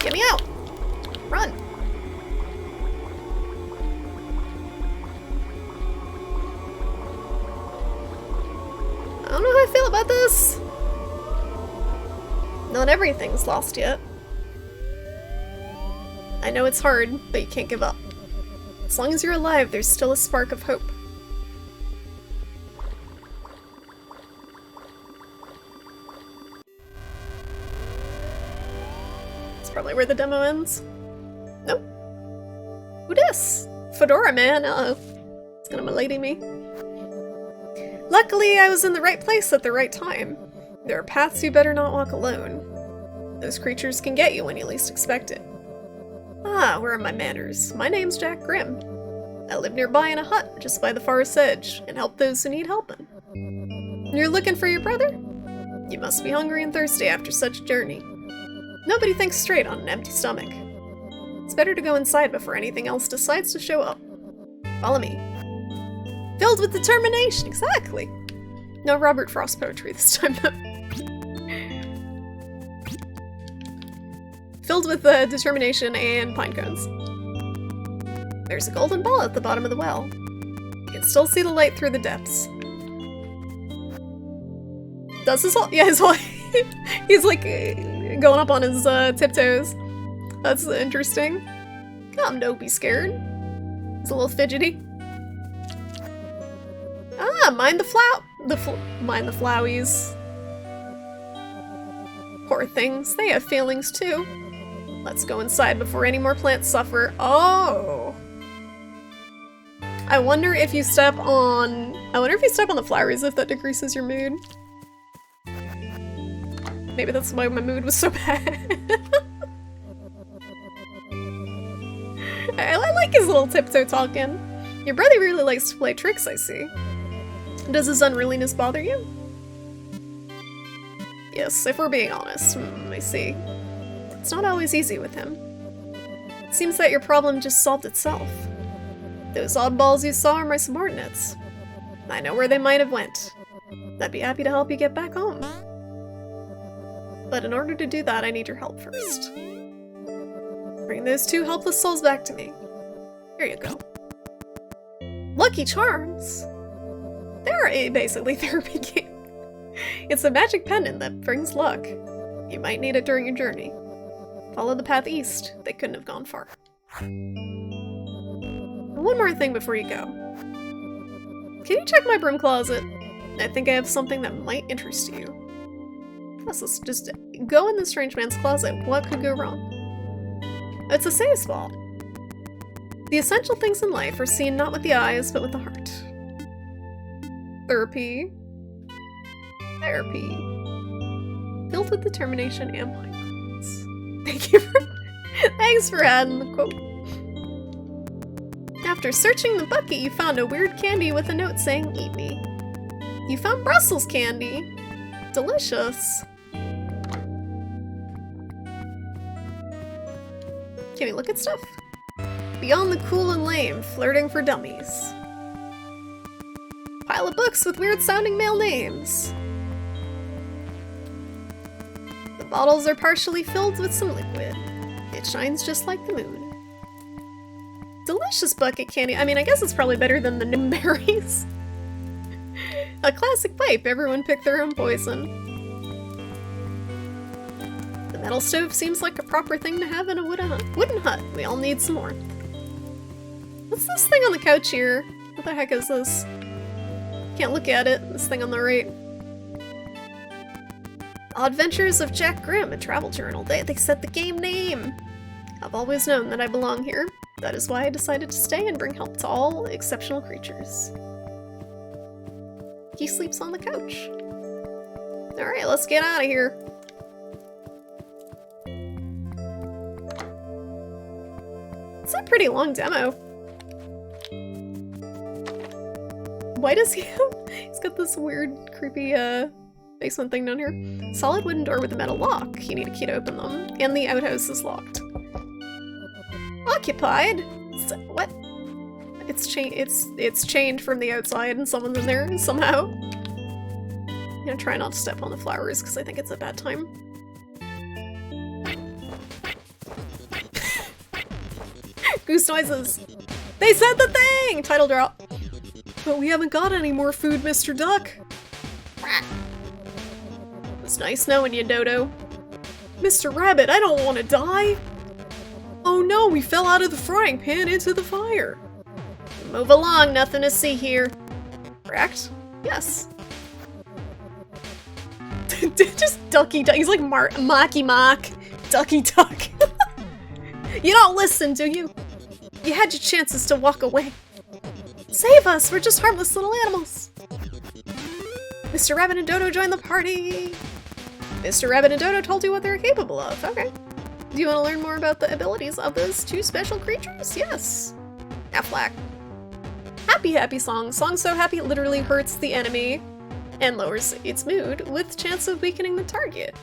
Speaker 1: Get me out! Run! I don't know how I feel about this. Not everything's lost yet. I know it's hard, but you can't give up. As long as you're alive, there's still a spark of hope. That's probably where the demo ends. Nope. Who dis? Fedora man, uh-oh. It's gonna milady me. Luckily, I was in the right place at the right time. There are paths you better not walk alone. Those creatures can get you when you least expect it. Ah, where are my manners? My name's Jack Grimm. I live nearby in a hut just by the forest's edge and help those who need helping. You're looking for your brother? You must be hungry and thirsty after such a journey. Nobody thinks straight on an empty stomach. It's better to go inside before anything else decides to show up. Follow me. Filled with determination, exactly. No Robert Frost poetry this time though. Filled with determination and pine cones. There's a golden ball at the bottom of the well. You can still see the light through the depths. Does his whole— yeah, his whole— he's like going up on his tiptoes. That's interesting. Come, don't be scared. It's a little fidgety. Ah, mind the flowies. Poor things, they have feelings too. Let's go inside before any more plants suffer. Oh! I wonder if you step on the flowers, if that decreases your mood. Maybe that's why my mood was so bad. I like his little tiptoe talking. Your brother really likes to play tricks, I see. Does his unruliness bother you? Yes, if we're being honest, I see. It's not always easy with him. It seems that your problem just solved itself. Those oddballs you saw are my subordinates. I know where they might have went. I'd be happy to help you get back home. But in order to do that, I need your help first. Bring those two helpless souls back to me. Here you go. Lucky Charms! They're basically therapy game. It's a magic pendant that brings luck. You might need it during your journey. Follow the path east. They couldn't have gone far. One more thing before you go. Can you check my broom closet? I think I have something that might interest you. Let's just go in the strange man's closet. What could go wrong? It's a safe spot. The essential things in life are seen not with the eyes, but with the heart. Therapy. Filled with determination and pine cones. Thanks for adding the quote. After searching the bucket, you found a weird candy with a note saying, "Eat me." You found Brussels candy. Delicious. Can we look at stuff? Beyond the cool and lame, flirting for dummies. Pile of books books with weird sounding male names. The bottles are partially filled with some liquid. It shines just like the moon. Delicious bucket candy. I mean, I guess it's probably better than the berries. A classic pipe. Everyone picked their own poison. The metal stove seems like a proper thing to have in a wooden hut. We all need some more. What's this thing on the couch here? What the heck is this? Can't look at it. This thing on the right. Adventures of Jack Grimm, a travel journal. They set the game name. I've always known that I belong here. That is why I decided to stay and bring help to all exceptional creatures. He sleeps on the couch. Alright, let's get out of here. It's a pretty long demo. Why does he have... He's got this weird, creepy, basement thing down here. Solid wooden door with a metal lock. You need a key to open them. And the outhouse is locked. Occupied? What? It's chained from the outside and someone's in there somehow. I'm gonna try not to step on the flowers because I think it's a bad time. Goose noises! They said the thing! Title drop. But we haven't got any more food, Mr. Duck. It's nice knowing you, Dodo. Mr. Rabbit, I don't want to die! Oh no, we fell out of the frying pan into the fire! Move along, nothing to see here. Correct? Yes. Just Ducky Duck. He's like Mocky Mock. Ducky Duck. You don't listen, do you? You had your chances to walk away. Save us! We're just harmless little animals! Mr. Rabbit and Dodo joined the party! Mr. Rabbit and Dodo told you what they're capable of. Okay. Do you want to learn more about the abilities of those two special creatures? Yes. Affleck. Happy Happy Song. Song so happy it literally hurts the enemy and lowers its mood with chance of weakening the target.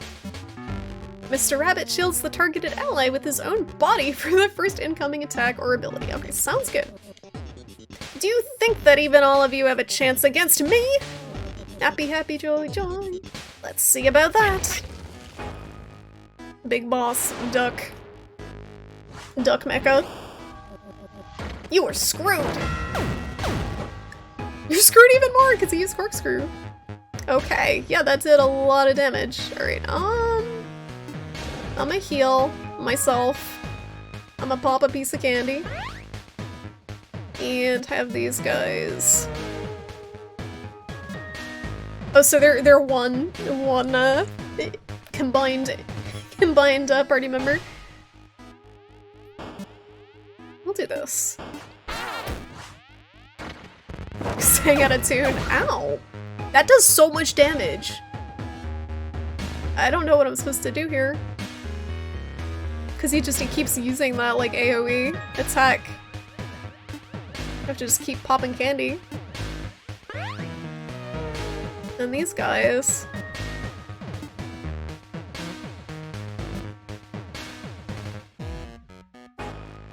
Speaker 1: Mr. Rabbit shields the targeted ally with his own body for the first incoming attack or ability. Okay, sounds good. Do you think that even all of you have a chance against me? Happy, happy, joy, joy. Let's see about that. Big boss, Duck. Duck Mecha. You are screwed. You're screwed even more because he used corkscrew. Okay, yeah, that did a lot of damage. Alright, I'm gonna heal myself. I'm gonna pop a piece of candy. And have these guys. Oh, so they're one combined party member. We'll do this. Staying out of tune. Ow! That does so much damage. I don't know what I'm supposed to do here. Cause he keeps using that like AoE attack. I have to just keep popping candy. And these guys.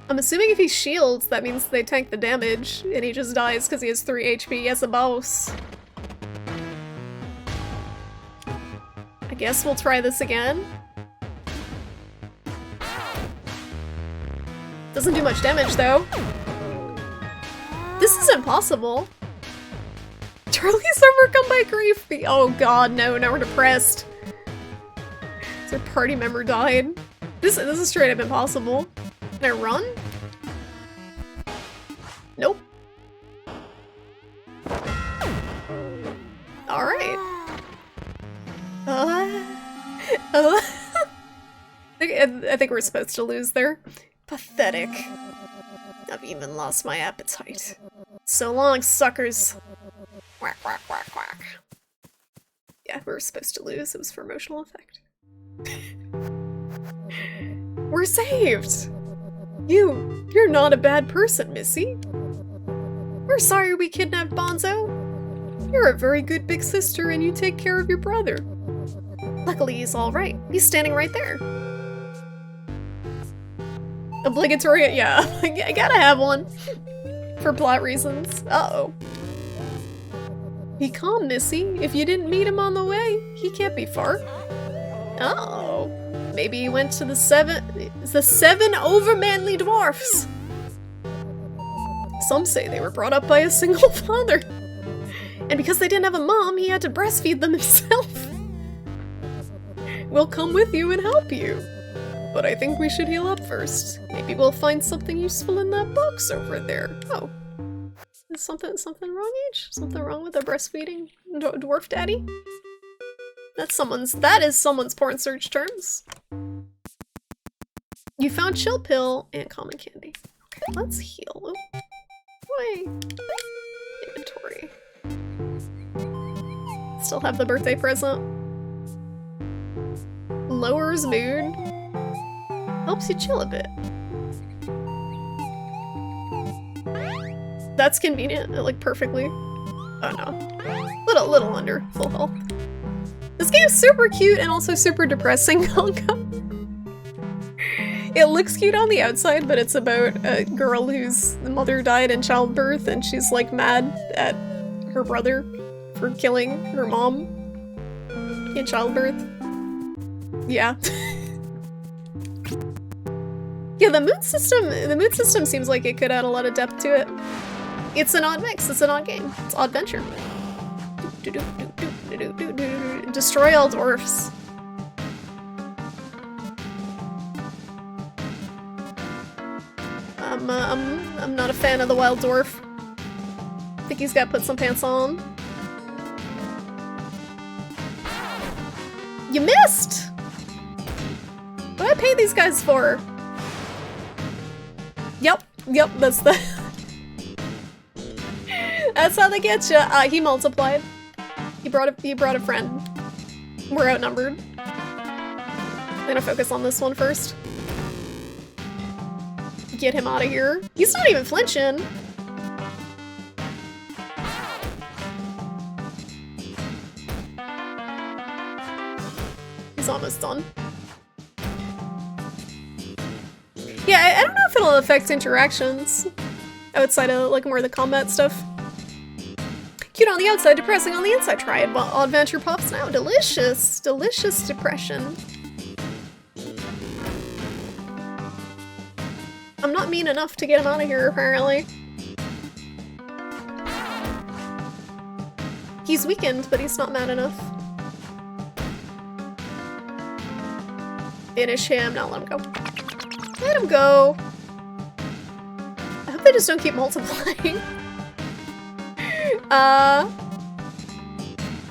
Speaker 1: I'm assuming if he shields, that means they tank the damage, and he just dies because he has 3 HP as a boss. I guess we'll try this again. Doesn't do much damage, though. This is impossible. Charlie's overcome by grief. Oh god, no, now we're depressed. Their party member died. This is straight up impossible. Can I run? Nope. Alright. I think we're supposed to lose there. Pathetic. I've even lost my appetite. So long, suckers. Quack, quack, quack, quack. Yeah, we were supposed to lose. It was for emotional effect. We're saved! You're not a bad person, Missy. We're sorry we kidnapped Bonzo. You're a very good big sister and you take care of your brother. Luckily he's alright. He's standing right there. Obligatory, yeah. I gotta have one. For plot reasons. Uh-oh. Be calm, Missy. If you didn't meet him on the way, he can't be far. Oh, maybe he went to the seven overmanly dwarfs. Some say they were brought up by a single father. And because they didn't have a mom, he had to breastfeed them himself. We'll come with you and help you. But I think we should heal up first. Maybe we'll find something useful in that box over there. Oh. Is something wrong, H? Something wrong with a breastfeeding dwarf daddy? That is someone's porn search terms. You found chill pill and common candy. Okay, let's heal. Oh. Why? Inventory. Still have the birthday present. Lowers mood. Helps you chill a bit. That's convenient, like perfectly. Oh no. Little under full health. This game's super cute and also super depressing. It looks cute on the outside, but it's about a girl whose mother died in childbirth and she's like mad at her brother for killing her mom in childbirth. Yeah. Yeah, the mood system seems like it could add a lot of depth to it. It's an odd mix, it's an odd game. It's odd venture. Destroy all dwarfs. I'm not a fan of the wild dwarf. I think he's gotta put some pants on. You missed! What do I pay these guys for? Yep, that's the... That's how they get you. He multiplied. He brought a friend. We're outnumbered. I'm gonna focus on this one first. Get him out of here. He's not even flinching. He's almost done. Yeah, I don't know if it'll affect interactions outside of like more of the combat stuff. Cute on the outside, depressing on the inside. Try it. Odd Venture Puffs now. Delicious. Delicious depression. I'm not mean enough to get him out of here, apparently. He's weakened, but he's not mad enough. Finish him. Now let him go. Let him go. I hope they just don't keep multiplying.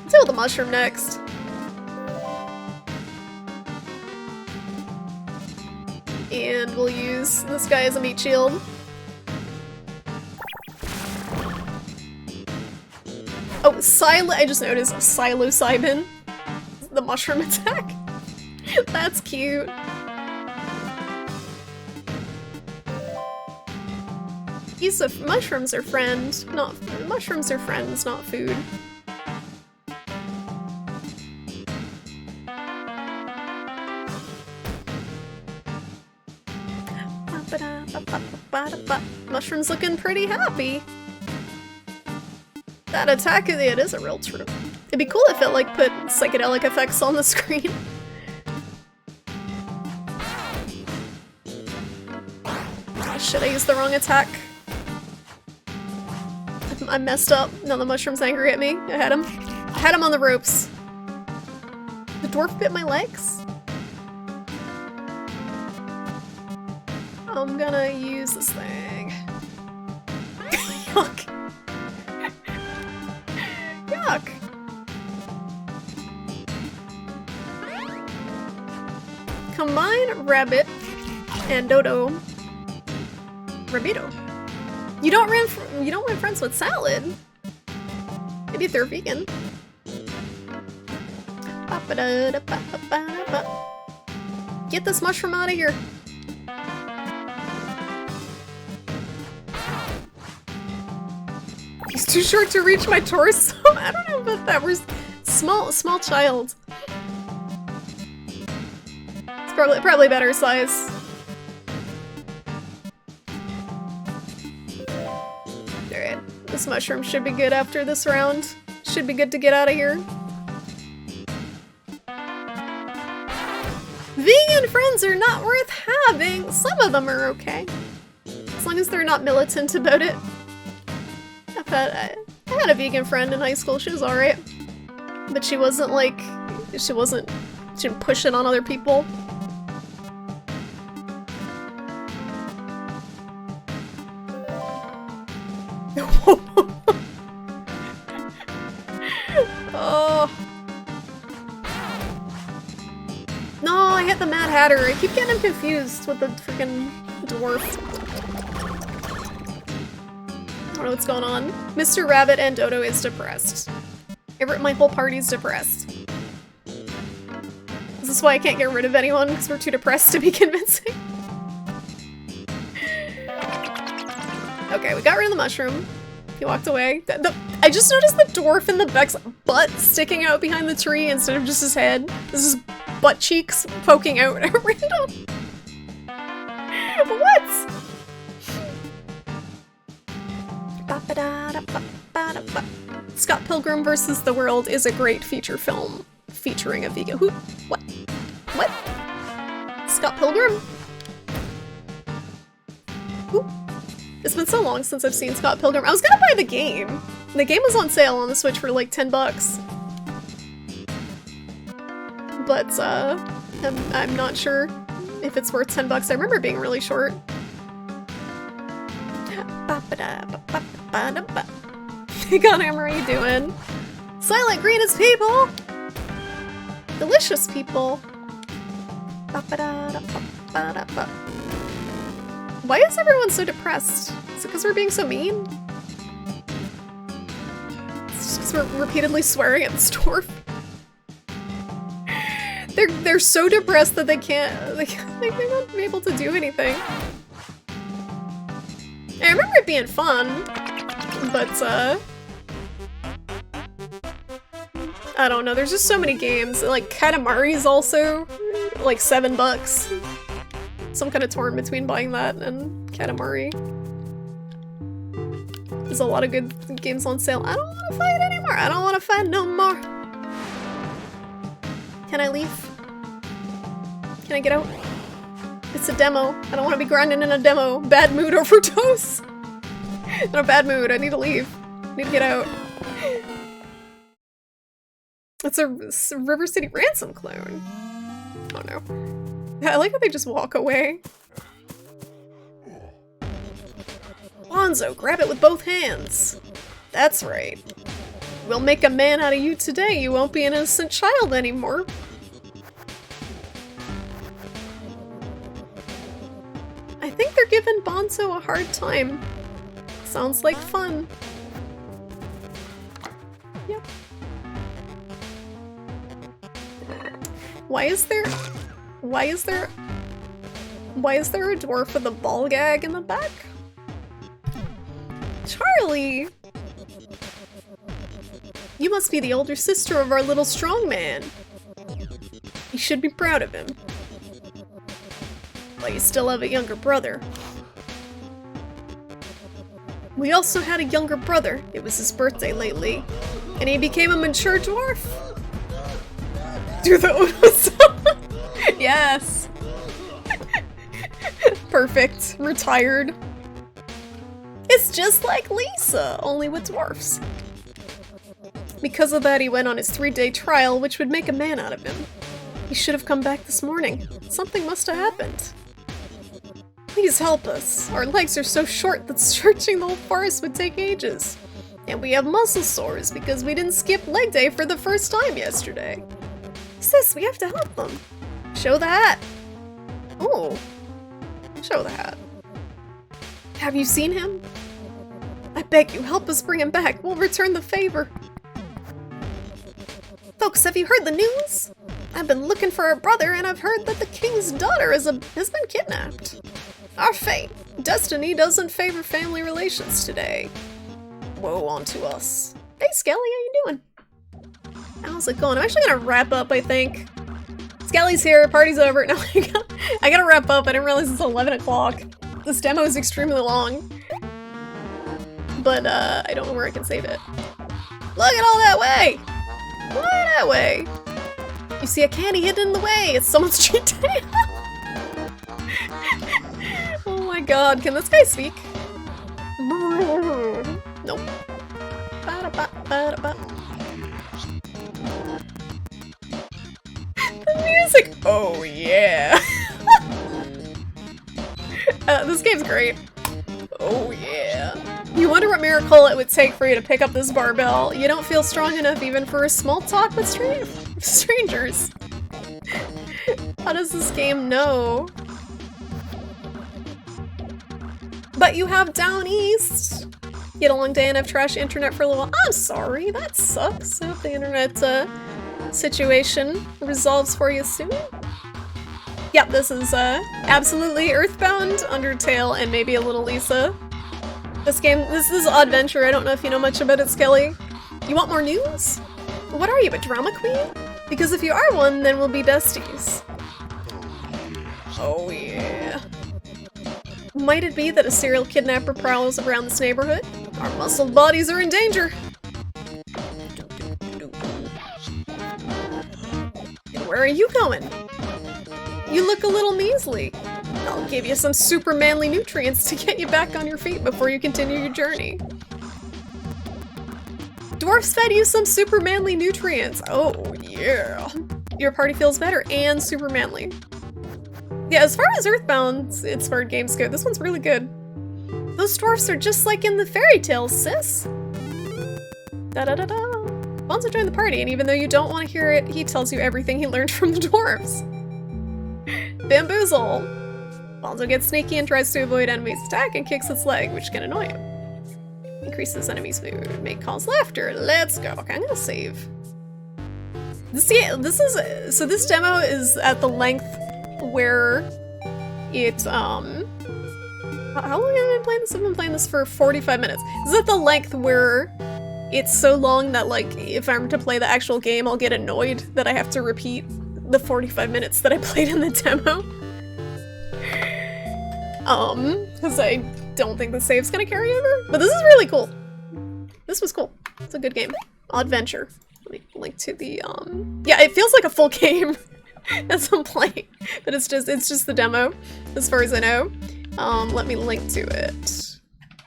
Speaker 1: Deal with the mushroom next. And we'll use this guy as a meat shield. Oh, I just noticed psilocybin. The mushroom attack. That's cute. Mushrooms are friends, not food. Mushrooms looking pretty happy. That attack, it is a real trip. It'd be cool if it like put psychedelic effects on the screen. Oh, shit, I used the wrong attack. I messed up. Now the mushroom's angry at me. I had him on the ropes. The dwarf bit my legs? I'm gonna use this thing. Yuck. Yuck. Combine rabbit and Dodo. Rabbito. You don't win friends with salad. Maybe if they're vegan. Get this mushroom out of here. He's too short to reach my torso. I don't know about that. We're small child. It's probably better size. Alright, this mushroom should be good after this round. should be good to get out of here. Vegan friends are not worth having. Some of them are okay. As long as they're not militant about it. I had a vegan friend in high school. She was alright. But she wasn't like... She didn't push it on other people. Oh. No, I hit the Mad Hatter. I keep getting him confused with the freaking dwarf. I don't know what's going on. Mr. Rabbit and Dodo is depressed. My whole party's depressed. Is this why I can't get rid of anyone? Because we're too depressed to be convincing? Okay, we got rid of the mushroom. He walked away. I just noticed the dwarf in the back's butt sticking out behind the tree instead of just his head. This is butt cheeks poking out at random. What? Scott Pilgrim vs. the World is a great feature film featuring a vegan. Who? What? What? Scott Pilgrim? Who? It's been so long since I've seen Scott Pilgrim. I was gonna buy the game. The game was on sale on the Switch for like 10 bucks. But, I'm not sure if it's worth 10 bucks. I remember it being really short. Hey, Godhammer, how you doing? Silent Green is people! Delicious people! Why is everyone so depressed? Is it because we're being so mean? It's just because we're repeatedly swearing at this dwarf. They're so depressed that they can't, they won't be able to do anything. I remember it being fun, but I don't know, there's just so many games. Like, Katamari's also, like, 7 bucks. So I'm kind of torn between buying that and Katamari. There's a lot of good games on sale. I don't want to fight anymore. I don't want to fight no more. Can I leave? Can I get out? It's a demo. I don't want to be grinding in a demo. Bad mood overdose. In a bad mood. I need to leave. I need to get out. It's a River City Ransom clone. Oh no. I like how they just walk away. Bonzo, grab it with both hands. That's right. We'll make a man out of you today. You won't be an innocent child anymore. I think they're giving Bonzo a hard time. Sounds like fun. Yep. Why is there a dwarf with a ball gag in the back? Charlie! You must be the older sister of our little strong man. You should be proud of him. But you still have a younger brother. We also had a younger brother. It was his birthday lately. And he became a mature dwarf. Do the Odo song. Yes. Perfect. Retired. It's just like Lisa, only with dwarfs. Because of that, he went on his 3-day trial, which would make a man out of him. He should have come back this morning. Something must have happened. Please help us. Our legs are so short that searching the whole forest would take ages. And we have muscle sores because we didn't skip leg day for the first time yesterday. Sis, we have to help them. Show the hat. Oh. Show the hat. Have you seen him? I beg you, help us bring him back. We'll return the favor. Folks, have you heard the news? I've been looking for our brother, and I've heard that the king's daughter has been kidnapped. Our fate. Destiny doesn't favor family relations today. Woe unto us. Hey, Skelly, how you doing? How's it going? I'm actually gonna wrap up, I think. Skelly's here, party's over. No, I gotta wrap up. I didn't realize it's 11 o'clock. This demo is extremely long. But, I don't know where I can save it. Look at all that way! Look that way! You see a candy hidden in the way! It's someone's cheat day! Oh my god, can this guy speak? Nope. The music! Oh yeah! This game's great. Oh yeah. You wonder what miracle it would take for you to pick up this barbell. You don't feel strong enough even for a small talk with strangers. How does this game know? But you have down east. You had a long day and have trash internet for a little while. I'm sorry, that sucks. I hope the internet situation resolves for you soon. Yep, this is absolutely Earthbound, Undertale, and maybe a little Lisa. This is Oddventure. I don't know if you know much about it, Skelly. You want more news? What are you, a drama queen? Because if you are one, then we'll be besties. Oh yeah. Might it be that a serial kidnapper prowls around this neighborhood? Our muscled bodies are in danger. Where are you going? You look a little measly. I'll give you some super manly nutrients to get you back on your feet before you continue your journey. Dwarfs fed you some super manly nutrients. Oh yeah. Your party feels better and super manly. Yeah, as far as Earthbound's inspired games go, this one's really good. Those dwarfs are just like in the fairy tales, sis. Da-da-da-da. Bonzo joined the party, and even though you don't want to hear it, he tells you everything he learned from the dwarves. Bamboozle. Bonzo gets sneaky and tries to avoid enemies' attack and kicks its leg, which can annoy him. Increases enemies' mood, make cause laughter. Let's go. Okay, I'm gonna save. This demo is at the length where it, how long have I been playing this? I've been playing this for 45 minutes. This is at the length where it's so long that, like, if I were to play the actual game, I'll get annoyed that I have to repeat the 45 minutes that I played in the demo. Because I don't think the save's gonna carry over. But this is really cool. This was cool. It's a good game. Oddventure. Let me link to the, yeah, it feels like a full game as I'm playing. But it's just the demo, as far as I know. Let me link to it.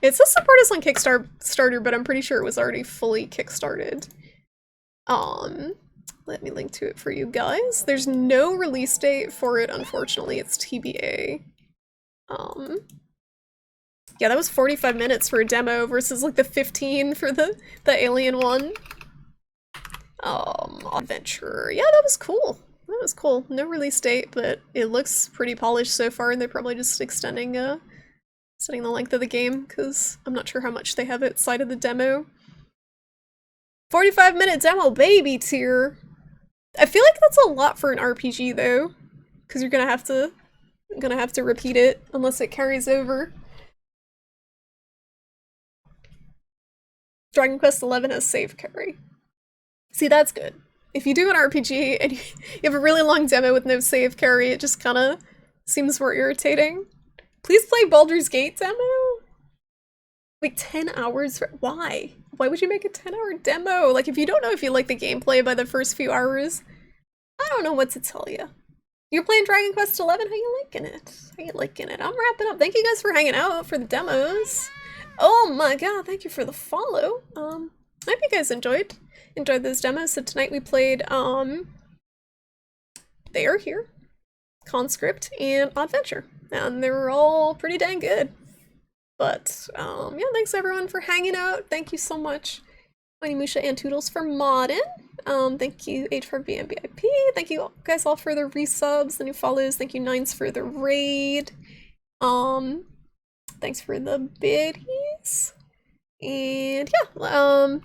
Speaker 1: It says support us on Kickstarter, but I'm pretty sure it was already fully kickstarted. Let me link to it for you guys. There's no release date for it, unfortunately. It's TBA. Yeah, that was 45 minutes for a demo versus like the 15 for the alien one. Adventure. Yeah, that was cool. That was cool. No release date, but it looks pretty polished so far, and they're probably just extending the length of the game, because I'm not sure how much they have outside of the demo. 45-minute demo, baby tier! I feel like that's a lot for an RPG, though, because you're gonna have to repeat it, unless it carries over. Dragon Quest XI has save carry. See, that's good. If you do an RPG and you have a really long demo with no save carry, it just kinda seems more irritating. Please play Baldur's Gate demo? Wait, 10 hours for— why? Why would you make a 10-hour demo? Like, if you don't know if you like the gameplay by the first few hours, I don't know what to tell you. You're playing Dragon Quest XI? How you liking it? How you liking it? I'm wrapping up. Thank you guys for hanging out for the demos. Oh my god, thank you for the follow. I hope you guys enjoyed those demos. So tonight we played, They Are Here, Conscript, and Oddventure. And they were all pretty dang good. But, yeah, thanks everyone for hanging out. Thank you so much, Mighty Musha and Toodles, for modding. Thank you, H4VMBIP. Thank you guys all for the resubs, the new follows. Thank you, Nines, for the raid. Thanks for the biddies. And yeah,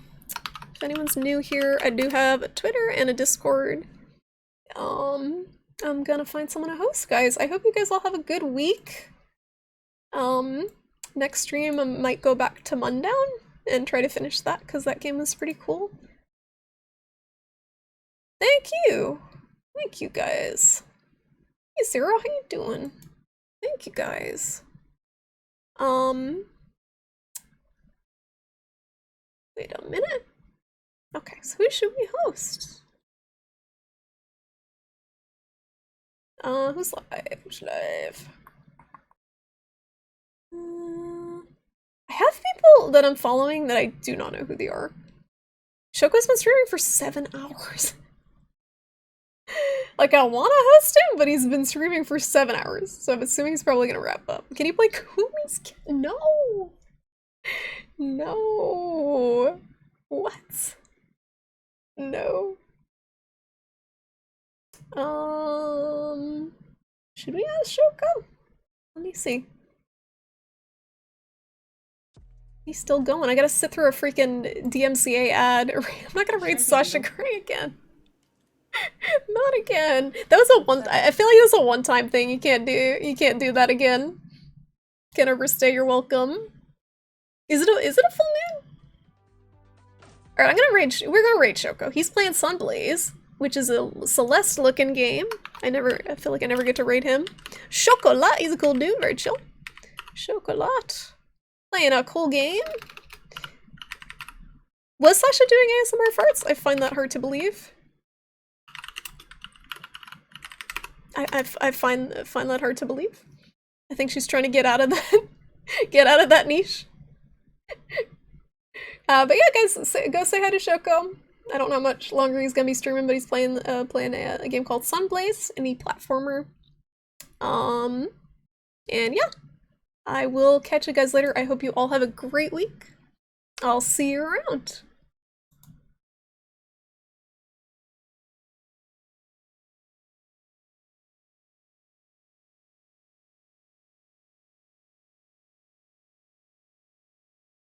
Speaker 1: if anyone's new here, I do have a Twitter and a Discord. I'm gonna find someone to host, guys. I hope you guys all have a good week. Next stream, I might go back to Mundown and try to finish that, because that game was pretty cool. Thank you! Thank you, guys. Hey, Zero, how you doing? Thank you, guys. Wait a minute. Okay, so who should we host? Who's live? Who's live? I have people that I'm following that I do not know who they are. Shoko's been streaming for 7 hours. Like, I want to host him, but he's been streaming for 7 hours, so I'm assuming he's probably gonna wrap up. Can you play Kumi's? No! No! What? No. Should we ask Shoko? Let me see. He's still going. I gotta sit through a freaking DMCA ad. I'm not gonna raid Sasha Grey again. Not again. That was a one. I feel like it was a one-time thing. You can't do that again. Can't overstay your welcome. Is it a full moon? All right, I'm gonna raid. We're gonna raid Shoko. He's playing Sunblaze, which is a Celeste-looking game. I feel like I never get to raid him. Chocolat. He's a cool dude. Very chill. Chocolat. Playing a cool game. Was Sasha doing ASMR farts? I find that hard to believe. I find that hard to believe. I think she's trying to get out of that niche. But yeah, guys, go say hi to Shoko. I don't know how much longer he's gonna be streaming, but he's playing a game called Sunblaze, any platformer. And yeah, I will catch you guys later. I hope you all have a great week. I'll see you around.